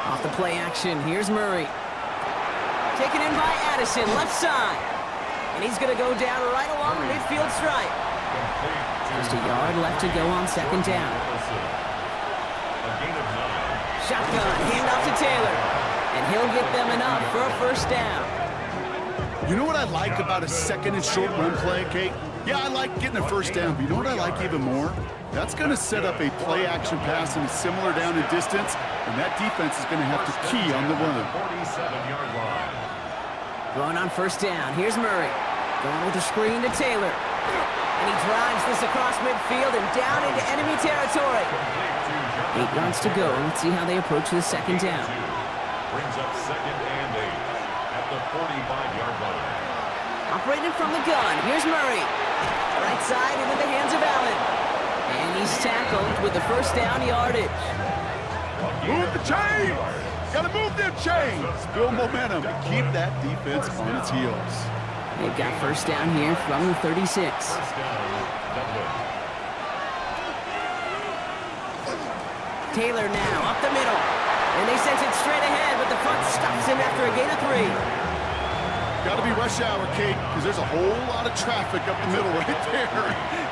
S5: Off the play action, here's Murray. Taken in by Addison, left side. And he's going to go down right along the midfield stripe. Just a yard left to go on 2nd down. Shotgun, handoff to Taylor. And he'll get them enough for a 1st down.
S6: You know what I like about a 2nd and short run play, Kate? Yeah, I like getting a 1st down, but you know what I like even more? That's going to set up a play-action pass in a similar down and distance, and that defense is going to have to key on the run.
S3: 47-yard line.
S5: Going on 1st down, here's Murray. Going with the screen to Taylor. And he drives this across midfield and down into enemy territory. 8 yards to go. Let's see how they approach the 2nd down.
S3: Brings up 2nd and 8 at the 45-yard line.
S5: Operating from the gun, here's Murray. Right side into the hands of Allen. And he's tackled with the 1st down yardage.
S6: Move the chains! Gotta move them chains! Build momentum and keep that defense on its heels.
S5: They've got 1st down here from the 36.
S3: First down, Dublin.
S5: Taylor now up the middle. And they sent it straight ahead, but the front stops him after a gain of 3.
S6: got to be rush hour, Kate, because there's a whole lot of traffic up the middle right there.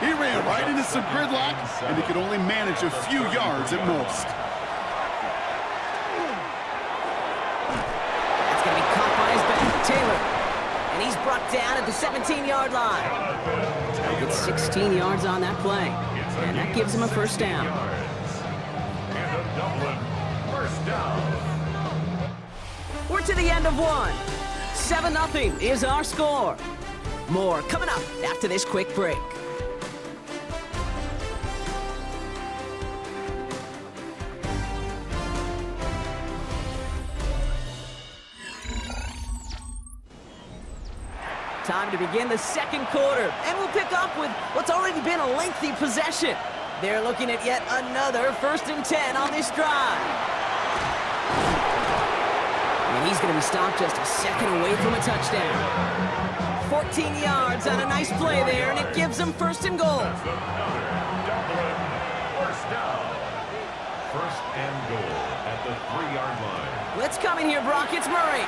S6: He ran right into some gridlock, and he could only manage a few yards at most.
S5: That's going to be caught by his back, Taylor. And he's brought down at the 17-yard line. He'll get 16 yards on that play. And that gives him a first down.
S3: And a Dublin first down.
S5: We're to the end of one. 7-0 is our score. More coming up after this quick break. Time to begin the second quarter, and we'll pick up with what's already been a lengthy possession. They're looking at yet another 1st and 10 on this drive. And he's going to be stopped just a second away from a touchdown. 14 yards on a nice play there, and it gives them 1st and goal.
S3: That's another Dublin first down. 1st and goal at the 3-yard line.
S5: Let's come in here, Brock. It's Murray.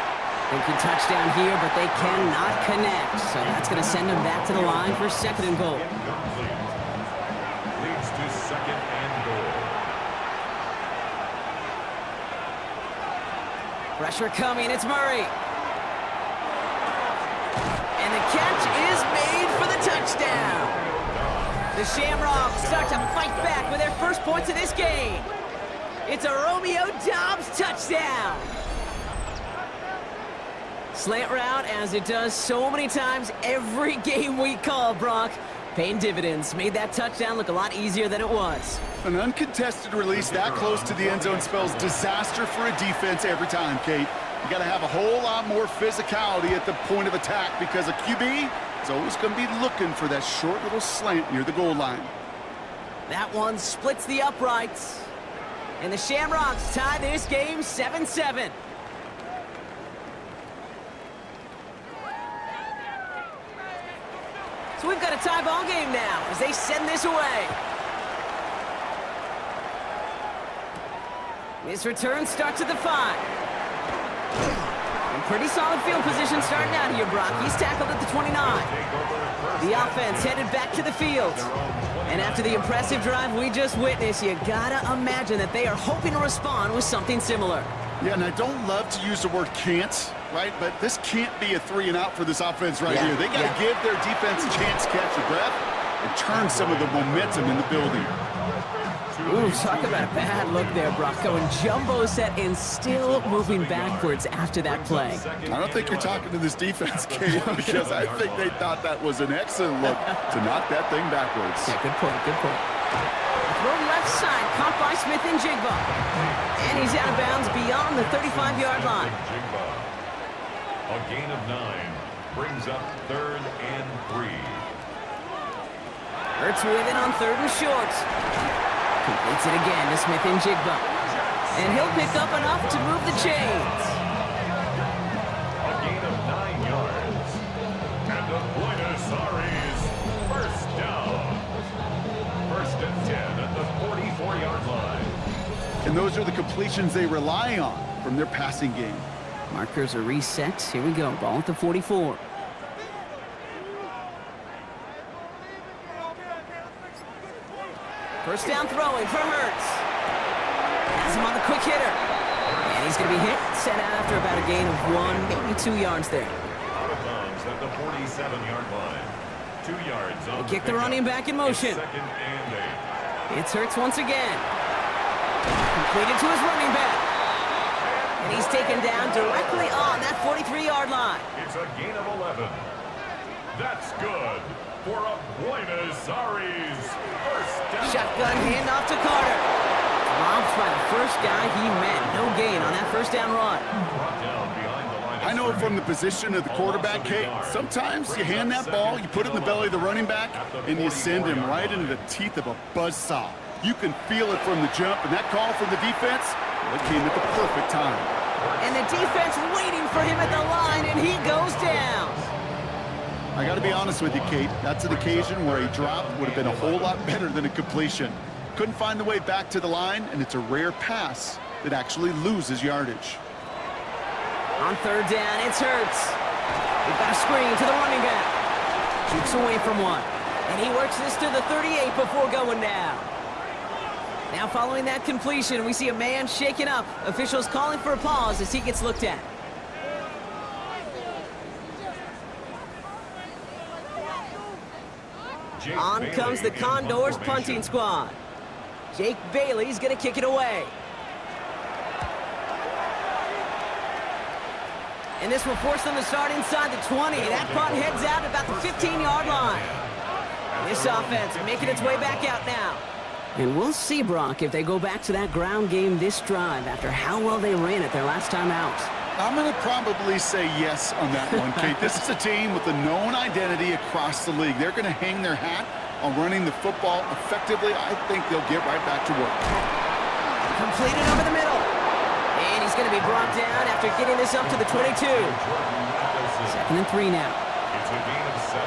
S5: Thinking touchdown here, but they cannot connect. So that's going to send them back to the line for 2nd and goal.
S3: Incomplete. Leads to 2nd and goal.
S5: Pressure coming. It's Murray. And the catch is made for the touchdown. The Shamrocks start to fight back with their first points of this game. It's a Romeo Doubs touchdown. Slant route, as it does so many times every game we call, Brock. Paying dividends. Made that touchdown look a lot easier than it was.
S6: An uncontested release that close to the end zone spells disaster for a defense every time, Kate. You got to have a whole lot more physicality at the point of attack because a QB is always going to be looking for that short little slant near the goal line.
S5: That one splits the uprights. And the Shamrocks tie this game 7-7. So we've got a tie ball game now as they send this away. This return starts at the 5. And pretty solid field position starting out here, Brock. He's tackled at the 29. The offense headed back to the field. And after the impressive drive we just witnessed, you gotta imagine that they are hoping to respond with something similar.
S6: Yeah, and I don't love to use the word can't, right? But this can't be a 3 and out for this offense right here. They got to give their defense a chance to catch their breath and turn some of the momentum in the building.
S5: Ooh, talk about a bad look there, Brock. Going jumbo set and still moving backwards after that play.
S6: I don't think you're talking to this defense, Kate, because I think they thought that was an excellent look to knock that thing backwards.
S5: Yeah, good point, good point. Throw left side, caught by Smith and Jigba. And he's out of bounds beyond the 35-yard line.
S3: A gain of 9 brings up 3rd and 3.
S5: Hurts with it on 3rd and short. Completes it again to Smith and Jigba. And he'll pick up enough to move the chains.
S3: A gain of 9 yards. And the Buenos Aires first down. 1st and 10 at the 44-yard line.
S6: And those are the completions they rely on from their passing game.
S5: Markers are reset. Here we go. Ball at the 44. First down throwing for Hurts. Has him on the quick hitter. And he's going to be hit, set out after about a gain of 1, maybe 2 yards there.
S3: Out of bounds at the 47-yard line. 2 yards on
S5: They kick the running back in motion.
S3: 2nd and 8.
S5: It's Hurts once again. Completed to his running back. And he's taken down directly on that 43-yard line.
S3: It's a gain of 11. That's good for a Buenos Aires first down.
S5: Shotgun handoff to Carter. Dropped by the first guy he met. No gain on that first down run.
S3: Brought down behind the line of
S6: I know
S3: scrimmage.
S6: from the position of the quarterback, Kate, sometimes you hand that ball, you put it in the belly of the running back, and you send him right into the teeth of a buzzsaw. You can feel it from the jump, and that call from the defense, it came at the perfect time.
S5: And the defense waiting for him at the line, and he goes down.
S6: I got to be honest with you, Kate. That's an occasion where a drop would have been a whole lot better than a completion. Couldn't find the way back to the line, and it's a rare pass that actually loses yardage.
S5: On 3rd down, it's Hurts. We've got a screen to the running back. Shoots away from one. And he works this to the 38 before going down. Now following that completion, we see a man shaken up. Officials calling for a pause as he gets looked at. On comes the Condors punting squad. Jake Bailey's going to kick it away. And this will force them to start inside the 20. That punt heads out about the 15-yard line. This offense making its way back out now. And we'll see, Brock, if they go back to that ground game this drive after how well they ran it their last time out.
S6: I'm going to probably say yes on that one, Kate. This is a team with a known identity across the league. They're going to hang their hat on running the football effectively. I think they'll get right back to work.
S5: Completed over the middle. And he's going to be brought down after getting this up to the 22. 2nd and 3 now.
S3: It's a gain of 7.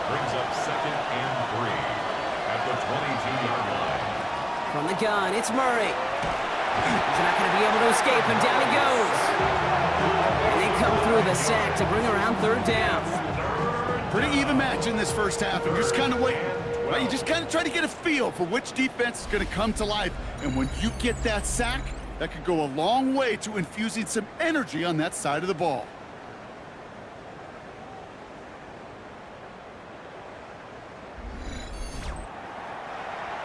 S3: Brings up 2nd and 3 at the 22-yard line.
S5: From the gun, it's Murray. He's not going to be able to escape, and down he goes. And they come through the sack to bring around 3rd down.
S6: Pretty even match in this first half, and you're just kind of waiting. Right? You just kind of try to get a feel for which defense is going to come to life. And when you get that sack, that could go a long way to infusing some energy on that side of the ball.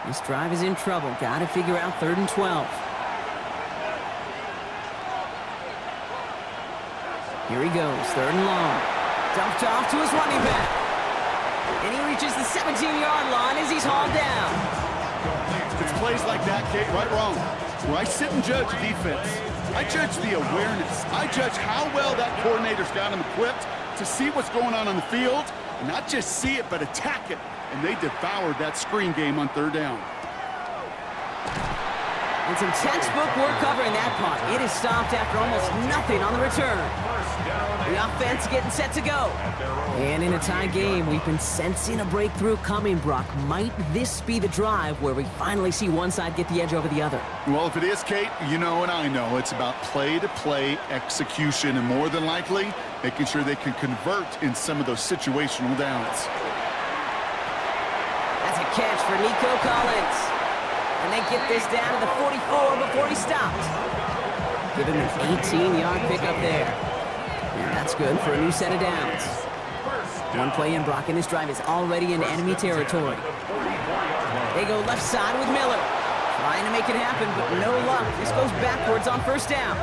S5: This drive is in trouble. Got to figure out 3rd and 12. Here he goes, 3rd and long. Dumped off to his running back. And he reaches the 17-yard line as he's hauled down.
S6: It's plays like that, Kate, right wrong. Where I sit and judge defense. I judge the awareness. I judge how well that coordinator's got him equipped to see what's going on the field, and not just see it, but attack it. And they devoured that screen game on 3rd down.
S5: And some textbook work covering that punt. It is stopped after almost nothing on the return. The offense getting set to go. And in a tie game, we've been sensing a breakthrough coming, Brock. Might this be the drive where we finally see one side get the edge over the other?
S6: Well, if it is, Kate, you know and I know it's about play-to-play execution, and more than likely, making sure they can convert in some of those situational downs.
S5: That's a catch for Nico Collins. And they get this down to the 44 before he stopped. Give him an 18-yard pickup there. And that's good for a new set of downs. One play in, Brock, and this drive is already in enemy territory. They go left side with Miller. Trying to make it happen, but no luck. This goes backwards on 1st down.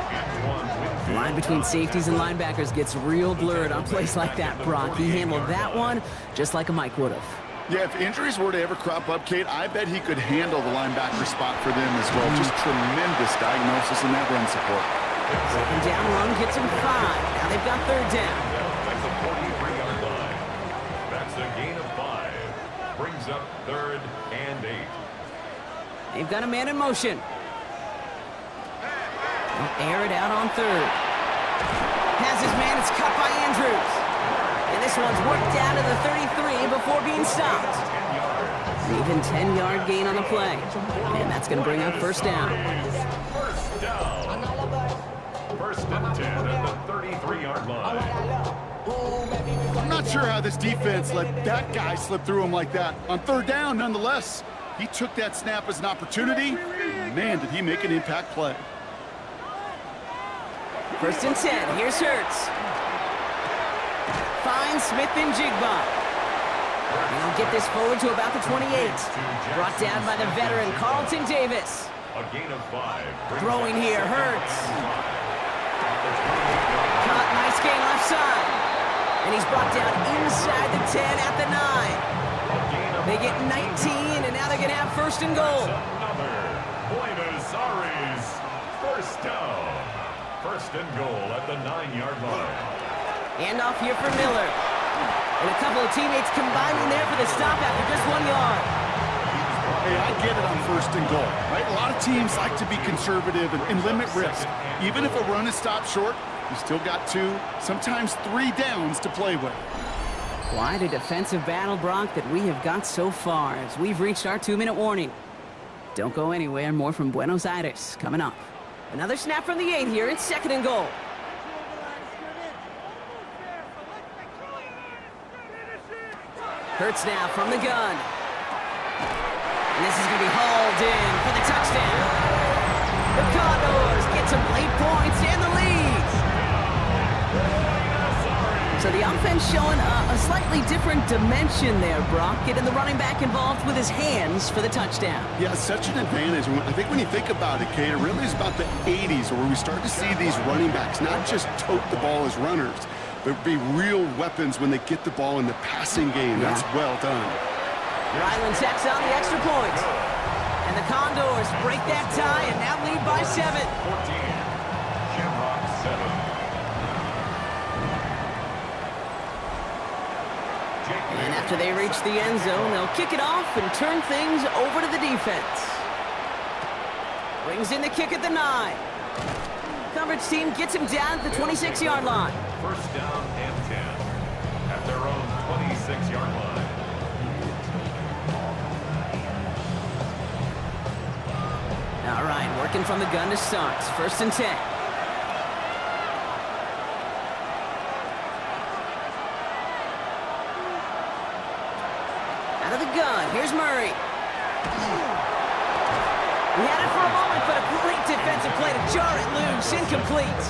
S5: The line between safeties and linebackers gets real blurred on plays like that, Brock. He handled that one just like a Mike would have.
S6: Yeah, if injuries were to ever crop up, Kate, I bet he could handle the linebacker spot for them as well. Just tremendous diagnosis in that run support.
S5: 2nd down run gets him 5. Now they've got 3rd down.
S3: At the 43-yard line. That's a gain of 5. Brings up 3rd and 8.
S5: They've got a man in motion. They'll air it out on 3rd. Has his man. It's cut by Andrews. And this one's worked down to the 33 before being stopped. An even 10-yard gain on the play. And that's going to bring up 1st down.
S3: 1st down. 1st and 10 at the 33-yard line.
S6: I'm not sure how this defense let that guy slip through him like that. On 3rd down, nonetheless, he took that snap as an opportunity. Man, did he make an impact play.
S5: 1st and 10. Here's Hurts. Finds Smith and Jigba. And he'll get this forward to about the 28. Brought down by the veteran Carlton Davis.
S3: A gain of 5.
S5: Throwing here, Hurts. Caught, nice gain left side. And he's brought down inside the 10 at the 9. They get 19, and now they're going to have 1st and goal.
S3: Buenos Aires. 1st down. 1st and goal at the 9-yard line.
S5: Handoff here for Miller. And a couple of teammates combining there for the stop after just 1 yard.
S6: Hey, I get it on 1st and goal, right? A lot of teams like to be conservative and limit risk. Even if a run is stopped short, you still got 2, sometimes 3 downs to play with.
S5: Quite a defensive battle, Brock, that we have got so far as we've reached our 2-minute warning. Don't go anywhere. More from Buenos Aires coming up. Another snap from the 8 here. It's 2nd and goal. Hurts now from the gun. And this is going to be hauled in for the touchdown. The Condors get some late points in the lead. So the offense showing a slightly different dimension there, Brock. Getting the running back involved with his hands for the touchdown.
S6: Yeah, such an advantage. I think when you think about it, Kate, it really is about the 80s where we start to see these running backs not just tote the ball as runners, but be real weapons when they get the ball in the passing game. That's well done.
S5: Ryland checks on the extra point. And the Condors break that tie and now lead by 7.
S3: 14. Shamrock 7.
S5: And after they reach the end zone, they'll kick it off and turn things over to the defense. Brings in the kick at the 9. Coverage team gets him down at the 26-yard line.
S3: First down and 10 at their own 26-yard line.
S5: All right, working from the gun to start. First and 10. Out of the gun, here's Murray. He had it for a moment, but a great defensive play to jar it loose. Incomplete.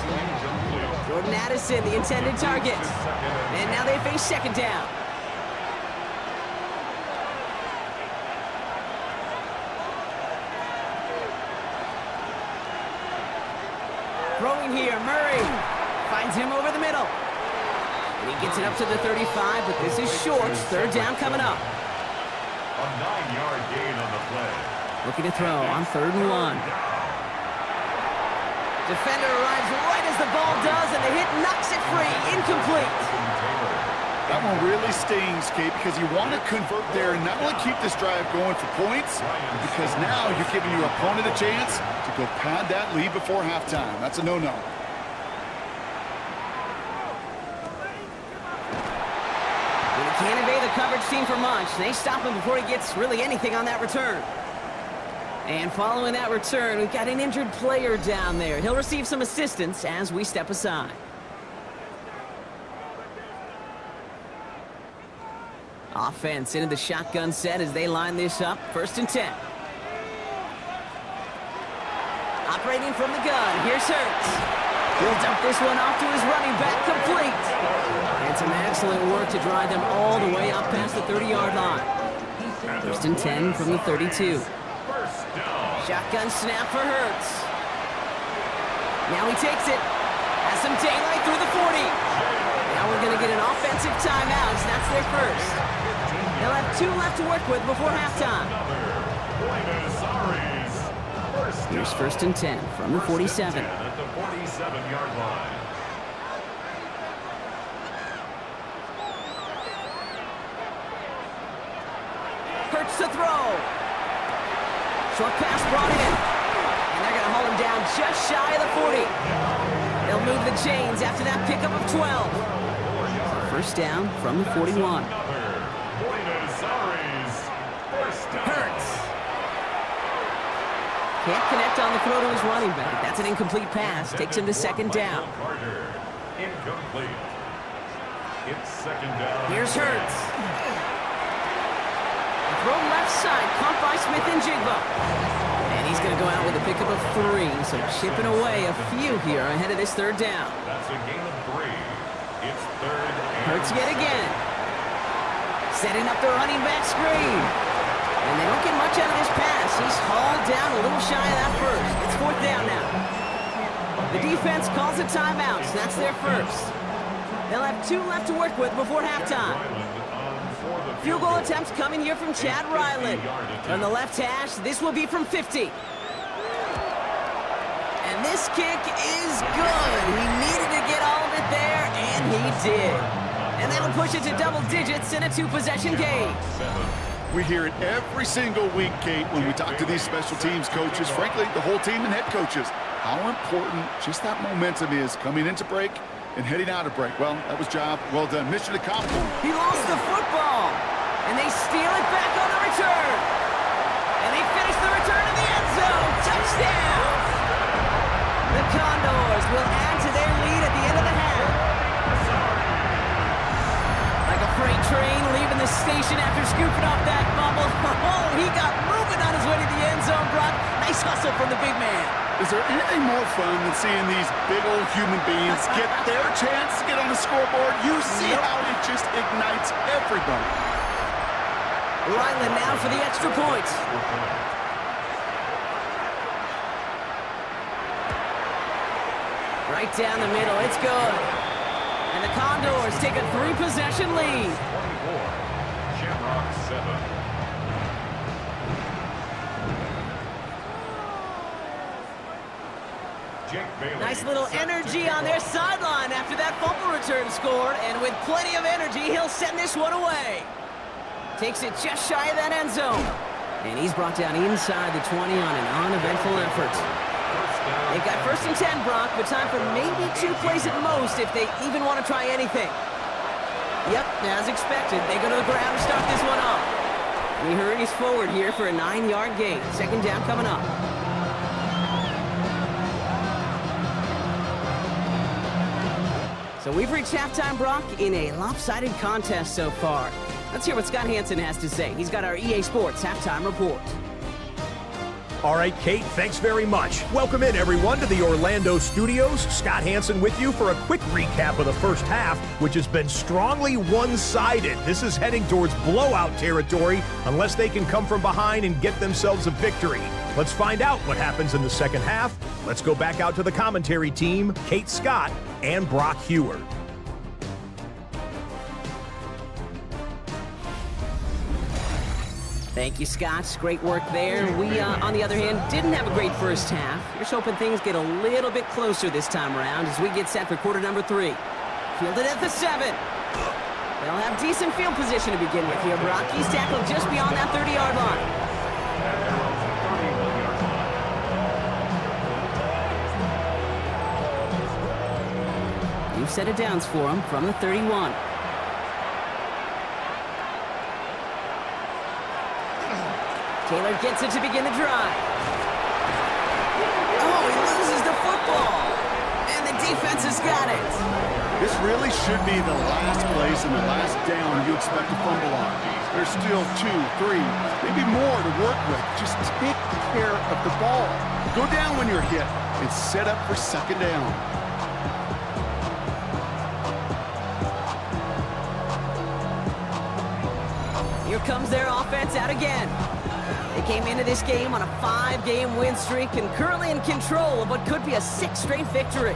S5: Jordan Addison, the intended target. And now they face second down. Throwing here, Murray finds him over the middle. And he gets it up to the 35, but this is short. Third down coming up.
S3: A 9-yard gain on the play.
S5: Looking to throw on 3rd and 1. Defender arrives right as the ball does, and the hit knocks it free. Incomplete.
S6: That one really stings, Kate, because you want to convert there and not only keep this drive going for points, but because now you're giving your opponent a chance to go pad that lead before halftime. That's a no-no.
S5: When he can't evade the coverage team for much, they stop him before he gets really anything on that return. And following that return, we've got an injured player down there. He'll receive some assistance as we step aside. Offense into the shotgun set as they line this up. First and 10. Operating from the gun. Here's Hurts. He'll dump this one off to his running back. Complete. And some excellent work to drive them all the way up past the 30-yard line. First and 10 from the 32. Shotgun snap for Hurts. Now he takes it. Has some daylight through the 40. Now we're going to get an offensive timeout. So that's their first. They'll have 2 left to work with before halftime. Here's first and 10 from the 47.
S3: At the 47-yard line.
S5: Hurts to throw. Short pass brought in. And they're going to hold him down just shy of the 40. They'll move the chains after that pickup of 12. So first down from the 41. Hurts. Can't connect on the throw to his running back. That's an incomplete pass. Takes him to second down.
S3: Incomplete. It's second down.
S5: Here's Hurts. Throw left side, caught by Smith and Jigba. And he's going to go out with a pickup of 3, so chipping away a few here ahead of this third down.
S3: That's a gain of 3. It's third and
S5: Hurts yet again. Setting up the running back screen. And they don't get much out of this pass. He's hauled down a little shy of that first. It's fourth down now. The defense calls a timeout, so that's their first. They'll have 2 left to work with before halftime. Field goal attempts coming here from Chad Ryland. On the left hash, this will be from 50. And this kick is good. He needed to get all of it there, and he did. And that'll push it to double digits in a 2-possession game.
S6: We hear it every single week, Kate, when we talk to these special teams coaches, frankly, the whole team and head coaches, how important just that momentum is coming into break and heading out of break. Well, that was job well done. Mission accomplished.
S5: He lost the football, and they steal it back on the return. And they finish the return in the end zone. Touchdown! The Condors will add to their lead at the end of the half. Like a freight train leaving the station scooping up that fumble. Oh, he got moving on his way to the end zone, Brock. Nice hustle from the big man.
S6: Is there anything more fun than seeing these big old human beings get their chance to get on the scoreboard? You see how it just ignites everybody.
S5: Ryland now for the extra point. Right down the middle, it's good. And the Condors take a 3-possession lead.
S3: 24, Shamrock 7.
S5: Nice little energy on their sideline after that fumble return scored, and with plenty of energy, he'll send this one away. Takes it just shy of that end zone. And he's brought down inside the 20 on an uneventful effort. They've got 1st and 10, Brock, but time for maybe 2 plays at most if they even want to try anything. Yep, as expected, they go to the ground to start this one off. He hurries forward here for a 9-yard gain. 2nd down coming up. So we've reached halftime, Brock, in a lopsided contest so far. Let's hear what Scott Hansen has to say. He's got our EA Sports halftime report.
S4: All right, Kate, thanks very much. Welcome in, everyone, to the Orlando studios. Scott Hansen with you for a quick recap of the first half, which has been strongly one-sided. This is heading towards blowout territory unless they can come from behind and get themselves a victory. Let's find out what happens in the second half. Let's go back out to the commentary team, Kate Scott and Brock Hewer.
S5: Thank you, Scott. Great work there. We, on the other hand, didn't have a great first half. Here's hoping things get a little bit closer this time around as we get set for quarter number 3. Fielded at the 7. They'll have decent field position to begin with here, Brock. He's tackled just beyond that 30-yard line. You've set it downs for him from the 31. Taylor gets it to begin the drive. Oh, he loses the football. And the defense has got it.
S6: This really should be the last place and the last down you expect to fumble on. There's still 2, 3, maybe more to work with. Just take care of the ball. Go down when you're hit and set up for 2nd down.
S5: Here comes their offense out again. They came into this game on a 5-game win streak and currently in control of what could be a 6th straight victory.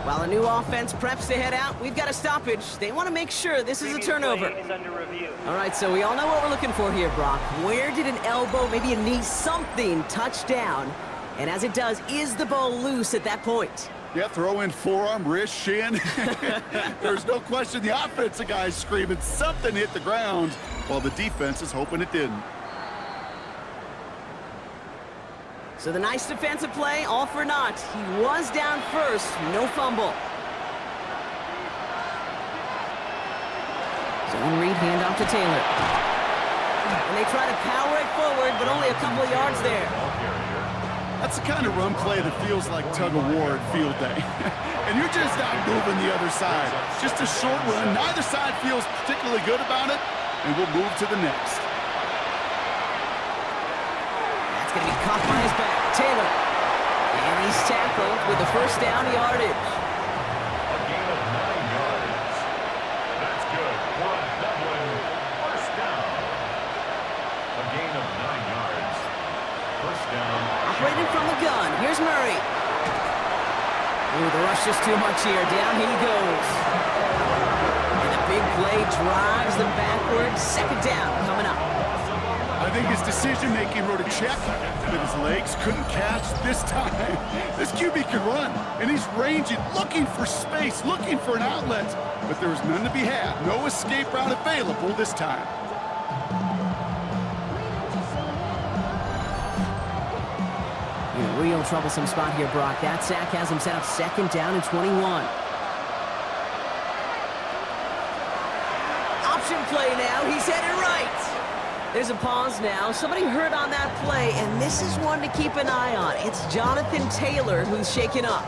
S5: While a new offense preps to head out, we've got a stoppage. They want to make sure this is a turnover. All right, so we all know what we're looking for here, Brock. Where did an elbow, maybe a knee, something touch down? And as it does, is the ball loose at that point?
S6: Yeah, throw in forearm, wrist, shin. There's no question the offensive guy's screaming something hit the ground while the defense is hoping it didn't.
S5: So the nice defensive play, all for naught. He was down first, no fumble. Zone read, handoff to Taylor. And they try to power it forward, but only a couple of yards there.
S6: That's the kind of run play that feels like tug-of-war at field day. And you're just not moving the other side. Just a short run. Neither side feels particularly good about it, and we'll move to the next.
S5: That's going to be caught by his back. Taylor. And he's tackled with the 1st down yardage.
S3: A gain of 9 yards. That's good for a Dublin 1st down. A gain of 9 yards. 1st down.
S5: Operating from the gun. Here's Murray. Ooh, the rush just too much here. Down he goes. And the big play drives them backwards. 2nd down coming up.
S6: I think his decision-making wrote a check with his legs. Couldn't catch this time. This QB can run, and he's ranging, looking for space, looking for an outlet. But there's none to be had. No escape route available this time.
S5: In a real troublesome spot here, Brock. That sack has him set up 2nd down and 21. Option play now. He's headed right. There's a pause now. Somebody hurt on that play, and this is one to keep an eye on. It's Jonathan Taylor who's shaken up.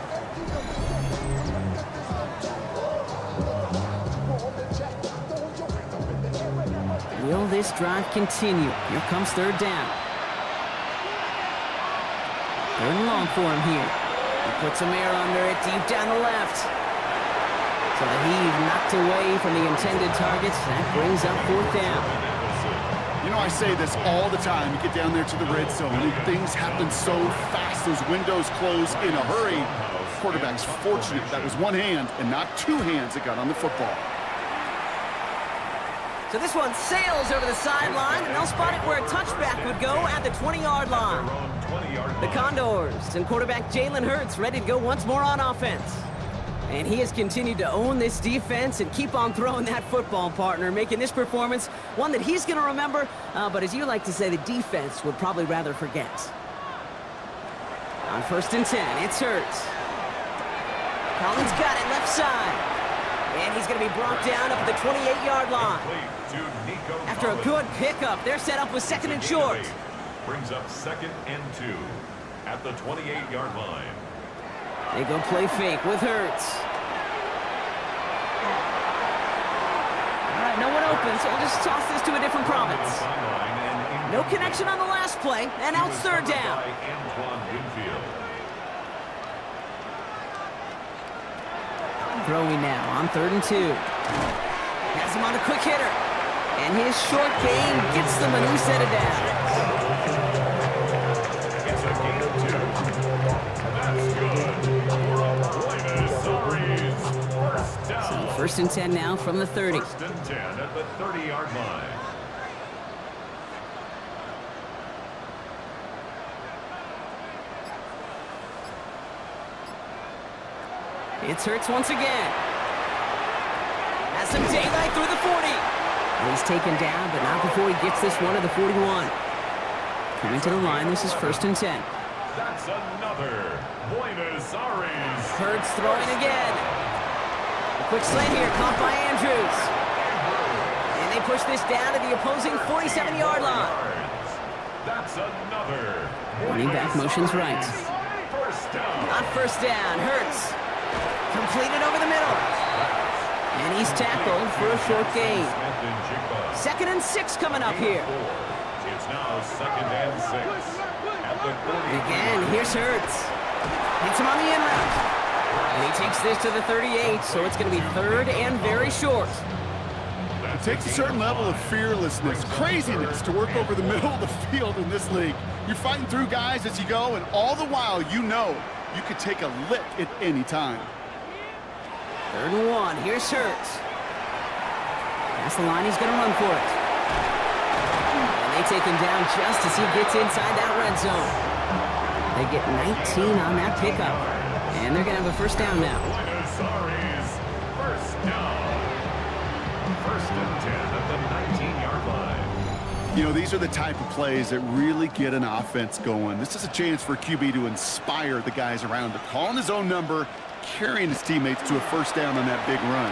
S5: this drive continue. Here comes third down. Third and long for him here. He puts some air under it deep down the left. So the heave knocked away from the intended targets. That brings up fourth down.
S6: You know, I say this all the time. You get down there to the red zone, and things happen so fast. Those windows close in a hurry. Quarterback's fortunate that was one hand and not two hands that got on the football.
S5: So this one sails over the sideline, and they'll spot it where a touchback would go at the 20-yard line. The Condors and quarterback Jalen Hurts ready to go once more on offense. And he has continued to own this defense and keep on throwing that football, partner, making this performance one that he's going to remember, but as you like to say, the defense would probably rather forget. On 1st and 10, it's Hurts. Collins got it left side. And he's going to be brought down up at the 28-yard line. After a good pickup, they're set up with 2nd and short.
S3: Brings up 2nd and 2 at the 28-yard line.
S5: They go play fake with Hurts. All right, no one open, so we'll just toss this to a different province. No connection on the last play, and now it's third down. Throwing now on 3rd and 2. Has him on a quick hitter. And his short game gets them a new set of downs.
S3: It's a gain of 2. That's good. For a First down.
S5: So 1st and 10 now from the 30.
S3: 1st and 10 at the 30-yard line.
S5: It's Hurts once again. Has some daylight through the 40. And he's taken down, but not before he gets this one at the 41. Coming to the line, this is 1st and 10.
S3: That's another Buenos Aires.
S5: Hurts throwing again. A quick slant here, caught by Andrews. And they push this down to the opposing 47-yard line.
S3: That's another.
S5: Running back motions right.
S3: First down.
S5: On 1st down, Hurts. Completed over the middle. And he's tackled for a short gain. 2nd and 6 coming up here.
S3: It's now 2nd and 6 at the 30.
S5: And again, here's Hurts. Hits him on the in route. And he takes this to the 38, so it's going to be 3rd and very short.
S6: It takes a certain level of fearlessness, craziness to work over the middle of the field in this league. You're fighting through guys as you go, and all the while you know you could take a lick at any time.
S5: 3rd and 1, here's Hurts. Past the line, he's going to run for it. And they take him down just as he gets inside that red zone. They get 19 on that pickup. And they're going to have a 1st down now.
S3: Buenos Aires, 1st down. 1st and 10 at the 19-yard line.
S6: You know, these are the type of plays that really get an offense going. This is a chance for QB to inspire the guys around him. Calling his own number, carrying his teammates to a 1st down on that big run.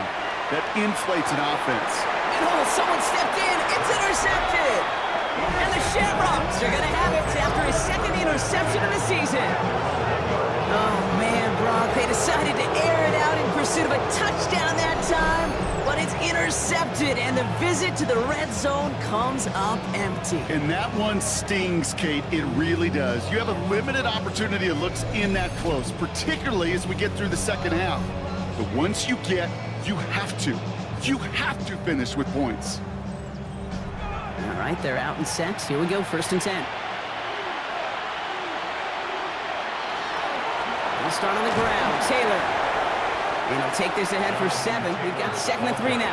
S6: That inflates an offense.
S5: And oh, someone stepped in. It's intercepted. And the Shamrocks are going to have it after his 2nd interception of the season. Oh, man, Brock, they decided to air it out in pursuit of a touchdown that time, but it's intercepted, and the visit to the red zone comes up empty.
S6: And that one stings, Kate. It really does. You have a limited opportunity of looks in that close, particularly as we get through the 2nd half. But once you get, you have to finish with points.
S5: All right, they're out and set. Here we go, 1st and 10. They'll start on the ground. Taylor. And he'll take this ahead for 7. We've got 2nd and 3 now.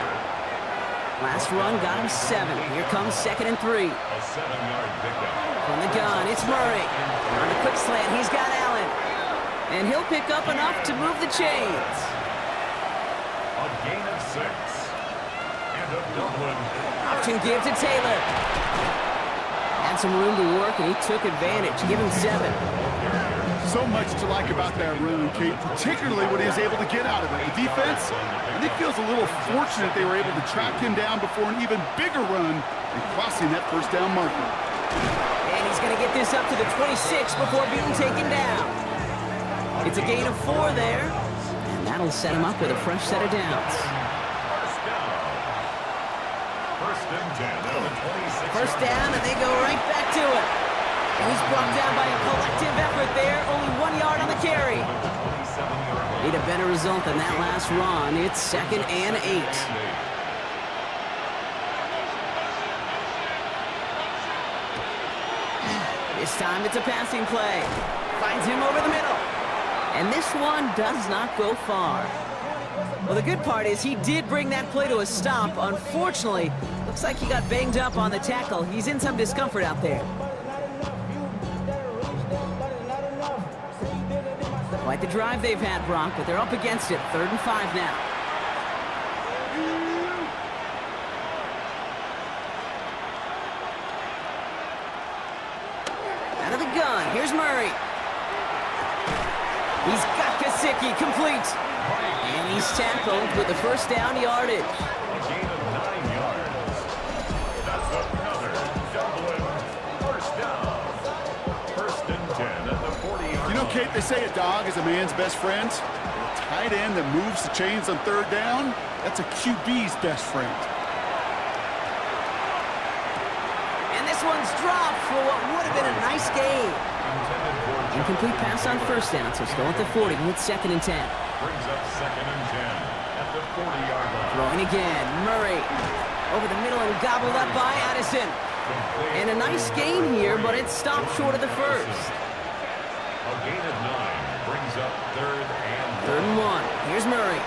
S5: Last run got him 7. Here comes 2nd and 3.
S3: A 7-yard pickup.
S5: From the gun, it's Murray. On the quick slant, he's got Allen. And he'll pick up enough to move the chains.
S3: A gain of 6. And a Dublin.
S5: Option give to Taylor. Had some room to work, and he took advantage. Give him 7.
S6: So much to like about that run, Kate, particularly what he was able to get out of it. The defense, I think, feels a little fortunate they were able to track him down before an even bigger run and crossing that 1st down marker.
S5: And he's going to get this up to the 26 before being taken down. It's a gain of 4 there, and that'll set him up with a fresh set of downs.
S3: 1st down. 1st and 10 at the
S5: First down, and they go right back to it. And he's brought down by a collective effort there. Only 1 yard on the carry. Need a better result than that last run. It's 2nd and 8. This time it's a passing play. Finds him over the middle. And this one does not go far. Well, the good part is he did bring that play to a stop. Unfortunately, looks like he got banged up on the tackle. He's in some discomfort out there. Quite the drive they've had, Brock, but they're up against it. 3rd and 5 now. Out of the gun, here's Murray. He's got Gesicki complete. And he's tackled with the first down yardage.
S3: A gain of 9 yards. That's another Dublin first down. 1st and 10 at the 40-yard
S6: You know, Kate, they say a dog is a man's best friend. A tight end that moves the chains on 3rd down, that's a QB's best friend.
S5: And this one's dropped for what would have been a nice gain. Incomplete pass on 1st down, so still at the 40. It's 2nd and 10.
S3: Brings up 2nd and 10 at the 40-yard line.
S5: Throwing again, Murray. Over the middle and gobbled up by Addison. And a nice gain here, but it's stopped short of the first.
S3: A gain of 9 brings up 3rd and
S5: 3rd and 1. Here's Murray.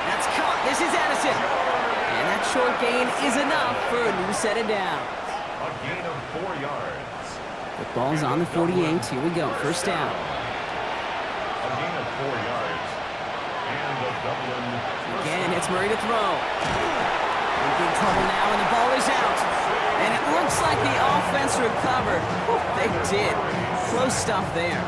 S5: That's caught. This is Addison. And that short gain is enough for a new set of downs.
S3: a gain of 4 yards.
S5: The ball's on the 48. Here we go. First down.
S3: A gain of 4 yards. And a Dublin.
S5: Again, it's Murray to throw. In big trouble now, and the ball is out. And it looks like the offense recovered. Whew, they did. Close stuff there.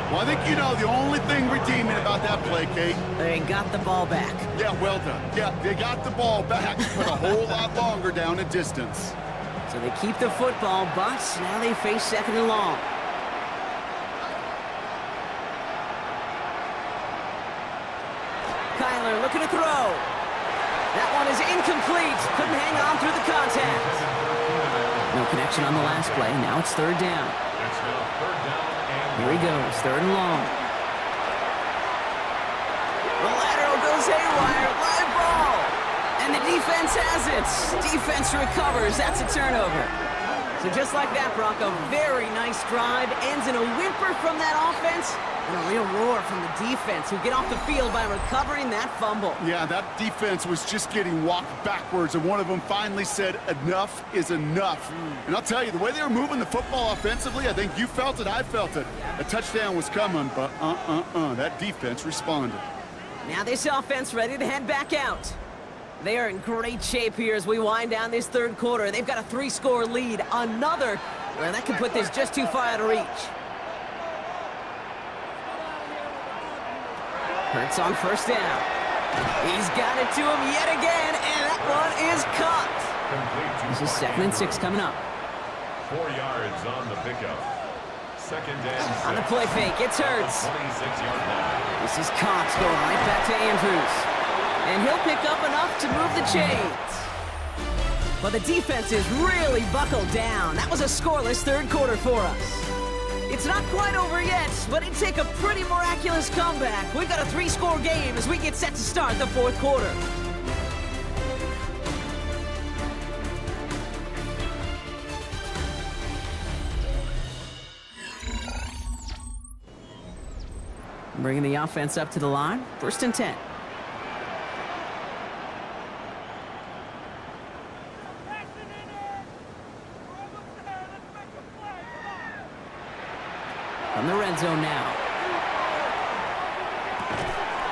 S6: Well, I think you know the only thing redeeming about that play, Kate.
S5: They got the ball back.
S6: Yeah, well done. Yeah, they got the ball back, but a whole lot longer down in distance.
S5: So they keep the football, but now they face 2nd and long. Kyler looking to throw. That one is incomplete. Couldn't hang on through the contact. No connection on the last play. Now it's 3rd down.
S3: It's now 3rd down and
S5: Here he goes, 3rd and long. The lateral goes haywire. Live ball. And the defense has it. Defense recovers. That's a turnover. So just like that, Brock, a very nice drive. Ends in a whimper from that offense. And a real roar from the defense, who get off the field by recovering that fumble.
S6: Yeah, that defense was just getting walked backwards, and one of them finally said, enough is enough. And I'll tell you, the way they were moving the football offensively, I think you felt it, I felt it. A touchdown was coming, but that defense responded.
S5: Now this offense ready to head back out. They are in great shape here as we wind down this 3rd quarter. They've got a 3-score lead. Another, well, that could put this just too far out of reach. Hurts on 1st down. He's got it to him yet again, and that one is caught. This is 2nd and 6 coming up.
S3: 4 yards on the pickup. 2nd and 6.
S5: On the play fake, it's Hurts.
S3: 26-yard line.
S5: This is Cox going right back to Andrews. And he'll pick up enough to move the chains. But the defense is really buckled down. That was a scoreless 3rd quarter for us. It's not quite over yet, but it'd take a pretty miraculous comeback. We've got a 3-score game as we get set to start the 4th quarter. Bringing the offense up to the line. 1st and 10. From the red zone now.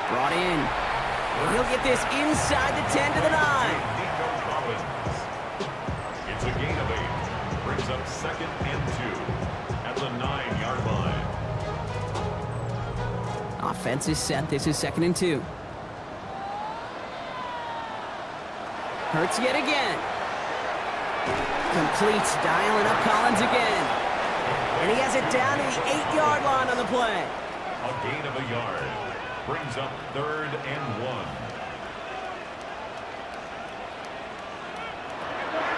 S5: Brought in. And he'll get this inside the 10 to the 9.
S3: It's a gain of 8. Brings up 2nd and 2 at the 9-yard line.
S5: Offense is set. This is 2nd and 2. Hurts yet again. Completes, dialing up Collins again. And he has it down to the 8-yard line on the play.
S3: A gain of a yard. Brings up 3rd and 1.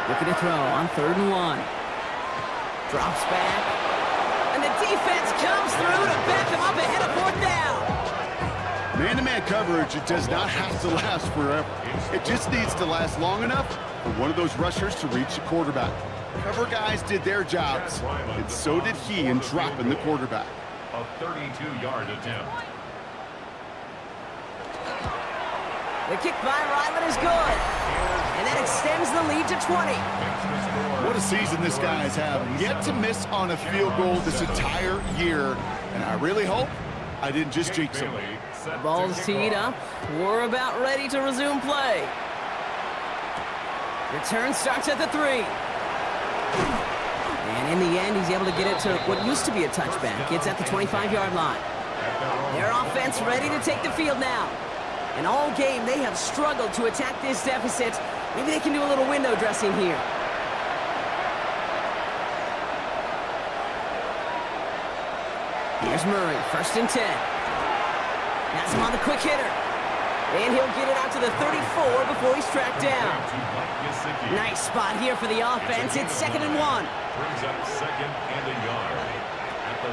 S5: Looking to throw on 3rd and 1. Drops back. And the defense comes through to back him up ahead of 4th down.
S6: Man-to-man coverage, it does not have to last forever. It just needs to last long enough for one of those rushers to reach the quarterback. Cover guys did their jobs, and so did he in dropping the quarterback.
S3: A 32-yard attempt.
S5: The kick by Ryland is good. And that extends the lead to 20.
S6: What a season this guy is having. Yet to miss on a field goal this entire year. And I really hope I didn't just jinx him.
S5: The ball's teed up. We're about ready to resume play. Return starts at the 3. And in the end, he's able to get it to what used to be a touchback. It's at the 25-yard line. Their offense ready to take the field now. And all game, they have struggled to attack this deficit. Maybe they can do a little window dressing here. Here's Murray, 1st and 10. Has him on the quick hitter. And he'll get it out to the 34 before he's tracked down. Nice spot here for the offense. It's 2nd and 1.
S3: Brings up 2nd and a yard.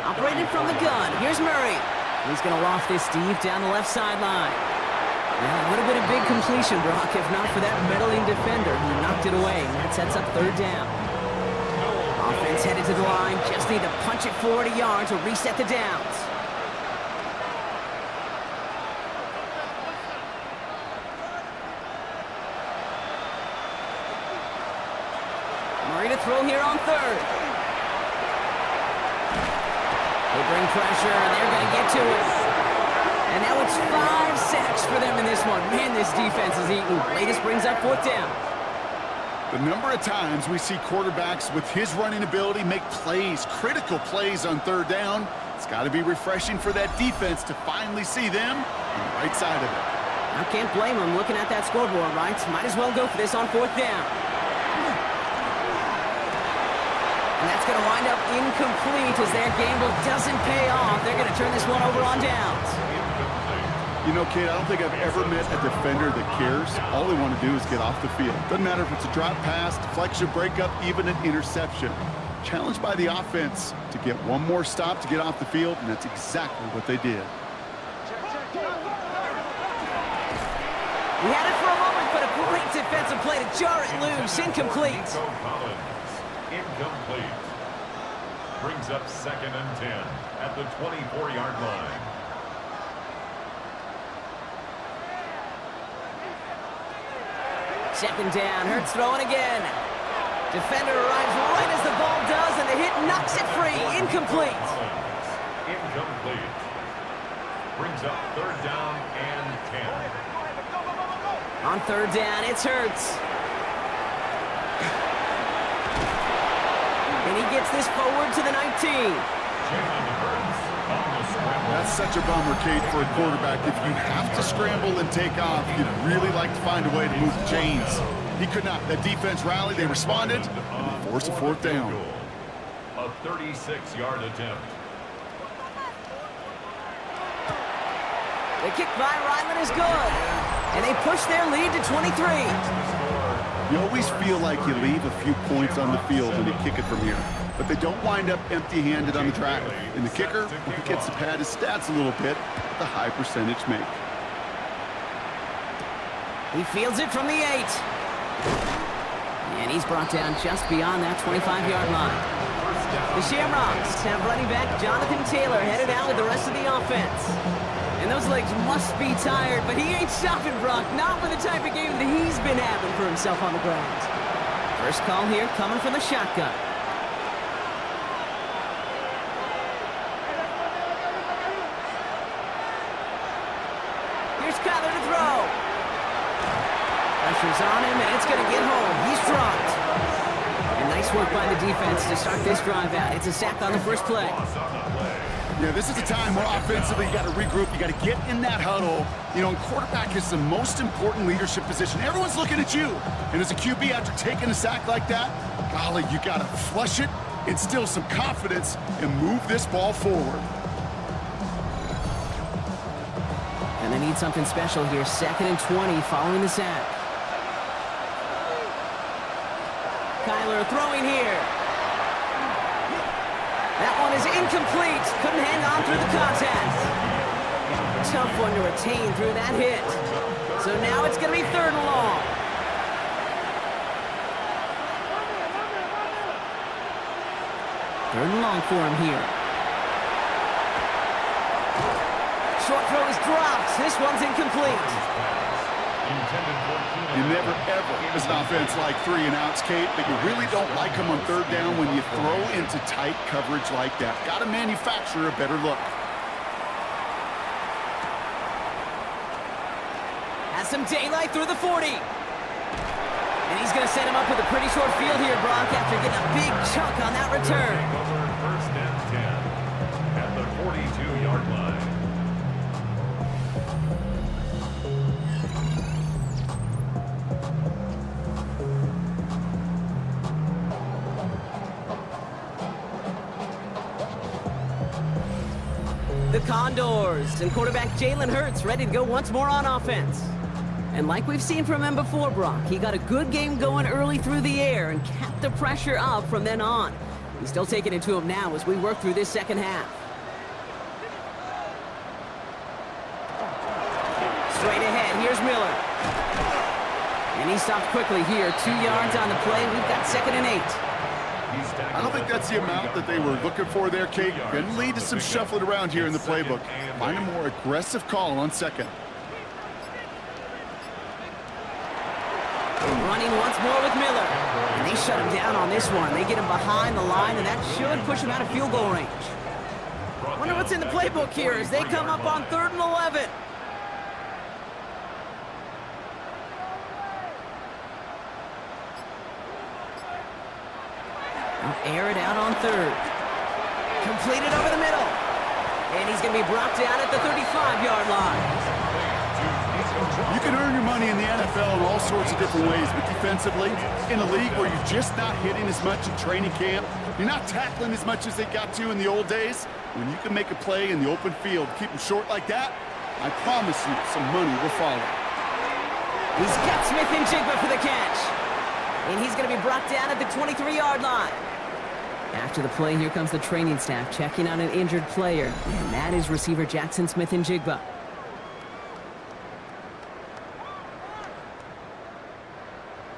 S5: Operating from the gun. Here's Murray. He's going to loft this deep down the left sideline. Well, it would have been a big completion, Brock, if not for that meddling defender who knocked it away. And that sets up 3rd down. Offense headed to the line. Just need to punch it 40 yards to reset the downs. Murray to throw here on 3rd. They bring pressure, and they're going to get to it. And now it's 5 sacks for them in this one. Man, this defense is eating. Latest brings up 4th down.
S6: The number of times we see quarterbacks with his running ability make plays, critical plays on 3rd down, it's got to be refreshing for that defense to finally see them on the right side of it.
S5: I can't blame him looking at that scoreboard, right? Might as well go for this on 4th down. And that's going to wind up incomplete as their gamble doesn't pay off. They're going to turn this one over on downs.
S6: You know, Kate, I don't think I've ever met a defender that cares. All they want to do is get off the field. Doesn't matter if it's a drop pass, deflection, breakup, even an interception. Challenged by the offense to get one more stop to get off the field, and that's exactly what they did.
S5: We had it for a moment, but a great defensive play to jar it loose. Incomplete.
S3: Incomplete. Brings up 2nd and 10 at the 24-yard line.
S5: Second down. Hurts throwing again. Defender arrives right as the ball does, and the hit knocks it free. Incomplete.
S3: Incomplete. Brings up 3rd down and 10.
S5: On 3rd down, it's Hurts. And he gets this forward to the 19.
S6: That's such a bummer, Kate, for a quarterback. If you have to scramble and take off, you'd really like to find a way to move the chains. He could not. That defense rallied, they responded, and they forced a 4th down.
S3: A 36-yard attempt.
S5: The kick by Ryland is good. And they push their lead to 23.
S6: You always feel like you leave a few points on the field when you kick it from here. But they don't wind up empty-handed on the drive. And the kicker, he gets to pad his stats a little bit with a high percentage make.
S5: He fields it from the 8. And he's brought down just beyond that 25-yard line. The Shamrocks have running back Jonathan Taylor headed out with the rest of the offense. And those legs must be tired, but he ain't stopping, Brock. Not with the type of game that he's been having for himself on the ground. First call here coming from the shotgun. Here's Kyler to throw. Pressure's on him, and it's going to get home. He's dropped. And nice work by the defense to start this drive out. It's a sack on the first play.
S6: Yeah, this is a time where offensively you got to regroup. You got to get in that huddle. You know, and quarterback is the most important leadership position. Everyone's looking at you. And as a QB, after taking a sack like that, golly, you got to flush it, instill some confidence, and move this ball forward.
S5: And they need something special here. 2nd and 20 following the sack. Kyler throwing here. That one is incomplete. Couldn't hang on through the contact. Tough one to retain through that hit. So now it's going to be 3rd and long. Third and long for him here. Short throw is dropped. This one's incomplete.
S6: You never, ever, as an offense, like 3 and outs, Kate, but you really don't like them on 3rd down when you throw into tight coverage like that. Got to manufacture a better look.
S5: Has some daylight through the 40. And he's going to set him up with a pretty short field here, Brock, after getting a big chunk on that return.
S3: First and 10 at the 42-yard line.
S5: The Condors and quarterback Jalen Hurts ready to go once more on offense. And like we've seen from him before, Brock, he got a good game going early through the air and kept the pressure up from then on. He's still taking it to him now as we work through this second half. Straight ahead, here's Miller. And he stopped quickly here. 2 yards on the play. We've got 2nd and 8.
S6: I don't think that's the amount that they were looking for there, Kate. Can lead to some shuffling around here in the playbook. Find a more aggressive call on 2nd.
S5: Running once more with Miller. And they shut him down on this one. They get him behind the line, and that should push him out of field goal range. Wonder what's in the playbook here as they come up on 3rd and 11. Air it out on 3rd. Completed over the middle. And he's going to be brought down at the 35-yard line.
S6: You can earn your money in the NFL in all sorts of different ways, but defensively, in a league where you're just not hitting as much in training camp, you're not tackling as much as they got to in the old days, when you can make a play in the open field, keep them short like that, I promise you some money will follow.
S5: He's got Smith and Jigba for the catch. And he's going to be brought down at the 23-yard line. After the play, here comes the training staff checking on an injured player. And that is receiver Jackson Smith and Jigba.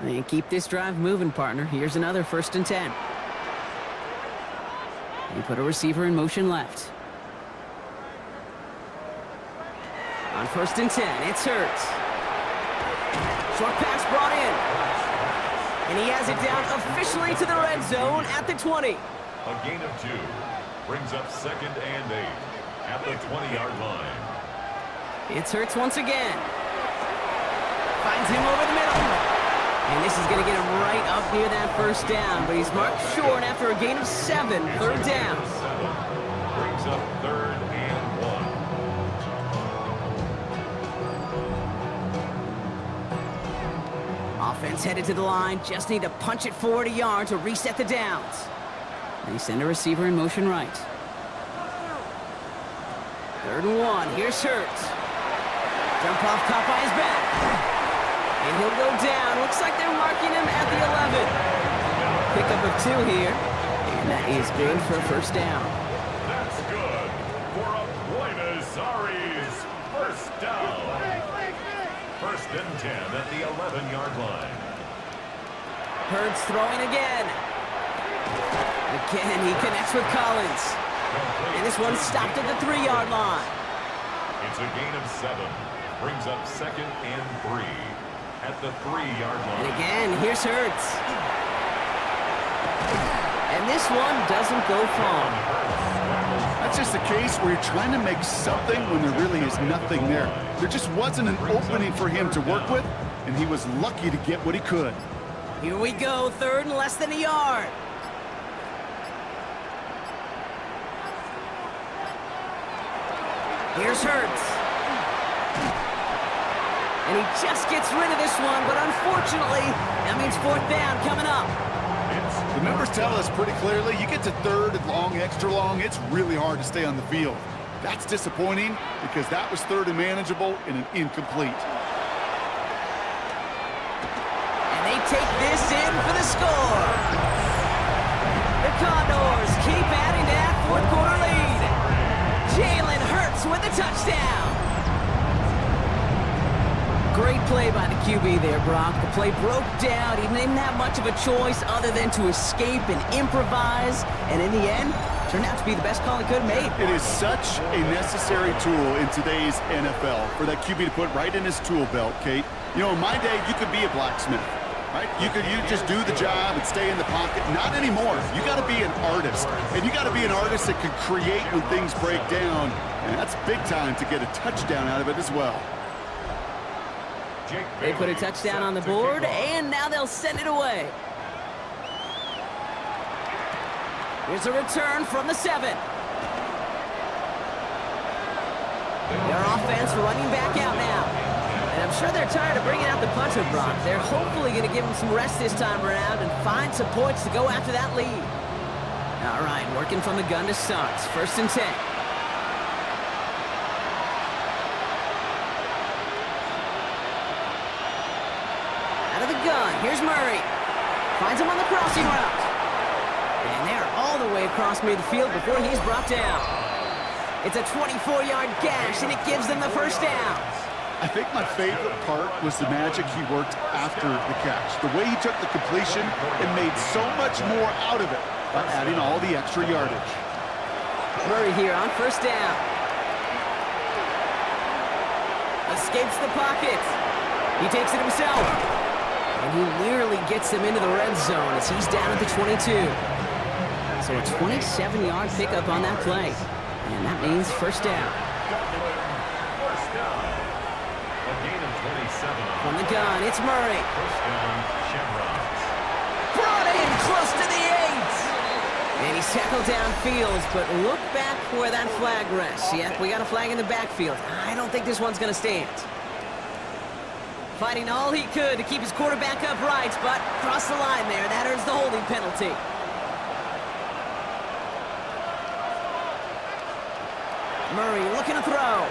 S5: And keep this drive moving, partner. Here's another 1st and 10. You put a receiver in motion left. On 1st and 10, it's Hurts. Short pass brought in. And he has it down officially to the red zone at the 20.
S3: A gain of 2 brings up 2nd and 8 at the 20-yard line.
S5: It's Hurts once again. Finds him over the middle. And this is going to get him right up near that 1st down, but he's marked short after a gain of 7, 3rd down.
S3: 7 brings up 3rd and 1.
S5: Offense headed to the line, just need to punch it forward a yard to reset the downs. They send a receiver in motion right. 3rd and 1, here's Hurts. Jump off caught by his back. And he'll go down. Looks like they're marking him at the 11. Pickup of 2 here. And that is good for a 1st down.
S3: That's good for a Buenos Aires 1st down. 1st and 10 at the 11-yard line.
S5: Hurts throwing again. Again, he connects with Collins. And this one's stopped at the 3-yard line.
S3: It's a gain of 7. Brings up 2nd and 3 at the 3-yard line.
S5: And again, here's Hurts. And this one doesn't go far.
S6: That's just a case where you're trying to make something when there really is nothing there. There just wasn't an opening for him to work with, and he was lucky to get what he could.
S5: Here we go, 3rd and less than a yard. Here's Hurts. And he just gets rid of this one, but unfortunately, that means 4th down coming up.
S6: The numbers tell us pretty clearly, you get to 3rd and long, extra long, it's really hard to stay on the field. That's disappointing because that was 3rd and manageable and an incomplete.
S5: And they They take this in for the score. The Condors keep adding to that fourth quarter lead. Jalen Hurts with the touchdown. Great play by the QB there, Brock. The play broke down. He didn't have much of a choice other than to escape and improvise. And in the end, turned out to be the best call he could have made.
S6: It is such a necessary tool in today's NFL for that QB to put right in his tool belt, Kate. You know, in my day, you could be a blacksmith, right? You just do the job and stay in the pocket. Not anymore. You got to be an artist. And you got to be an artist that can create when things break down. And that's big time to get a touchdown out of it as well.
S5: They put a touchdown on the board, and now they'll send it away. Here's a return from the 7. Their offense running back out now. And I'm sure they're tired of bringing out the punter, Brock. They're hopefully going to give him some rest this time around and find some points to go after that lead. All right, working from the gun to start. 1st and 10. Out of the gun, here's Murray. Finds him on the crossing route. And they're all the way across midfield before he's brought down. It's a 24-yard gash, and it gives them the first down.
S6: I think my favorite part was the magic he worked after the catch. The way he took the completion and made so much more out of it by adding all the extra yardage.
S5: Murray here on 1st down. Escapes the pocket. He takes it himself. And he nearly gets them into the red zone as he's down at the 22. So a 27-yard pickup on that play. And that means 1st down.
S3: First down. A gain of 27.
S5: From the gun, it's Murray.
S3: First down, Chevrons.
S5: Brought in close to the 8. And he's tackled downfield, but look back where that flag rests. Yeah, we got a flag in the backfield. I don't think this one's going to stand. Fighting all he could to keep his quarterback upright, but crossed the line there. That earns the holding penalty. Murray looking to throw.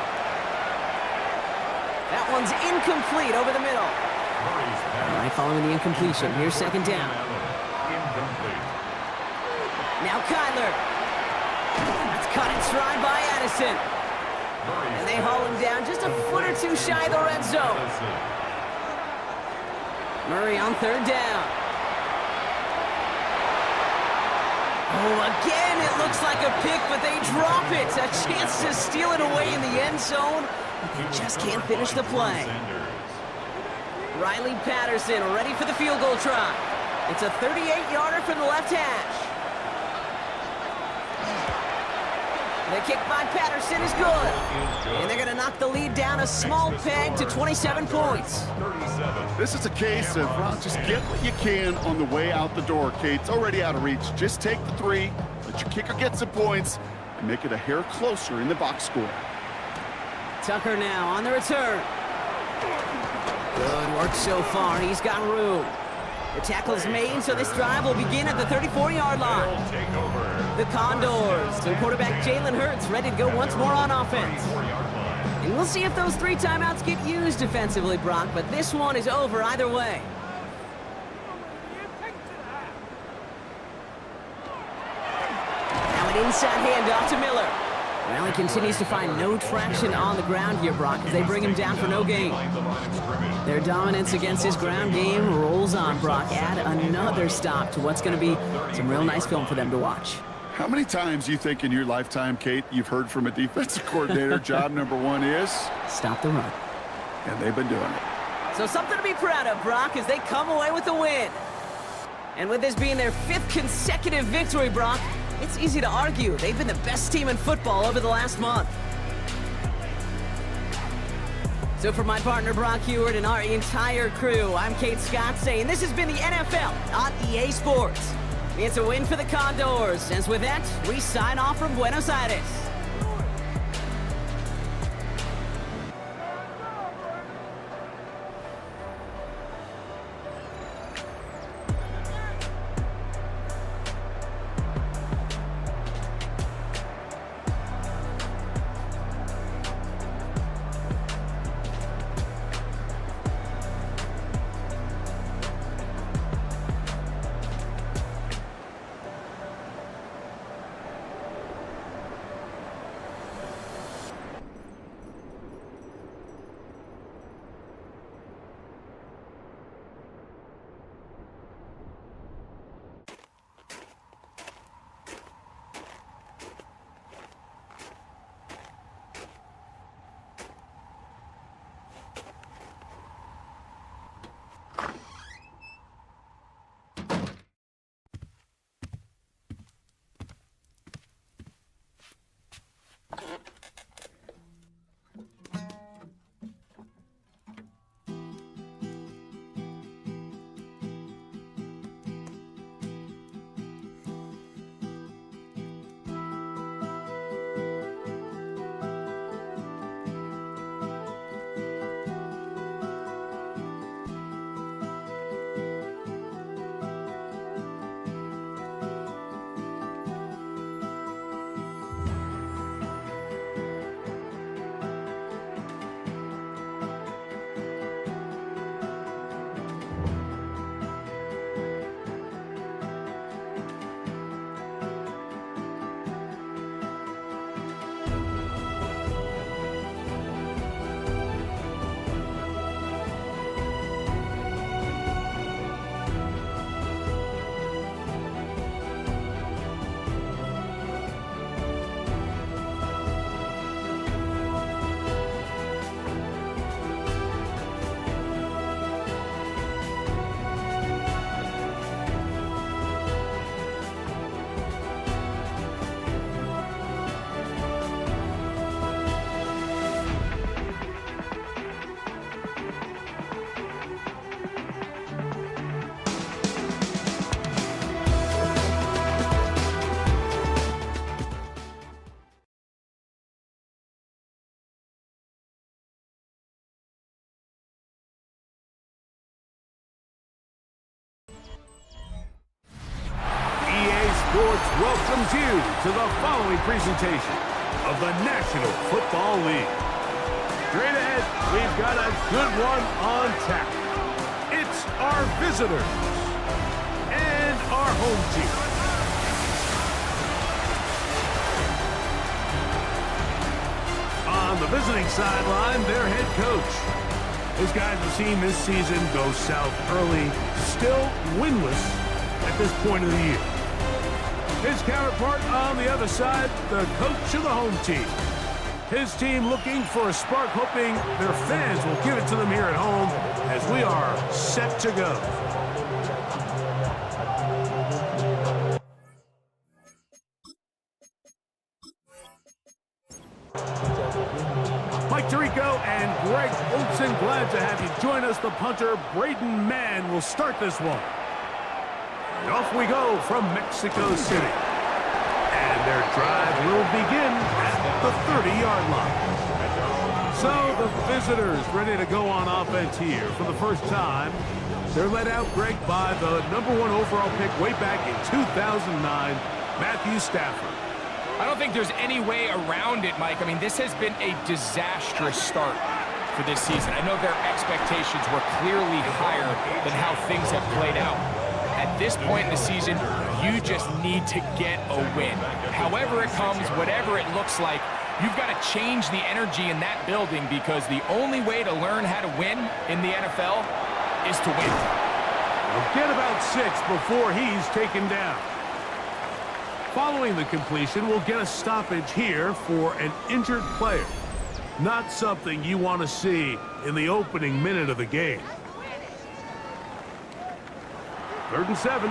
S5: That one's incomplete over the middle. All right, following the incompletion. Here's 2nd down.
S3: Incomplete.
S5: Now Kyler. That's caught in stride by Addison. And they haul him down just a foot or two shy of the red zone. Murray on 3rd down. Oh, again, it looks like a pick, but they drop it. A chance to steal it away in the end zone, but they just can't finish the play. Riley Patterson ready for the field goal try. It's a 38-yarder from the left hash. The kick by Patterson is good. And they're going to knock the lead down a small peg to 27 points.
S6: This is a case of, well, just get what you can on the way out the door, Kate. It's already out of reach. Just take the 3, let your kicker get some points, and make it a hair closer in the box score.
S5: Tucker now on the return. Good work so far. He's got room. The tackle is made, so this drive will begin at the 34-yard line. The Condors and quarterback Jalen Hurts ready to go once more on offense. And we'll see if those 3 timeouts get used defensively, Brock, but this one is over either way. Now an inside handoff to Miller. Well, he continues to find no traction on the ground here, Brock, as they bring him down for no gain. Their dominance against his ground game rolls on, Brock. Add another stop to what's going to be some real nice film for them to watch.
S6: How many times do you think in your lifetime, Kate, you've heard from a defensive coordinator, job number 1 is?
S5: Stop the run.
S6: And they've been doing it.
S5: So something to be proud of, Brock, as they come away with the win. And with this being their 5th consecutive victory, Brock, it's easy to argue they've been the best team in football over the last month. So for my partner Brock Heward and our entire crew, I'm Kate Scott saying this has been the NFL on EA Sports. It's a win for the Condors, as with that, we sign off from Buenos Aires.
S1: to the following presentation of the National Football League. Straight ahead, we've got a good one on tap. It's our visitors and our home team. On the visiting sideline, their head coach. These guys have seen this season go south early, still winless at this point of the year. His counterpart on the other side, the coach of the home team. His team looking for a spark, hoping their fans will give it to them here at home as we are set to go. Mike Tirico and Greg Olson, glad to have you join us. The punter, Braden Mann, will start this one. And off we go from Mexico City. And their drive will begin at the 30-yard line. So the visitors ready to go on offense here for the first time. They're led out, Greg, by the #1 overall pick way back in 2009, Matthew Stafford.
S2: I don't think there's any way around it, Mike. I mean, this has been a disastrous start for this season. I know their expectations were clearly higher than how things have played out. At this point in the season, you just need to get a win. However it comes, whatever it looks like, you've got to change the energy in that building because the only way to learn how to win in the NFL is to win.
S1: Well, get about 6 before he's taken down. Following the completion, we'll get a stoppage here for an injured player. Not something you want to see in the opening minute of the game. 3rd and 7.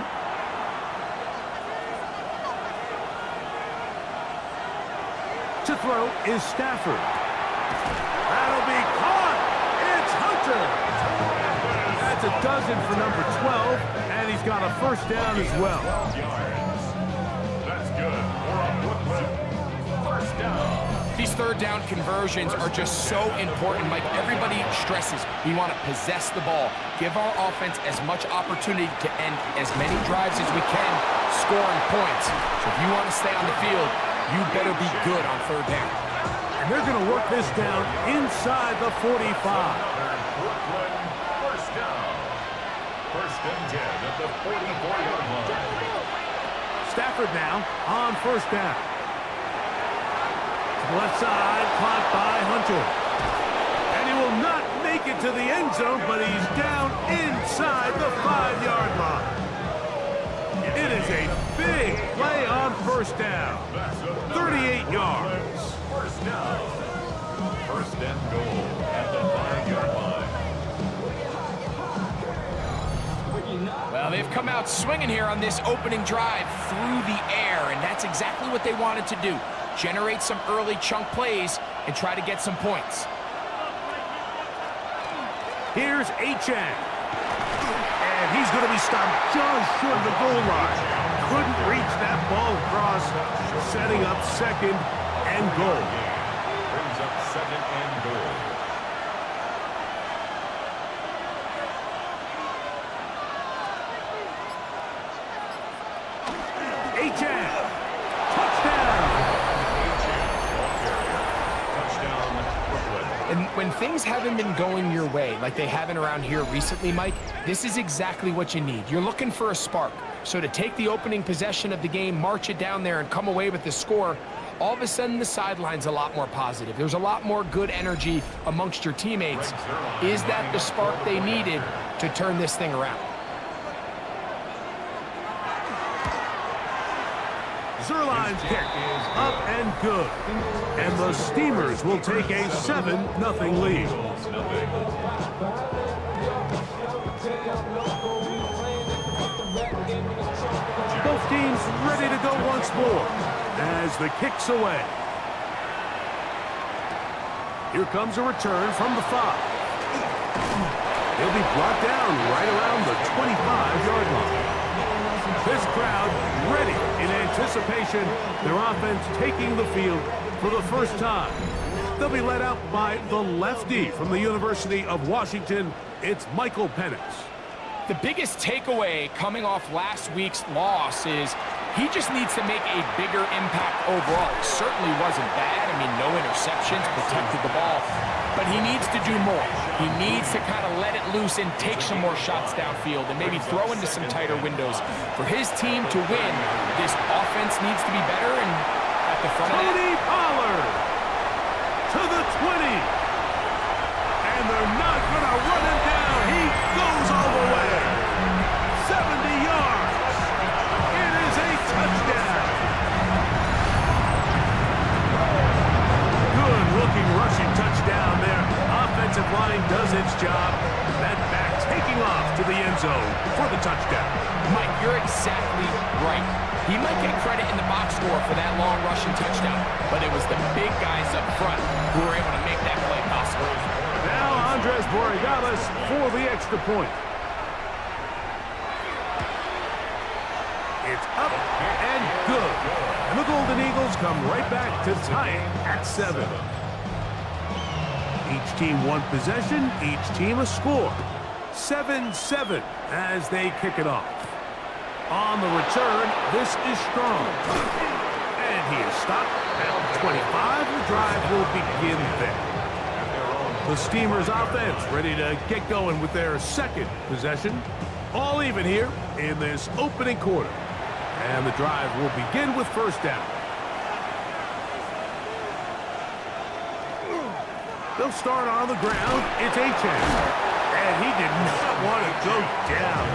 S1: To throw is Stafford. That'll be caught. It's Hunter. That's a dozen for number 12, and he's got a first down as well.
S3: That's good for a Brooklyn first down.
S2: These 3rd down conversions are just so important, Mike. Everybody stresses we want to possess the ball, give our offense as much opportunity to end as many drives as we can, scoring points. So if you want to stay on the field, you better be good on 3rd down.
S1: And they're going to work this down inside the 45.
S3: Brooklyn first down. 1st and 10 at the 44-yard line.
S1: Stafford now on 1st down. To the left side, caught by Hunter. And he will not make it to the end zone, but he's down inside the 5-yard line. It is a big play on 1st down. 38 yards.
S3: First down. 1st and goal at the 5-yard line.
S2: Well, they've come out swinging here on this opening drive through the air, and that's exactly what they wanted to do. Generate some early chunk plays and try to get some points.
S1: Here's Achane. And he's going to be stopped just short of the goal line. Couldn't reach that ball across, setting up 2nd and goal.
S3: Brings up 2nd and goal.
S1: Achane. Touchdown.
S2: And when things haven't been going your way, like they haven't around here recently, Mike, this is exactly what you need. You're looking for a spark. So to take the opening possession of the game, march it down there, and come away with the score, all of a sudden the sideline's a lot more positive. There's a lot more good energy amongst your teammates. Is that the spark they needed to turn this thing around?
S1: Zerline's kick up and good. And the Steamers will take a 7-0 lead. Both teams ready to go once more as the kick's away. Here comes a return from the 5. He'll be brought down right around the 25-yard line. This crowd ready in anticipation. Their offense taking the field for the first time. They'll be led out by the lefty from the University of Washington. It's Michael Penix.
S2: The biggest takeaway coming off last week's loss is He just needs to make a bigger impact overall. It certainly wasn't bad. I mean, no interceptions, protected the ball. But he needs to do more. He needs to kind of let it loose and take some more shots downfield and maybe throw into some tighter windows. For his team to win, this offense needs to be better and at the front of that.
S1: Tony Pollard to the 20. And they're not going to run him down. He goes all the way. 70 yards. It is a touchdown. Good-looking rushing touchdown there. Offensive line does its job. That back taking off to the end zone for the touchdown.
S2: Mike, you're exactly right. He might get credit in the box score for that long rushing touchdown, but it was the big guys up front who were able to make that play possible.
S1: Now Andres Borregales for the extra point. It's up and good. And the Golden Eagles come right back to tie it at 7. Each team one possession, each team a score. 7-7 as they kick it off. On the return, this is strong. And he is stopped at 25. The drive will begin there. The Steamers offense ready to get going with their second possession. All even here in this opening quarter. And the drive will begin with first down. They'll start on the ground. It's Achane. And he did not want to go down.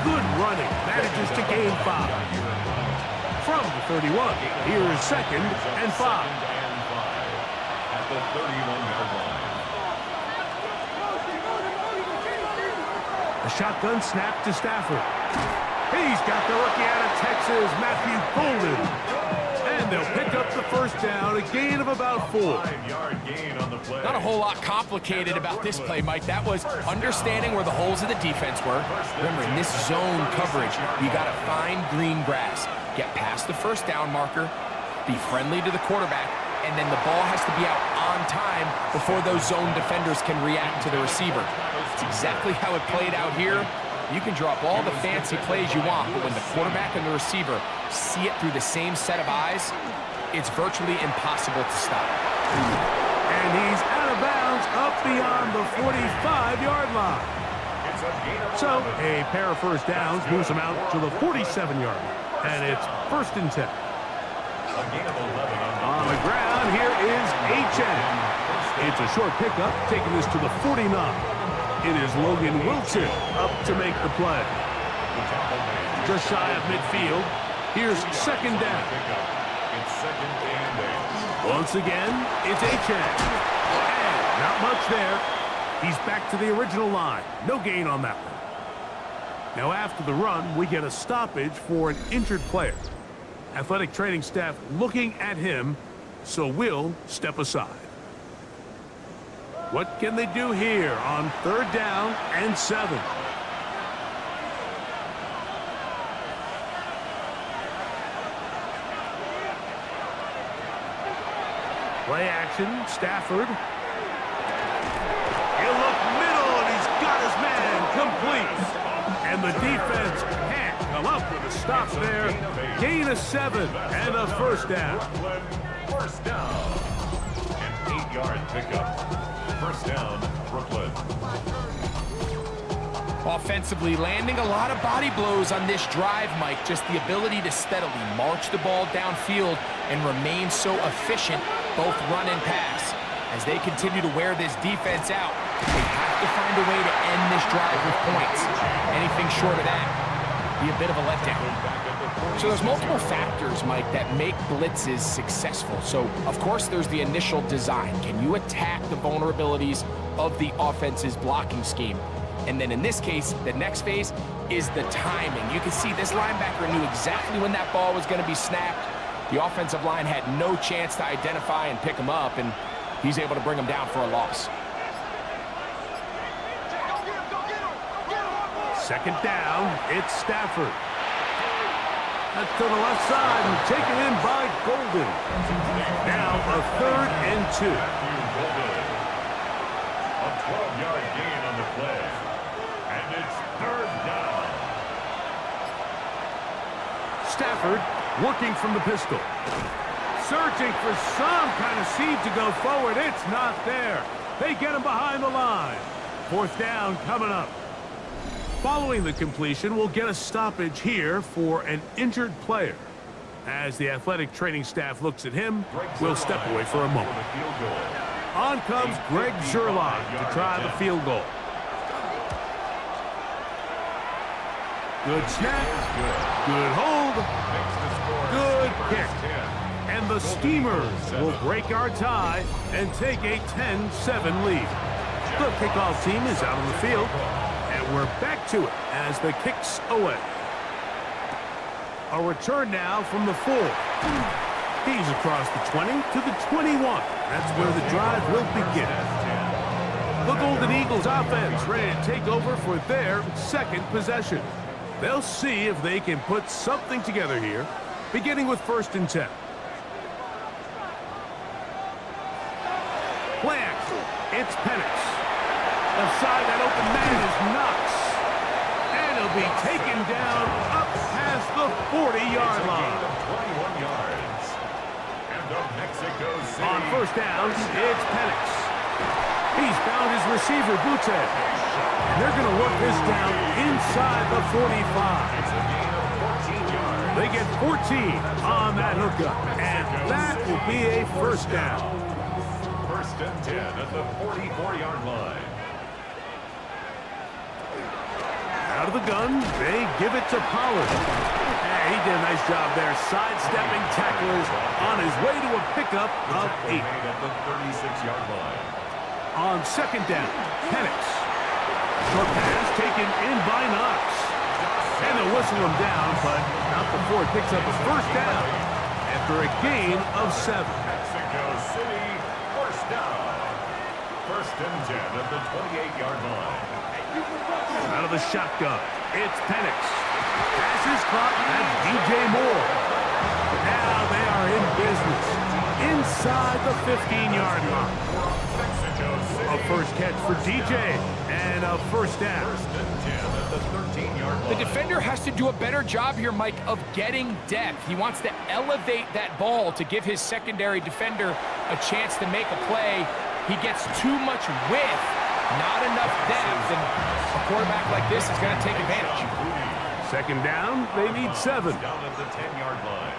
S1: Good running. Manages to gain 5. From the 31, here is 2nd and 5.
S3: At the 31-yard line.
S1: A shotgun snap to Stafford. He's got the rookie out of Texas, Matthew Golden. And they'll pick up the first down, a gain of about 4.
S3: 5-yard gain on the play.
S2: Not a whole lot complicated about this play, Mike. That was understanding where the holes of the defense were. Remember, in this zone coverage, you got to find green grass. Get past the first down marker, be friendly to the quarterback, and then the ball has to be out on time before those zone defenders can react to the receiver. It's exactly how it played out here. You can draw up all the fancy plays you want, but when the quarterback and the receiver see it through the same set of eyes, it's virtually impossible to stop.
S1: And he's out of bounds up beyond the 45-yard line. So a pair of first downs moves him out to the 47-yard line. And it's 1st and 10. On the ground, here is Achane. It's a short pickup, taking this to the 49. It is Logan Wilson up to make the play. Just shy of midfield. Here's 2nd down. Once again, it's Achane. And not much there. He's back to the original line. No gain on that one. Now after the run, we get a stoppage for an injured player. Athletic training staff looking at him, so we'll step aside. What can they do here on 3rd down and 7? Play action, Stafford. He'll look middle, and he's got his man complete. And the defense can't come up with a stop there. Gain of 7 and a first down.
S3: First down. An 8-yard pickup. First down, Brooklyn.
S2: Offensively, landing a lot of body blows on this drive, Mike. Just the ability to steadily march the ball downfield and remain so efficient, both run and pass. As they continue to wear this defense out, they have to find a way to end this drive with points. Anything short of that, be a bit of a letdown. So there's multiple factors, Mike, that make blitzes successful. So, of course, there's the initial design. Can you attack the vulnerabilities of the offense's blocking scheme? And then in this case, the next phase is the timing. You can see this linebacker knew exactly when that ball was going to be snapped. The offensive line had no chance to identify and pick him up, and he's able to bring him down for a loss.
S1: 2nd down, it's Stafford. That's to the left side and taken in by Golden. Now a 3rd and 2.
S3: A 12-yard gain on the play. And it's 3rd down.
S1: Stafford working from the pistol. Searching for some kind of seed to go forward. It's not there. They get him behind the line. Fourth down coming up. Following the completion, we'll get a stoppage here for an injured player. As the athletic training staff looks at him, we'll step away for a moment. On comes Greg Zerline to try the field goal. Good snap. Good hold. Good kick. And the Steamers will break our tie and take a 10-7 lead. The kickoff team is out on the field, and we're back to it as the kick's away. A return now from the 4. He's across the 20 to the 21. That's where the drive will begin. The Golden Eagles offense ready to take over for their second possession. They'll see if they can put something together here, beginning with 1st and 10. Play action. It's Penix. Offside, that open man is Knox. And he'll be taken down up past the 40-yard line.
S3: 21 yards. And the Mexico City.
S1: On 1st down, it's Penix. He's found his receiver, Butte. And they're going to work this down inside the 45.
S3: It's a gain of 14 yards.
S1: They get 14 on that hookup. And that will be a 1st down.
S3: 1st and 10 at the 44-yard line.
S1: Out of the gun, they give it to Pollard. He did a nice job there, sidestepping tacklers on his way to a pickup of 8.
S3: At the 36-yard line.
S1: On 2nd down, Penix. Short pass taken in by Knox. And they'll whistle him down, but not before it picks up a 1st down after a gain of 7.
S3: Mexico City, 1st down. 1st and 10 at the 28-yard line.
S1: Out of the shotgun, it's Penix. Pass is caught at DJ Moore. Now they are in business inside the 15-yard line. A 1st catch for DJ and a 1st down.
S3: 1st and 10 at the 13-yard line.
S2: The defender has to do a better job here, Mike, of getting depth. He wants to elevate that ball to give his secondary defender a chance to make a play. He gets too much width, not enough depth, and a quarterback like this is going to take advantage.
S1: 2nd down, they need 7.
S3: Down at the 10-yard line.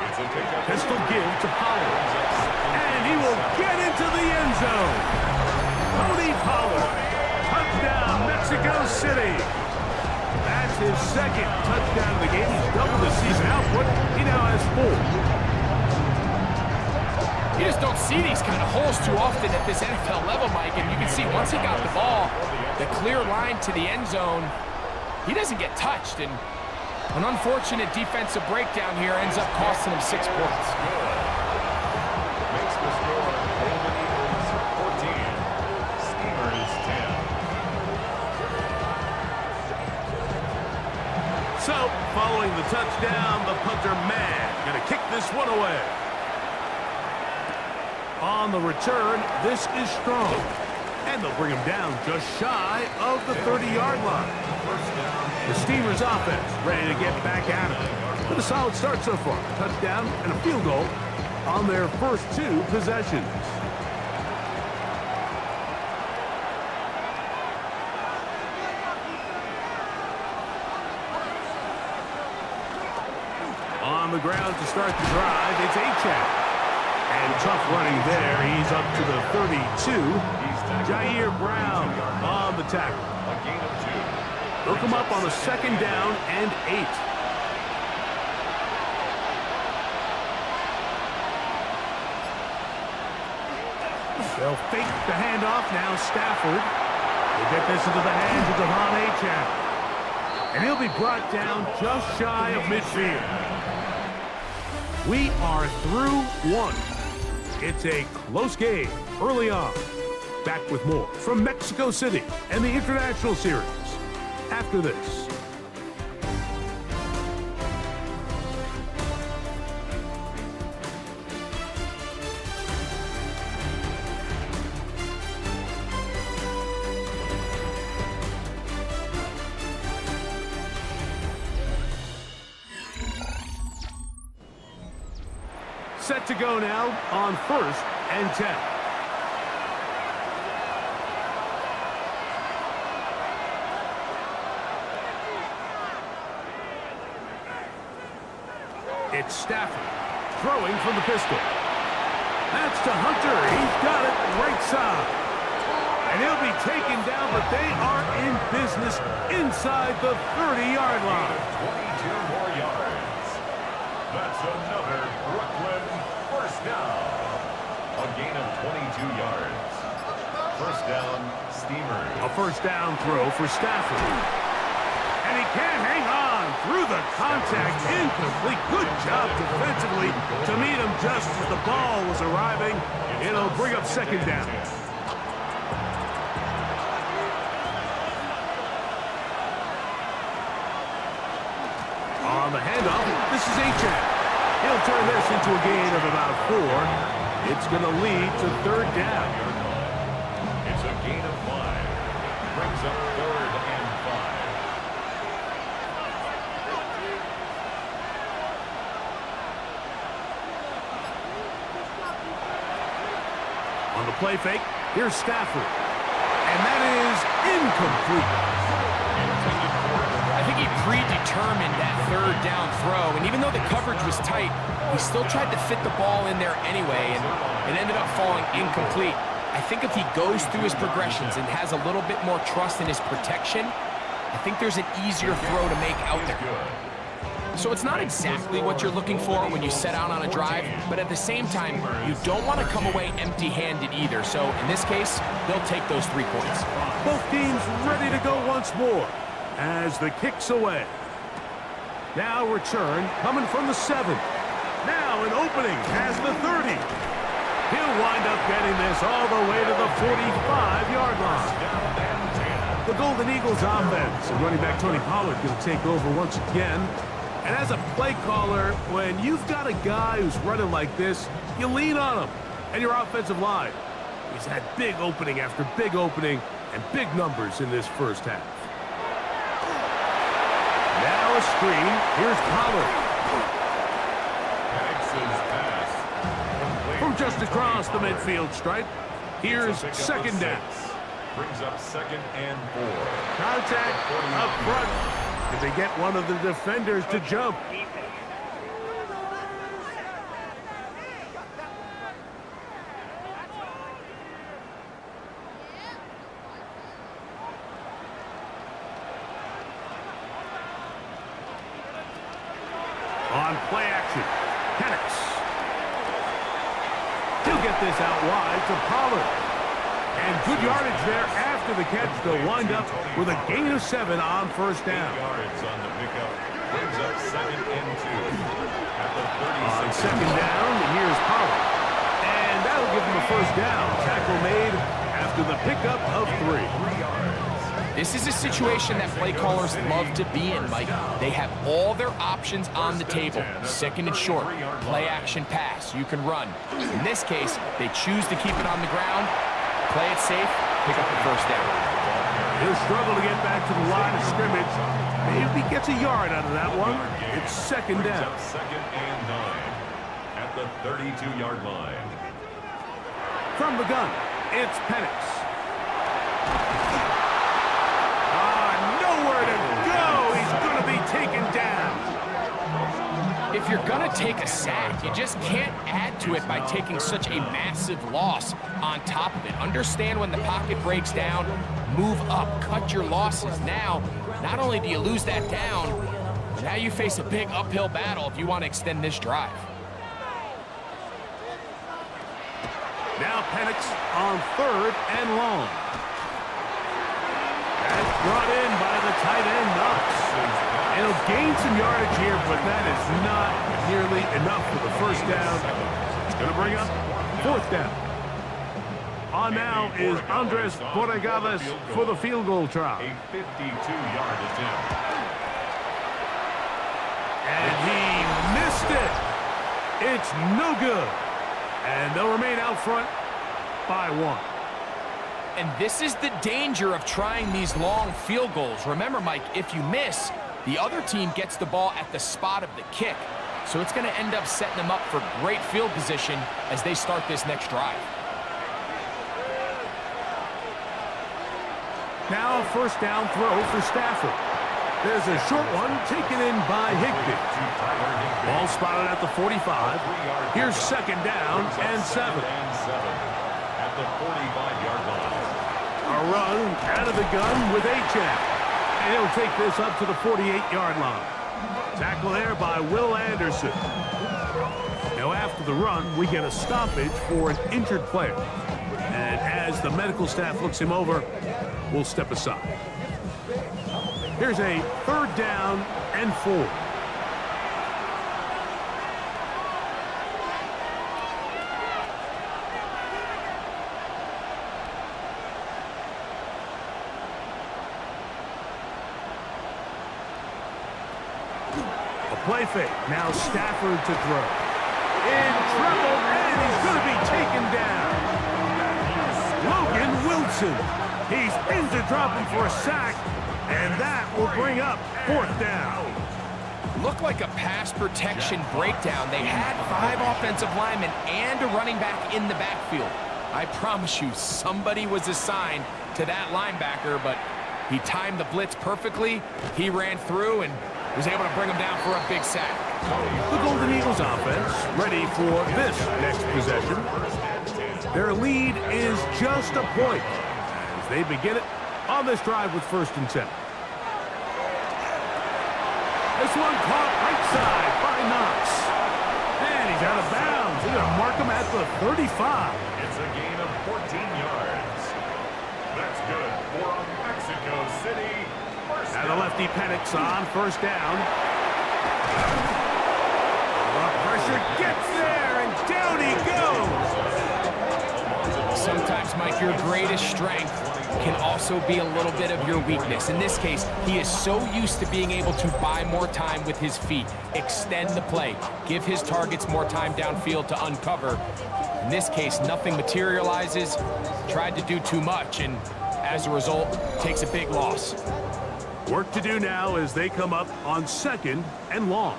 S3: It's a pickup.
S1: Pistol give to Pollard. And he will get into the end zone. Tony Pollard. Touchdown, Mexico City. That's his 2nd touchdown of the game. He's doubled the season output. He now has 4.
S2: You just don't see these kind of holes too often at this NFL level, Mike. And you can see once he got the ball, the clear line to the end zone, he doesn't get touched. And an unfortunate defensive breakdown here ends up costing him 6 points.
S3: Makes the score Golden Eagles 14. Steamers 10.
S1: So, following the touchdown, the punter man going to kick this one away. On the return, this is strong. And they'll bring him down just shy of the 30-yard line. The Steamers offense ready to get back at it. With a solid start so far. Touchdown and a field goal on their first 2 possessions. On the ground to start the drive, it's Achane. And tough running there. He's up to the 32. Jair Brown on the tackle.
S3: A gain of 2.
S1: They'll come up on a 2nd down and 8. They'll fake the handoff now. Stafford will get this into the hands of Devon Achane. And he'll be brought down just shy of midfield. We are through 1. It's a close game early on. Back with more from Mexico City and the International Series after this. Set to go now on 1st and 10. It's Stafford throwing from the pistol. That's to Hunter. He's got it right side. And he'll be taken down, but they are in business inside the 30-yard line.
S3: 22 more yards. That's another Brooklyn first down. A gain of 22 yards. First down, Steamers.
S1: A first down throw for Stafford. And he can't hang on through the contact. Incomplete. Good job defensively to meet him just as the ball was arriving. It'll bring up second down. On the handoff, this is Achane. He'll turn this into a gain of about 4. It's going to lead to third down.
S3: It's a gain of 5. Brings up 3rd and 5.
S1: On the play fake, here's Stafford. And that is incomplete.
S2: I think he predetermined that third down throw, and even though the coverage was tight, he still tried to fit the ball in there anyway, and it ended up falling incomplete. I think if he goes through his progressions and has a little bit more trust in his protection, I think there's an easier throw to make out there. So it's not exactly what you're looking for when you set out on a drive, but at the same time, you don't want to come away empty-handed either. So in this case, they'll take those 3 points.
S1: Both teams ready to go once more as the kick's away. Now return coming from the 7. Now an opening has the 30. He'll wind up getting this all the way to the 45-yard line. The Golden Eagles offense and running back Tony Pollard going to take over once again. And as a play caller, when you've got a guy who's running like this, you lean on him and your offensive line. He's had big opening after big opening and big numbers in this first half. Now a screen. Here's Pollard. From just across the midfield stripe, here's second down.
S3: Brings up 2nd and 4.
S1: Contact up front. Did they get one of the defenders to jump? On play action, Penix. He'll get this out wide to Pollard. And good yardage there after the catch. They'll wind up with a gain of 7 on first down.
S3: 8 yards on the pickup. Brings up 2nd and 2. At the 36.
S1: On second down, here's Pollard. And that'll give him a first down. Tackle made after the pickup of 3.
S3: 3 yards.
S2: This is a situation that play callers love to be in, Mike. They have all their options on the table. Second and short, play action pass, you can run. In this case, they choose to keep it on the ground, play it safe, pick up the first down.
S1: He'll struggle to get back to the line of scrimmage. Maybe he gets a yard out of that one. It's second down.
S3: 2nd and 9. At the 32-yard line.
S1: From the gun, it's Penix. Nowhere to go. He's going to be taken down.
S2: If you're going to take a sack, you just can't add to it by taking such a massive loss on top of it. Understand when the pocket breaks down, move up, cut your losses. Now, not only do you lose that down, now you face a big uphill battle if you want to extend this drive.
S1: Now Penix on 3rd and long. That's brought in by the tight end, Knox. It'll gain some yardage here, but that is not nearly enough for the first down. It's going to bring up 4th down. On now is Andres Borregales for the field goal try.
S3: A 52-yard attempt.
S1: And he missed it. It's no good. And they'll remain out front by 1.
S2: And this is the danger of trying these long field goals. Remember, Mike, if you miss, the other team gets the ball at the spot of the kick. So it's going to end up setting them up for great field position as they start this next drive.
S1: Now a first down throw for Stafford. There's a short one taken in by Higbee. Ball spotted at the 45. Here's second down and 7.
S3: At the 45-yard line.
S1: A run out of the gun with Achane. And he'll take this up to the 48-yard line. Tackle there by Will Anderson. Now after the run, we get a stoppage for an injured player. And as the medical staff looks him over, we'll step aside. Here's a third down and 4. A play fake. Now Stafford to throw. In trouble, and he's going to be taken down. Logan Wilson. He's into dropping for a sack. And that will bring up fourth down.
S2: Looked like a pass protection breakdown. They had 5 offensive linemen and a running back in the backfield. I promise you, somebody was assigned to that linebacker, but he timed the blitz perfectly. He ran through and was able to bring him down for a big sack.
S1: The Golden Eagles offense ready for this next possession. Their lead is just a point as they begin it on this drive with first and 10. This one caught right side by Knox. And he's out of bounds. They're going to mark him at the 35.
S3: It's a gain of 14 yards. That's good for a Mexico City first
S1: Now the lefty Penix on first down. The pressure gets there, and down he goes.
S2: Sometimes, Mike, your greatest strength can also be a little bit of your weakness. In this case, he is so used to being able to buy more time with his feet, extend the play, give his targets more time downfield to uncover. In this case, nothing materializes, tried to do too much, and as a result, takes a big loss.
S1: Work to do now as they come up on second and long.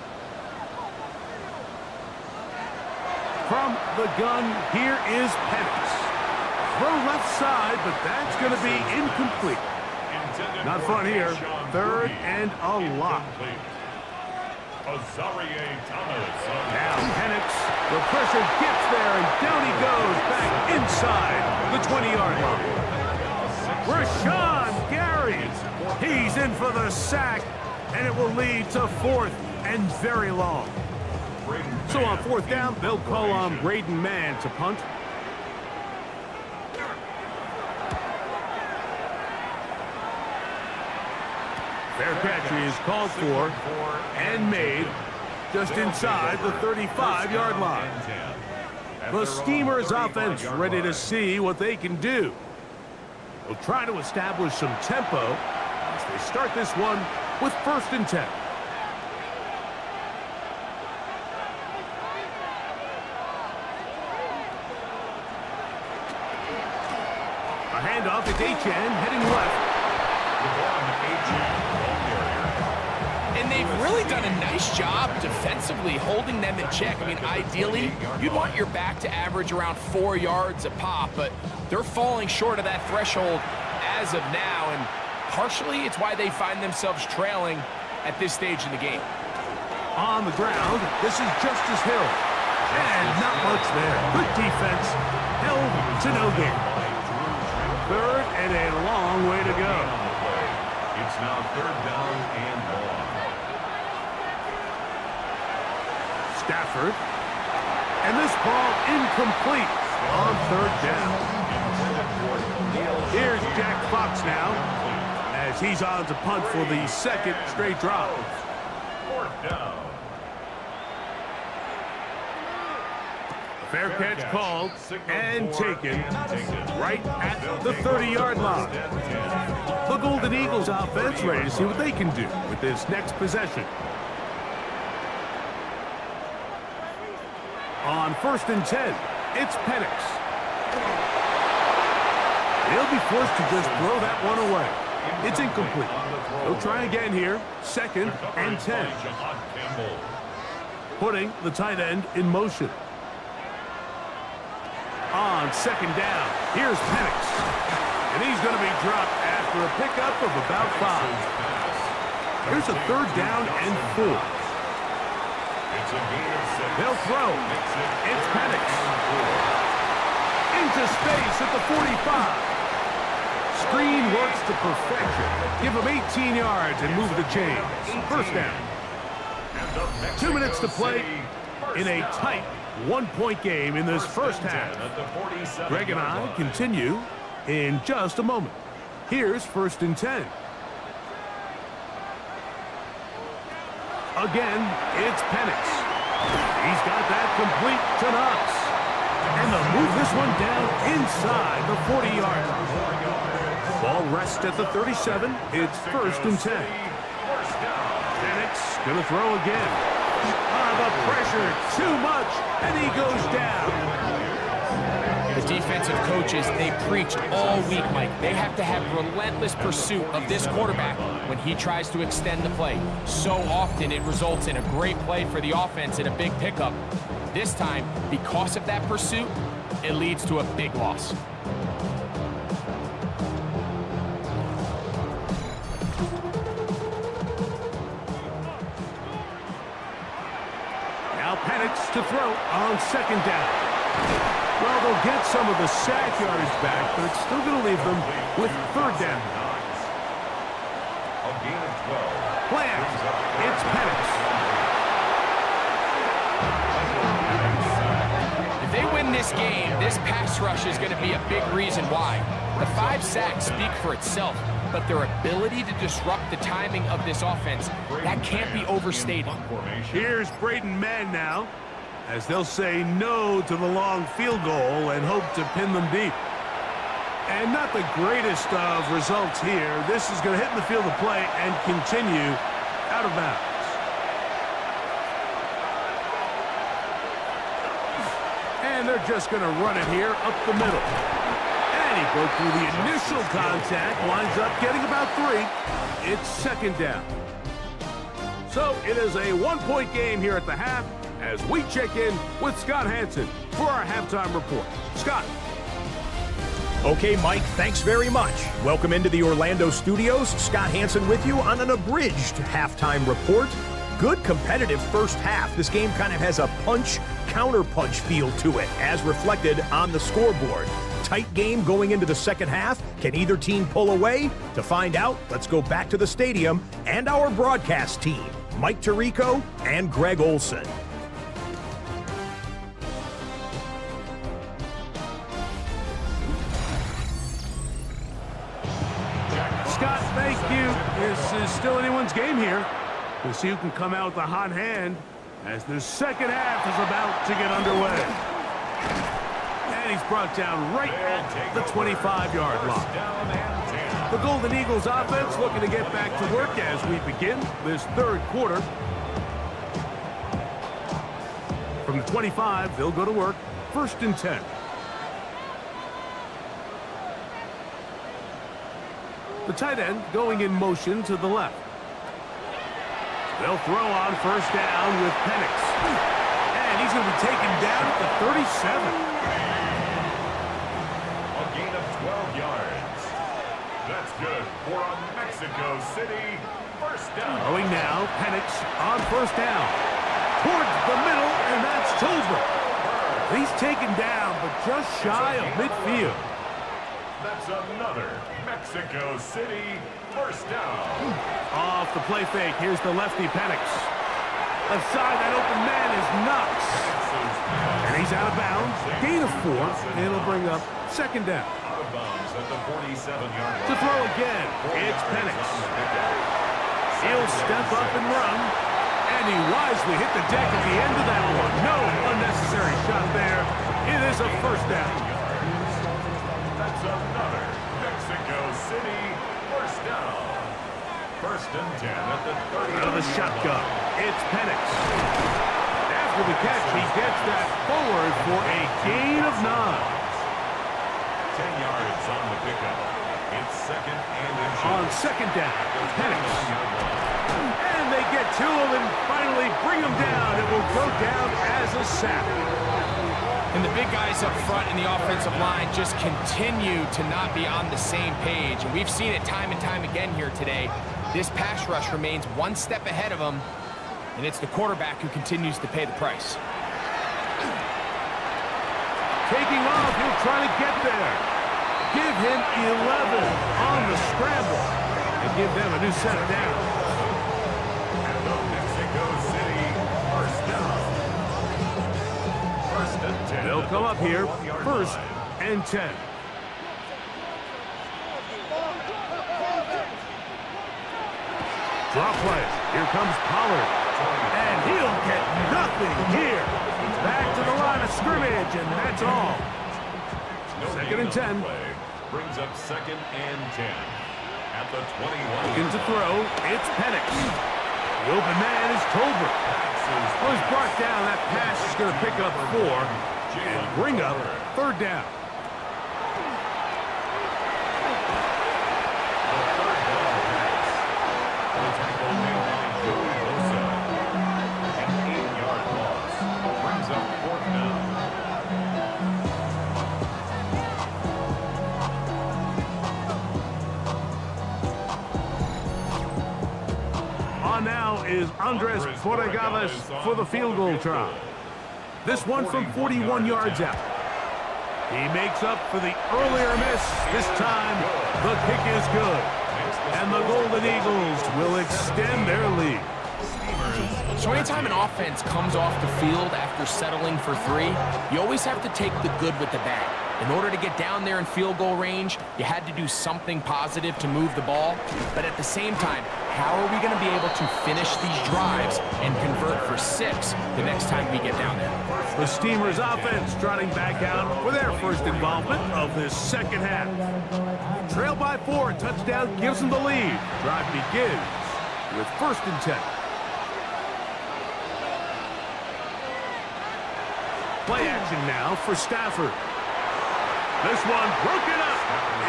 S1: From the gun, here is Penix. Throw left side, but that's going to be incomplete. Not fun here. Third and a lot. Now Penix, the pressure gets there, and down he goes back inside the 20-yard line. Rashawn Gary, he's in for the sack, and it will lead to fourth and very long. So on fourth down, they'll call on Braden Mann to punt. Fair catch is called for and made just inside the 35-yard line. The Steamers offense ready to see what they can do. They'll try to establish some tempo as they start this one with first and 10. A handoff to Achane heading left.
S2: And they've really done a nice job defensively holding them in check. I mean, ideally, you'd want your back to average around 4 yards a pop, but they're falling short of that threshold as of now, and partially it's why they find themselves trailing at this stage in the game.
S1: On the ground, this is Justice Hill. And not much there. Good defense. Held to no gain. Third and a long way to go.
S3: It's now third down and long.
S1: Stafford. And this ball incomplete on third down. Here's Jack Fox now as he's on to punt for the second straight drive.
S3: Fourth down.
S1: Fair catch called and taken right at the 30-yard line. The Golden Eagles offense ready to see what they can do with this next possession. On first and 10, it's Penix. He'll be forced to just throw that one away. It's incomplete. He'll try again here, second and 10. putting the tight end in motion. On second down, here's Penix. And he's going to be dropped after a pickup of about 5. Here's a third down and 4. They'll throw. It's Penix. Into space at the 45. Screen works to perfection. Give him 18 yards and move the chains. First down. 2 minutes to play in a tight one-point game in this first half. Greg and I continue in just a moment. Here's 1st and 10. Again, it's Penix. He's got that complete to Knox. And they'll move this one down inside the 40-yard line. Ball rests at the 37. It's 1st and 10. Penix going to throw again. The pressure, too much, and he goes down.
S2: The defensive coaches, they preach all week, Mike. They have to have relentless pursuit of this quarterback when he tries to extend the play. So often it results in a great play for the offense and a big pickup. This time, because of that pursuit, it leads to a big loss.
S1: Penix to throw on second down. Well, they'll get some of the sack yardage back, but it's still going to leave them with third down.
S3: A gain of 12.
S1: Plant. It's Penix.
S2: If they win this game, this pass rush is going to be a big reason why. The 5 sacks speak for itself, but their ability to disrupt the timing of this offense, that can't be overstated.
S1: Here's Braden Mann now, as they'll say no to the long field goal and hope to pin them deep. And not the greatest of results here. This is going to hit in the field of play and continue out of bounds. And they're just going to run it here up the middle. And he broke through the initial contact, winds up getting about 3. It's 2nd down. So it is a one-point game here at the half as we check in with Scott Hanson for our halftime report. Scott.
S4: Okay, Mike, thanks very much. Welcome into the Orlando studios. Scott Hanson with you on an abridged halftime report. Good competitive first half. This game kind of has a punch-counter-punch feel to it, as reflected on the scoreboard. Tight game going into the second half. Can either team pull away? To find out, let's go back to the stadium and our broadcast team, Mike Tirico and Greg Olson.
S1: Scott, thank you. This is still anyone's game here. We'll see who can come out with a hot hand as the second half is about to get underway. And he's brought down right at the 25-yard line. The Golden Eagles offense looking to get back to work as we begin this third quarter. From the 25, they'll go to work. 1st and 10. The tight end going in motion to the left. They'll throw on 1st down with Penix. And he's going to be taken down at the 37.
S3: A gain of 12 yards. That's good for a Mexico City 1st down.
S1: Going now, Penix on 1st down. Towards the middle, and that's Tolbert. He's taken down, but just shy of midfield.
S3: That's another Mexico City 1st down.
S1: Off the play fake, here's the lefty Penix. Left side, that open man is Knox. And he's out of bounds. Gain of 4, and it'll bring up 2nd down.
S3: Out of bounds at the 47-yard line.
S1: To throw again, it's Penix. He'll step up and run. And he wisely hit the deck at the end of that one. No unnecessary shot there. It is a 1st down.
S3: That's another Mexico City 1st down. 1st and 10 at the 30.
S1: Out of the shotgun, it's Penix. After the catch, he gets that forward for a gain of 9.
S3: 10 yards on the pickup. It's 2nd and inches.
S1: On 2nd down, Penix. And they get to him and finally bring him down. It will go down as a sack.
S2: And the big guys up front in the offensive line just continue to not be on the same page. And we've seen it time and time again here today. This pass rush remains one step ahead of them, and it's the quarterback who continues to pay the price.
S1: Taking off, he'll try to get there. Give him 11 on the scramble and give them a new set of downs.
S3: And the Mexico City first down. First and 10.
S1: They'll come up here, 1st and 10. Draw play. Here comes Pollard. And he'll get nothing here. Back to the line of scrimmage, and that's all. Second and 10.
S3: Brings up 2nd and 10. At the 21.
S1: Looking to throw. It's Penix. The open man is Tolbert. Was brought down. That pass is going to pick up 4 and bring up 3rd down. On now is Andres Corregales for the field goal try. This one from 41 yards out. He makes up for the earlier miss. This time, the kick is good. And the Golden Eagles will extend their lead.
S2: So anytime an offense comes off the field after settling for 3, you always have to take the good with the bad. In order to get down there in field goal range, you had to do something positive to move the ball. But at the same time, how are we going to be able to finish these drives and convert for 6 the next time we get down there?
S1: The Steamers offense trotting back out for their first involvement of this second half. Trailed by 4, touchdown gives them the lead. Drive begins with 1st and 10. Play action now for Stafford. This one broken up.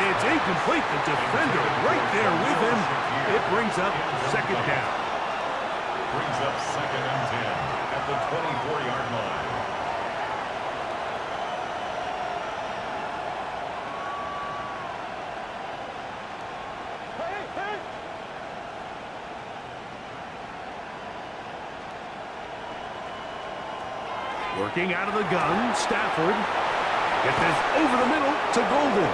S1: It's incomplete. The defender right there with him. It brings up 2nd down.
S3: Brings up 2nd and 10 at the 24-yard line.
S1: Working out of the gun, Stafford. Get this over the middle to Golden.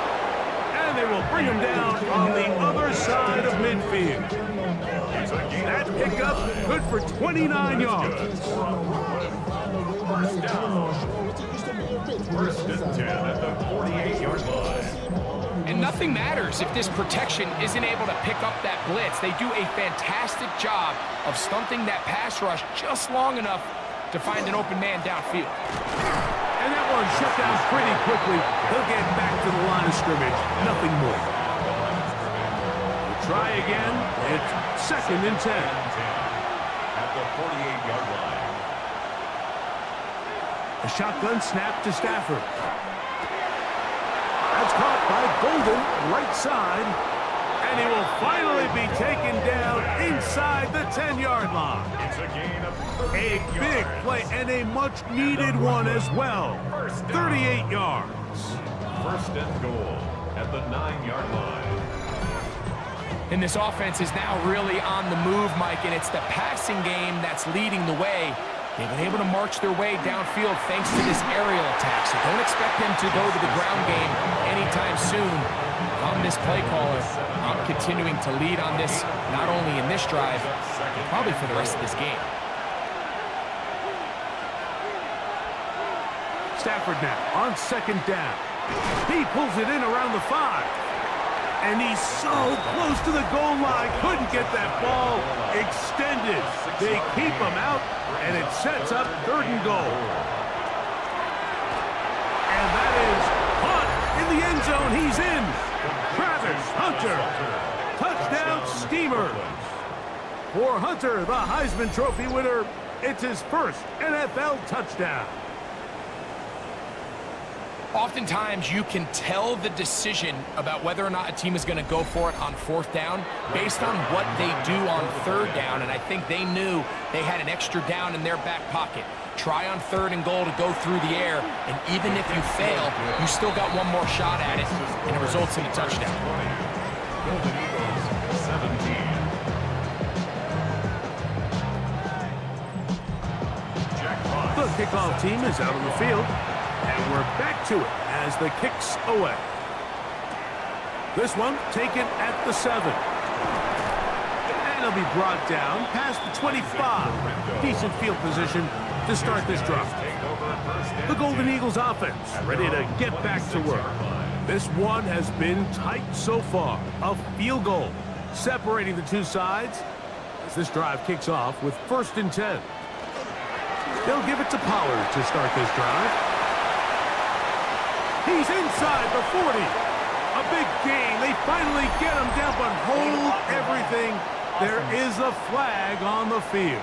S1: And they will bring him down on the other side of midfield. That pickup good for 29 yards.
S3: First down. 1st and 10 at the 48-yard line.
S2: And nothing matters if this protection isn't able to pick up that blitz. They do a fantastic job of stunting that pass rush just long enough to find an open man downfield.
S1: And that one shut down pretty quickly. He'll get back to the line of scrimmage. Nothing more. We'll try again. It's 2nd and 10.
S3: At the 48-yard line.
S1: A shotgun snap to Stafford. That's caught by Golden, right side. And he will finally be taken down inside the 10-yard line.
S3: It's a gain of
S1: A big play and a much-needed one as well. 38 yards.
S3: 1st and goal at the 9-yard line.
S2: And this offense is now really on the move, Mike, and it's the passing game that's leading the way. They've been able to march their way downfield thanks to this aerial attack, so don't expect them to go to the ground game anytime soon. I'm this play caller. I'm continuing to lead on this, not only in this drive, but probably for the rest of this game.
S1: Stafford now on 2nd down. He pulls it in around the 5. And he's so close to the goal line. Couldn't get that ball extended. They keep him out, and it sets up 3rd and goal. And that is Hunt in the end zone. He's in. Travis Hunter. Touchdown Steamers. For Hunter, the Heisman Trophy winner, it's his first NFL touchdown.
S2: Oftentimes, you can tell the decision about whether or not a team is going to go for it on 4th down based on what they do on 3rd down, and I think they knew they had an extra down in their back pocket. Try on 3rd and goal to go through the air, and even if you fail, you still got one more shot at it, and it results in a touchdown.
S3: Golden Eagles 17. Jackpot.
S1: The kickoff team is out on the field, and we're back to it as the kick's away. This one taken at the 7. And it'll be brought down past the 25. Decent field position to start this drive. The Golden Eagles offense ready to get back to work. This one has been tight so far. A field goal separating the two sides as this drive kicks off with 1st and 10. They'll give it to Pollard to start this drive. He's inside the 40. A big gain. They finally get him down, but hold everything. There is a flag on the field.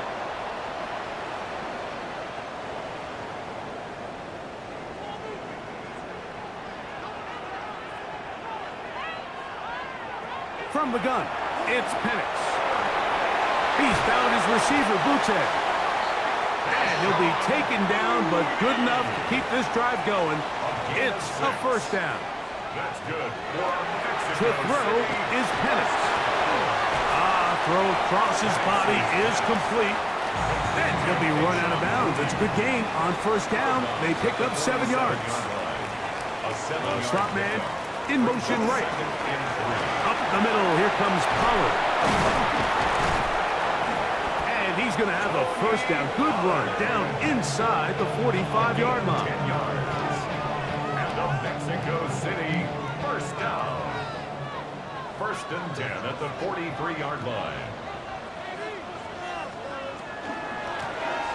S1: From the gun, it's Penix. He's found his receiver, Boutte. And he'll be taken down, but good enough to keep this drive going. It's a 1st down.
S3: That's good.
S1: To throw is Penix. Throw across his body is complete. And he'll be run out of bounds. It's a good gain on 1st down. They pick up 7 yards. Slot man in motion right. Up the middle, here comes Pollard. And he's going to have a 1st down. Good run down inside the 45-yard line.
S3: And the Mexico City 1st down. 1st and 10 at the 43-yard line.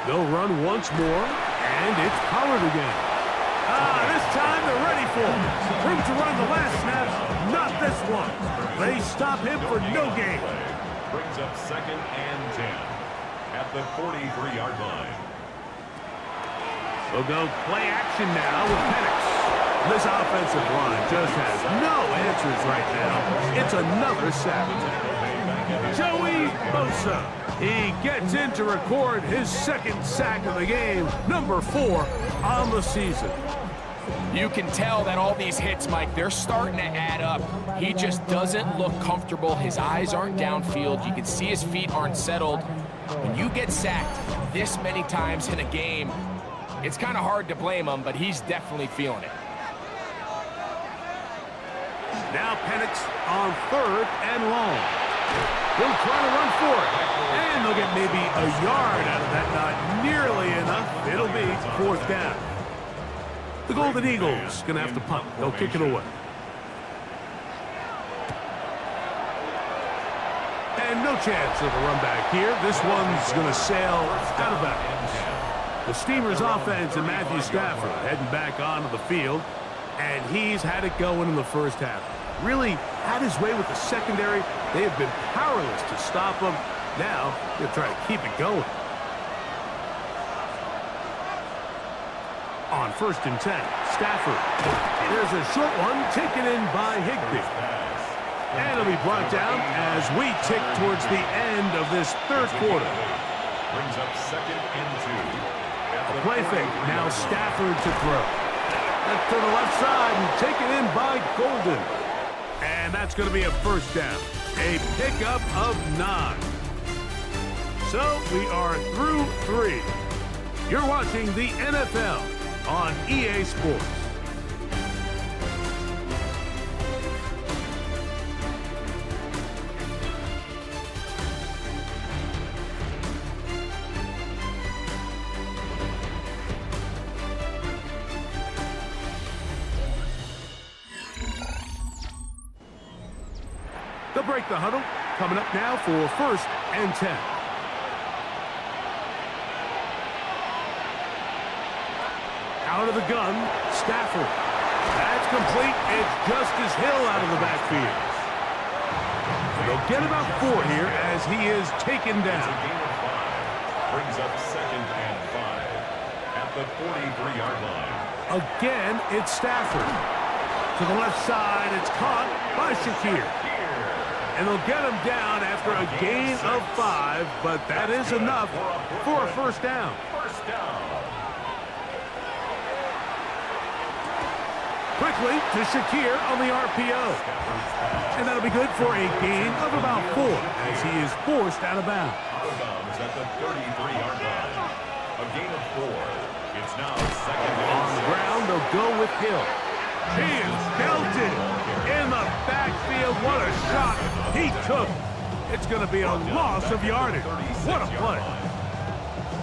S1: They'll run once more, and it's Pollard again. This time they're ready for him. Room to run the last snap, not this one. They stop him for no gain.
S3: Brings up 2nd and 10 at the 43-yard line.
S1: They'll go play action now with Penix. This offensive line just has no answers right now. It's another sack. Joey Bosa. He gets in to record his 2nd sack of the game, number 4 on the season.
S2: You can tell that all these hits, Mike, they're starting to add up. He just doesn't look comfortable. His eyes aren't downfield. You can see his feet aren't settled. When you get sacked this many times in a game, it's kind of hard to blame him, but he's definitely feeling it.
S1: Now Penix on 3rd and long. He'll try to run for it. And they'll get maybe a yard out of that. Not nearly enough. It'll be 4th down. The Golden Eagles going to have to punt. They'll kick it away. And no chance of a run back here. This one's going to sail out of bounds. The Steamers offense and Matthew Stafford heading back onto the field. And he's had it going in the 1st half. Really had his way with the secondary. They have been powerless to stop him. Now they'll try to keep it going. On 1st and 10, Stafford. There's a short one taken in by Higbee. And it'll be brought down as we tick towards the end of this 3rd quarter.
S3: Brings up 2nd and 2.
S1: A play fake. Now Stafford to throw. That's to the left side and taken in by Golden. And that's going to be a 1st down. A pickup of 9. So we are through 3. You're watching the NFL on EA Sports. They'll break the huddle. Coming up now for 1st and 10. Out of the gun, Stafford. That's complete. It's Justice Hill out of the backfield. And they'll get about 4 here as he is taken
S3: It's a
S1: down.
S3: gain of 5. Brings up 2nd and 5 at the 43-yard line.
S1: Again, it's Stafford. To the left side, it's caught by Shakir. And they'll get him down after a gain of 5, but that is enough for a first down. Quickly to Shakir on the RPO. And that'll be good for a gain of about 4 as he is forced out of bounds.
S3: Out of bounds at the 33-yard line. A gain of 4. It's now second and
S1: On the ground, they'll go with Hill. He is belted in the backfield. What a shot he took. It's going to be a loss of yardage. What a play.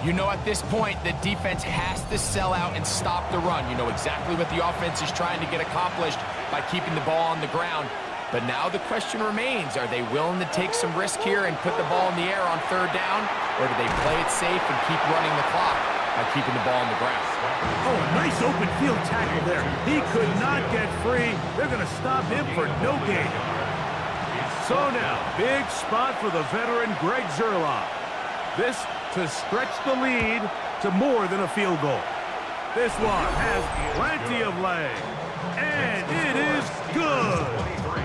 S2: You know, at this point, the defense has to sell out and stop the run. You know exactly what the offense is trying to get accomplished by keeping the ball on the ground. But now the question remains, are they willing to take some risk here and put the ball in the air on 3rd down? Or do they play it safe and keep running the clock by keeping the ball on the ground?
S1: Oh, a nice open field tackle there. He could not get free. They're going to stop him for no gain. So now, big spot for the veteran Greg Zerloff. This to stretch the lead to more than a field goal. This one has plenty of leg. And it is good.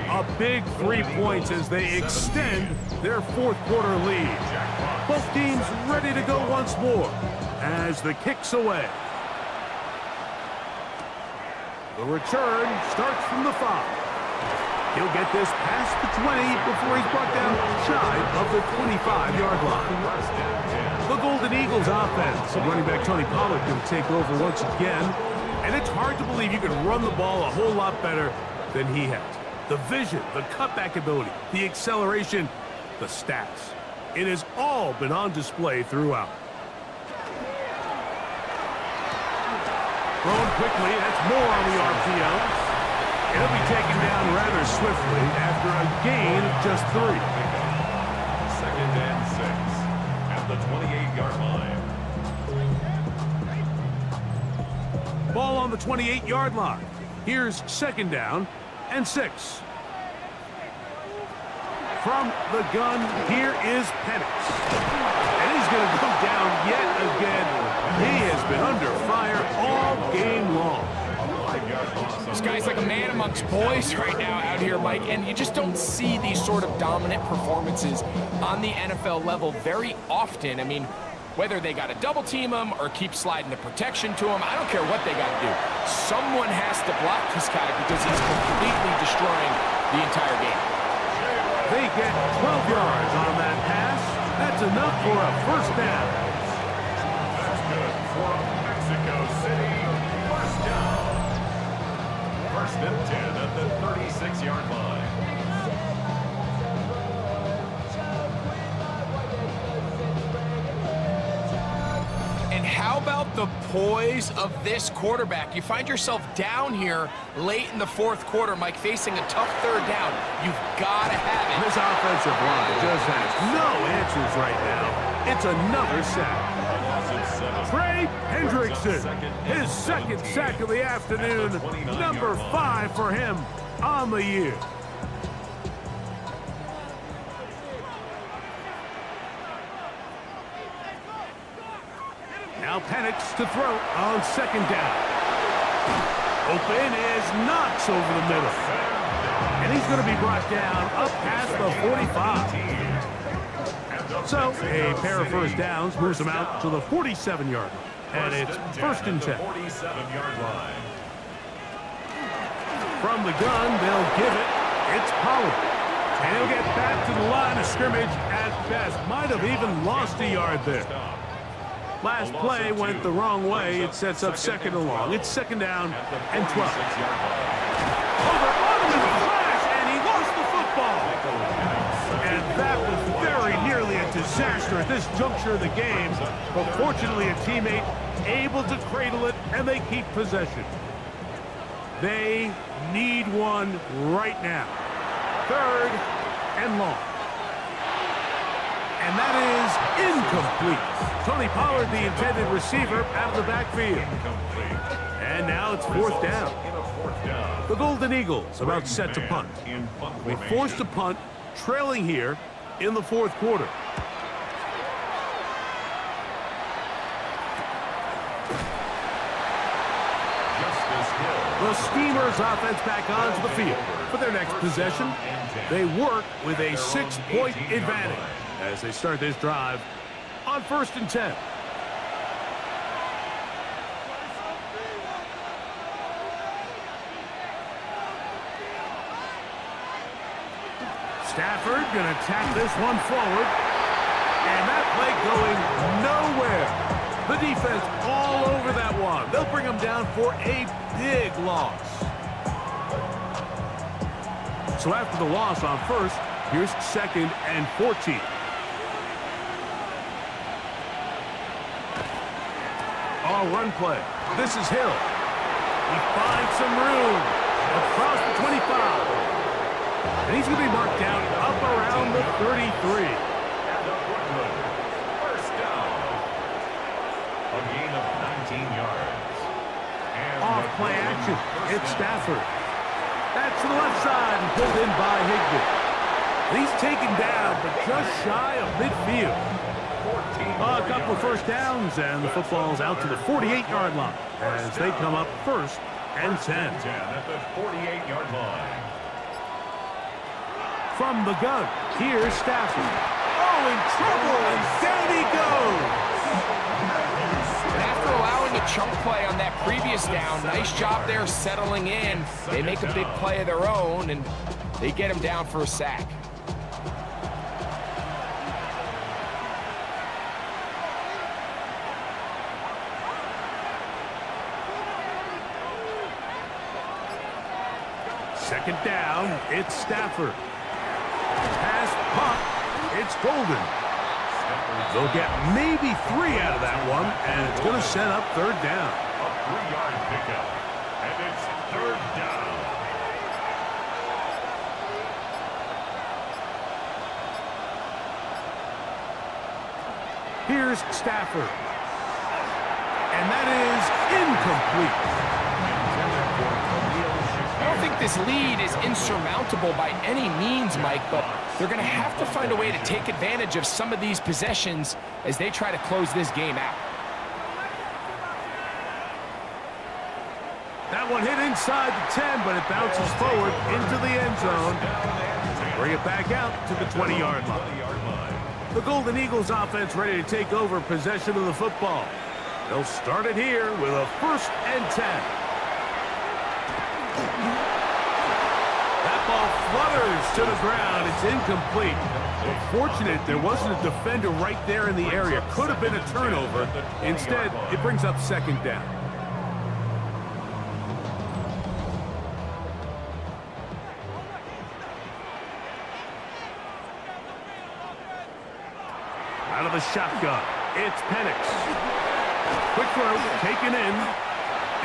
S1: A big 3 points as they extend their 4th quarter lead. Both teams ready to go once more as the kick's away. The return starts from the 5. He'll get this past the 20 before he's brought down shy of the 25-yard line. The Golden Eagles offense. Running back Tony Pollard will take over once again. And it's hard to believe you can run the ball a whole lot better than he has. The vision, the cutback ability, the acceleration, the stats. It has all been on display throughout. Thrown quickly, that's more on the RPO. It'll be taken down rather swiftly after a gain of just 3.
S3: 2nd and 6 at the 28-yard line.
S1: Ball on the 28-yard line. Here's 2nd down and 6. From the gun, here is Penix. And he's going to go down yet again. He has been under fire all game long.
S2: This guy's like a man amongst boys right now out here, Mike, and you just don't see these sort of dominant performances on the NFL level very often. I mean, whether they got to double team him or keep sliding the protection to him, I don't care what they got to do. Someone has to block this guy because he's completely destroying the entire game.
S1: They get 12 yards on that pass. That's enough for a first down.
S3: That's good for Mexico City. First down. 1st and 10 at the 36-yard line.
S2: And how about the poise of this quarterback? You find yourself down here late in the 4th quarter, Mike, facing a tough 3rd down. You've got to have it.
S1: This offensive line just has no answers right now. It's another sack. Trey Hendrickson, his 2nd sack of the afternoon, number 5 for him on the year. Now Penix to throw on 2nd down. Open is Knox over the middle. And he's going to be brought down up past the 45. So, a pair of first downs moves them out to the 47-yard line. And it's 1st and 10.
S3: 47-yard line.
S1: From the gun, they'll give it. It's Pollard. And he'll get back to the line of scrimmage at best. Might have even lost a yard there. Last play went the wrong way. It sets up 2nd and long. It's 2nd down and 12. Over on him in a flash, and he lost the football. And that was very nearly a disaster at this juncture of the game. But fortunately, a teammate able to cradle it, and they keep possession. They need one right now. 3rd and long. And that is incomplete. Tony Pollard, the intended receiver, out of the backfield. And now it's 4th down. The Golden Eagles about set to punt. We forced a punt, trailing here in the 4th quarter. Steamers offense back onto the field. For their next possession, they work with a 6-point advantage as they start this drive on 1st and 10. Stafford going to tap this one forward. And that play going nowhere. The defense all over that one. They'll bring them down for a big loss. So after the loss on 1st, here's 2nd and 14. Oh, run play. This is Hill. He finds some room across the 25. And he's going to be marked down up around the 33.
S3: First down. A gain of 19 yards. And
S1: off play action. It's Stafford. That's to the left side and pulled in by Higbee. He's taken down, but just shy of midfield. A couple of first downs, and the football's out to the 48-yard line as they come up 1st and 10.
S3: At the 48-yard line.
S1: From the gun, here's Stafford. Oh, in trouble, and down he goes.
S2: And after allowing a chunk play on that previous down, nice job there settling in. They make a big play of their own, and they get him down for a sack.
S1: Second down, it's Stafford. Pass, punt, it's Golden. They'll get maybe 3 out of that one, and it's going to set up 3rd down.
S3: A 3-yard pickup, and it's 3rd down.
S1: Here's Stafford. And that is incomplete.
S2: I don't think this lead is insurmountable by any means, Mike, but they're going to have to find a way to take advantage of some of these possessions as they try to close this game out.
S1: That one hit inside the 10, but it bounces forward into the end zone. Bring it back out to the 20-yard line. The Golden Eagles offense ready to take over possession of the football. They'll start it here with a 1st and 10. That ball flutters to the ground. It's incomplete. Fortunate there wasn't a defender right there in the area. Could have been a turnover. Instead, it brings up 2nd down. Out of the shotgun, it's Penix. Quick throw, taken in,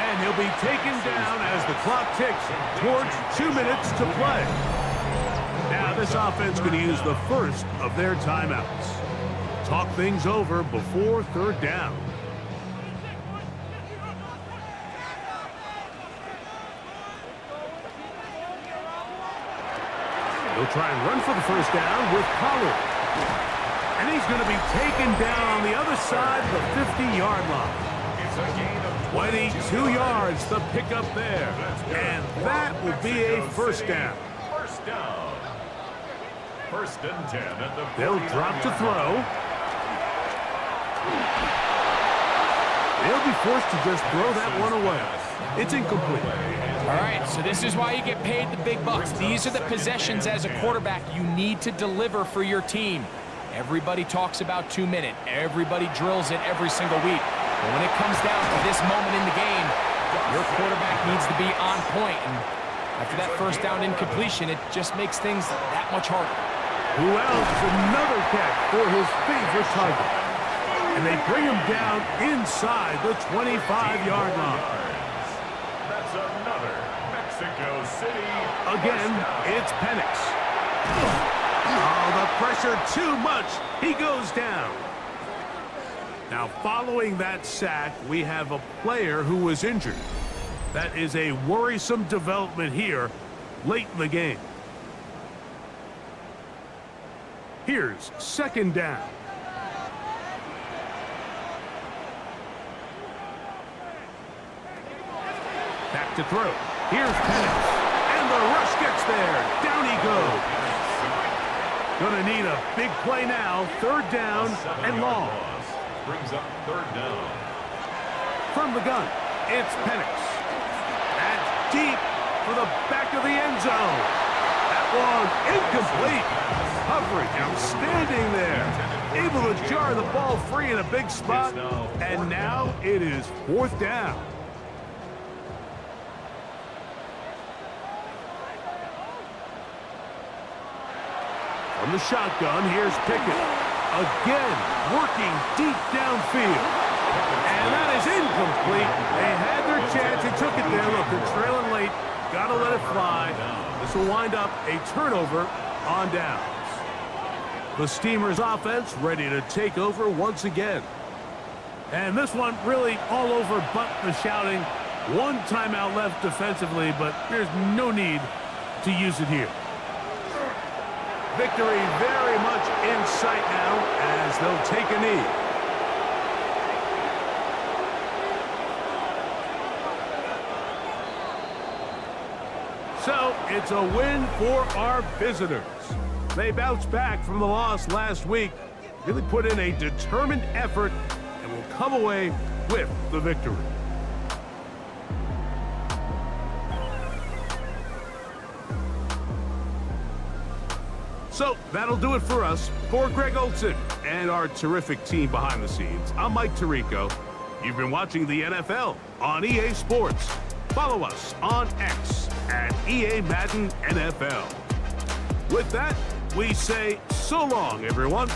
S1: and he'll be taken down as the clock ticks towards 2 minutes to play. Now this offense going to use the first of their timeouts. Talk things over before 3rd down. They'll try and run for the 1st down with Pollard. And he's going to be taken down on the other side of the 50-yard line.
S3: It's a gain of
S1: 22 yards, the pickup there. And that will be a 1st down.
S3: First down. 1st and 10 at the
S1: They'll drop to throw. They'll be forced to just throw that one away. It's incomplete.
S2: All right, so this is why you get paid the big bucks. These are the possessions as a quarterback you need to deliver for your team. Everybody talks about 2 minutes. Everybody drills it every single week. But when it comes down to this moment in the game, your quarterback needs to be on point. And after that 1st down incompletion, it just makes things that much harder.
S1: Who else? Another catch for his favorite target. And they bring him down inside the 25-yard line.
S3: That's another Mexico City.
S1: Again, it's Penix. Oh, the pressure too much. He goes down. Now, following that sack, we have a player who was injured. That is a worrisome development here late in the game. Here's 2nd down. Back to throw. Here's Penix. And the rush gets there. Down he goes. Gonna need a big play now. Third down and long.
S3: Brings up third down.
S1: From the gun, it's Penix. That's deep for the back of the end zone. That one incomplete. Coverage outstanding there. Able to jar the ball free in a big spot. And now it is fourth down. From the shotgun, here's Pickett. Again, working deep downfield. And that is incomplete. They had their chance. They took it there. Look, they're trailing late. Got to let it fly. This will wind up a turnover on downs. The Steamers offense ready to take over once again. And this one really all over but the shouting. One timeout left defensively, but there's no need to use it here. Victory very much in sight now as they'll take a knee. So it's a win for our visitors. They bounced back from the loss last week, really put in a determined effort, and will come away with the victory. So that'll do it for us. For Greg Olson and our terrific team behind the scenes, I'm Mike Tirico. You've been watching the NFL on EA Sports. Follow us on X at EA Madden NFL. With that, we say so long, everyone.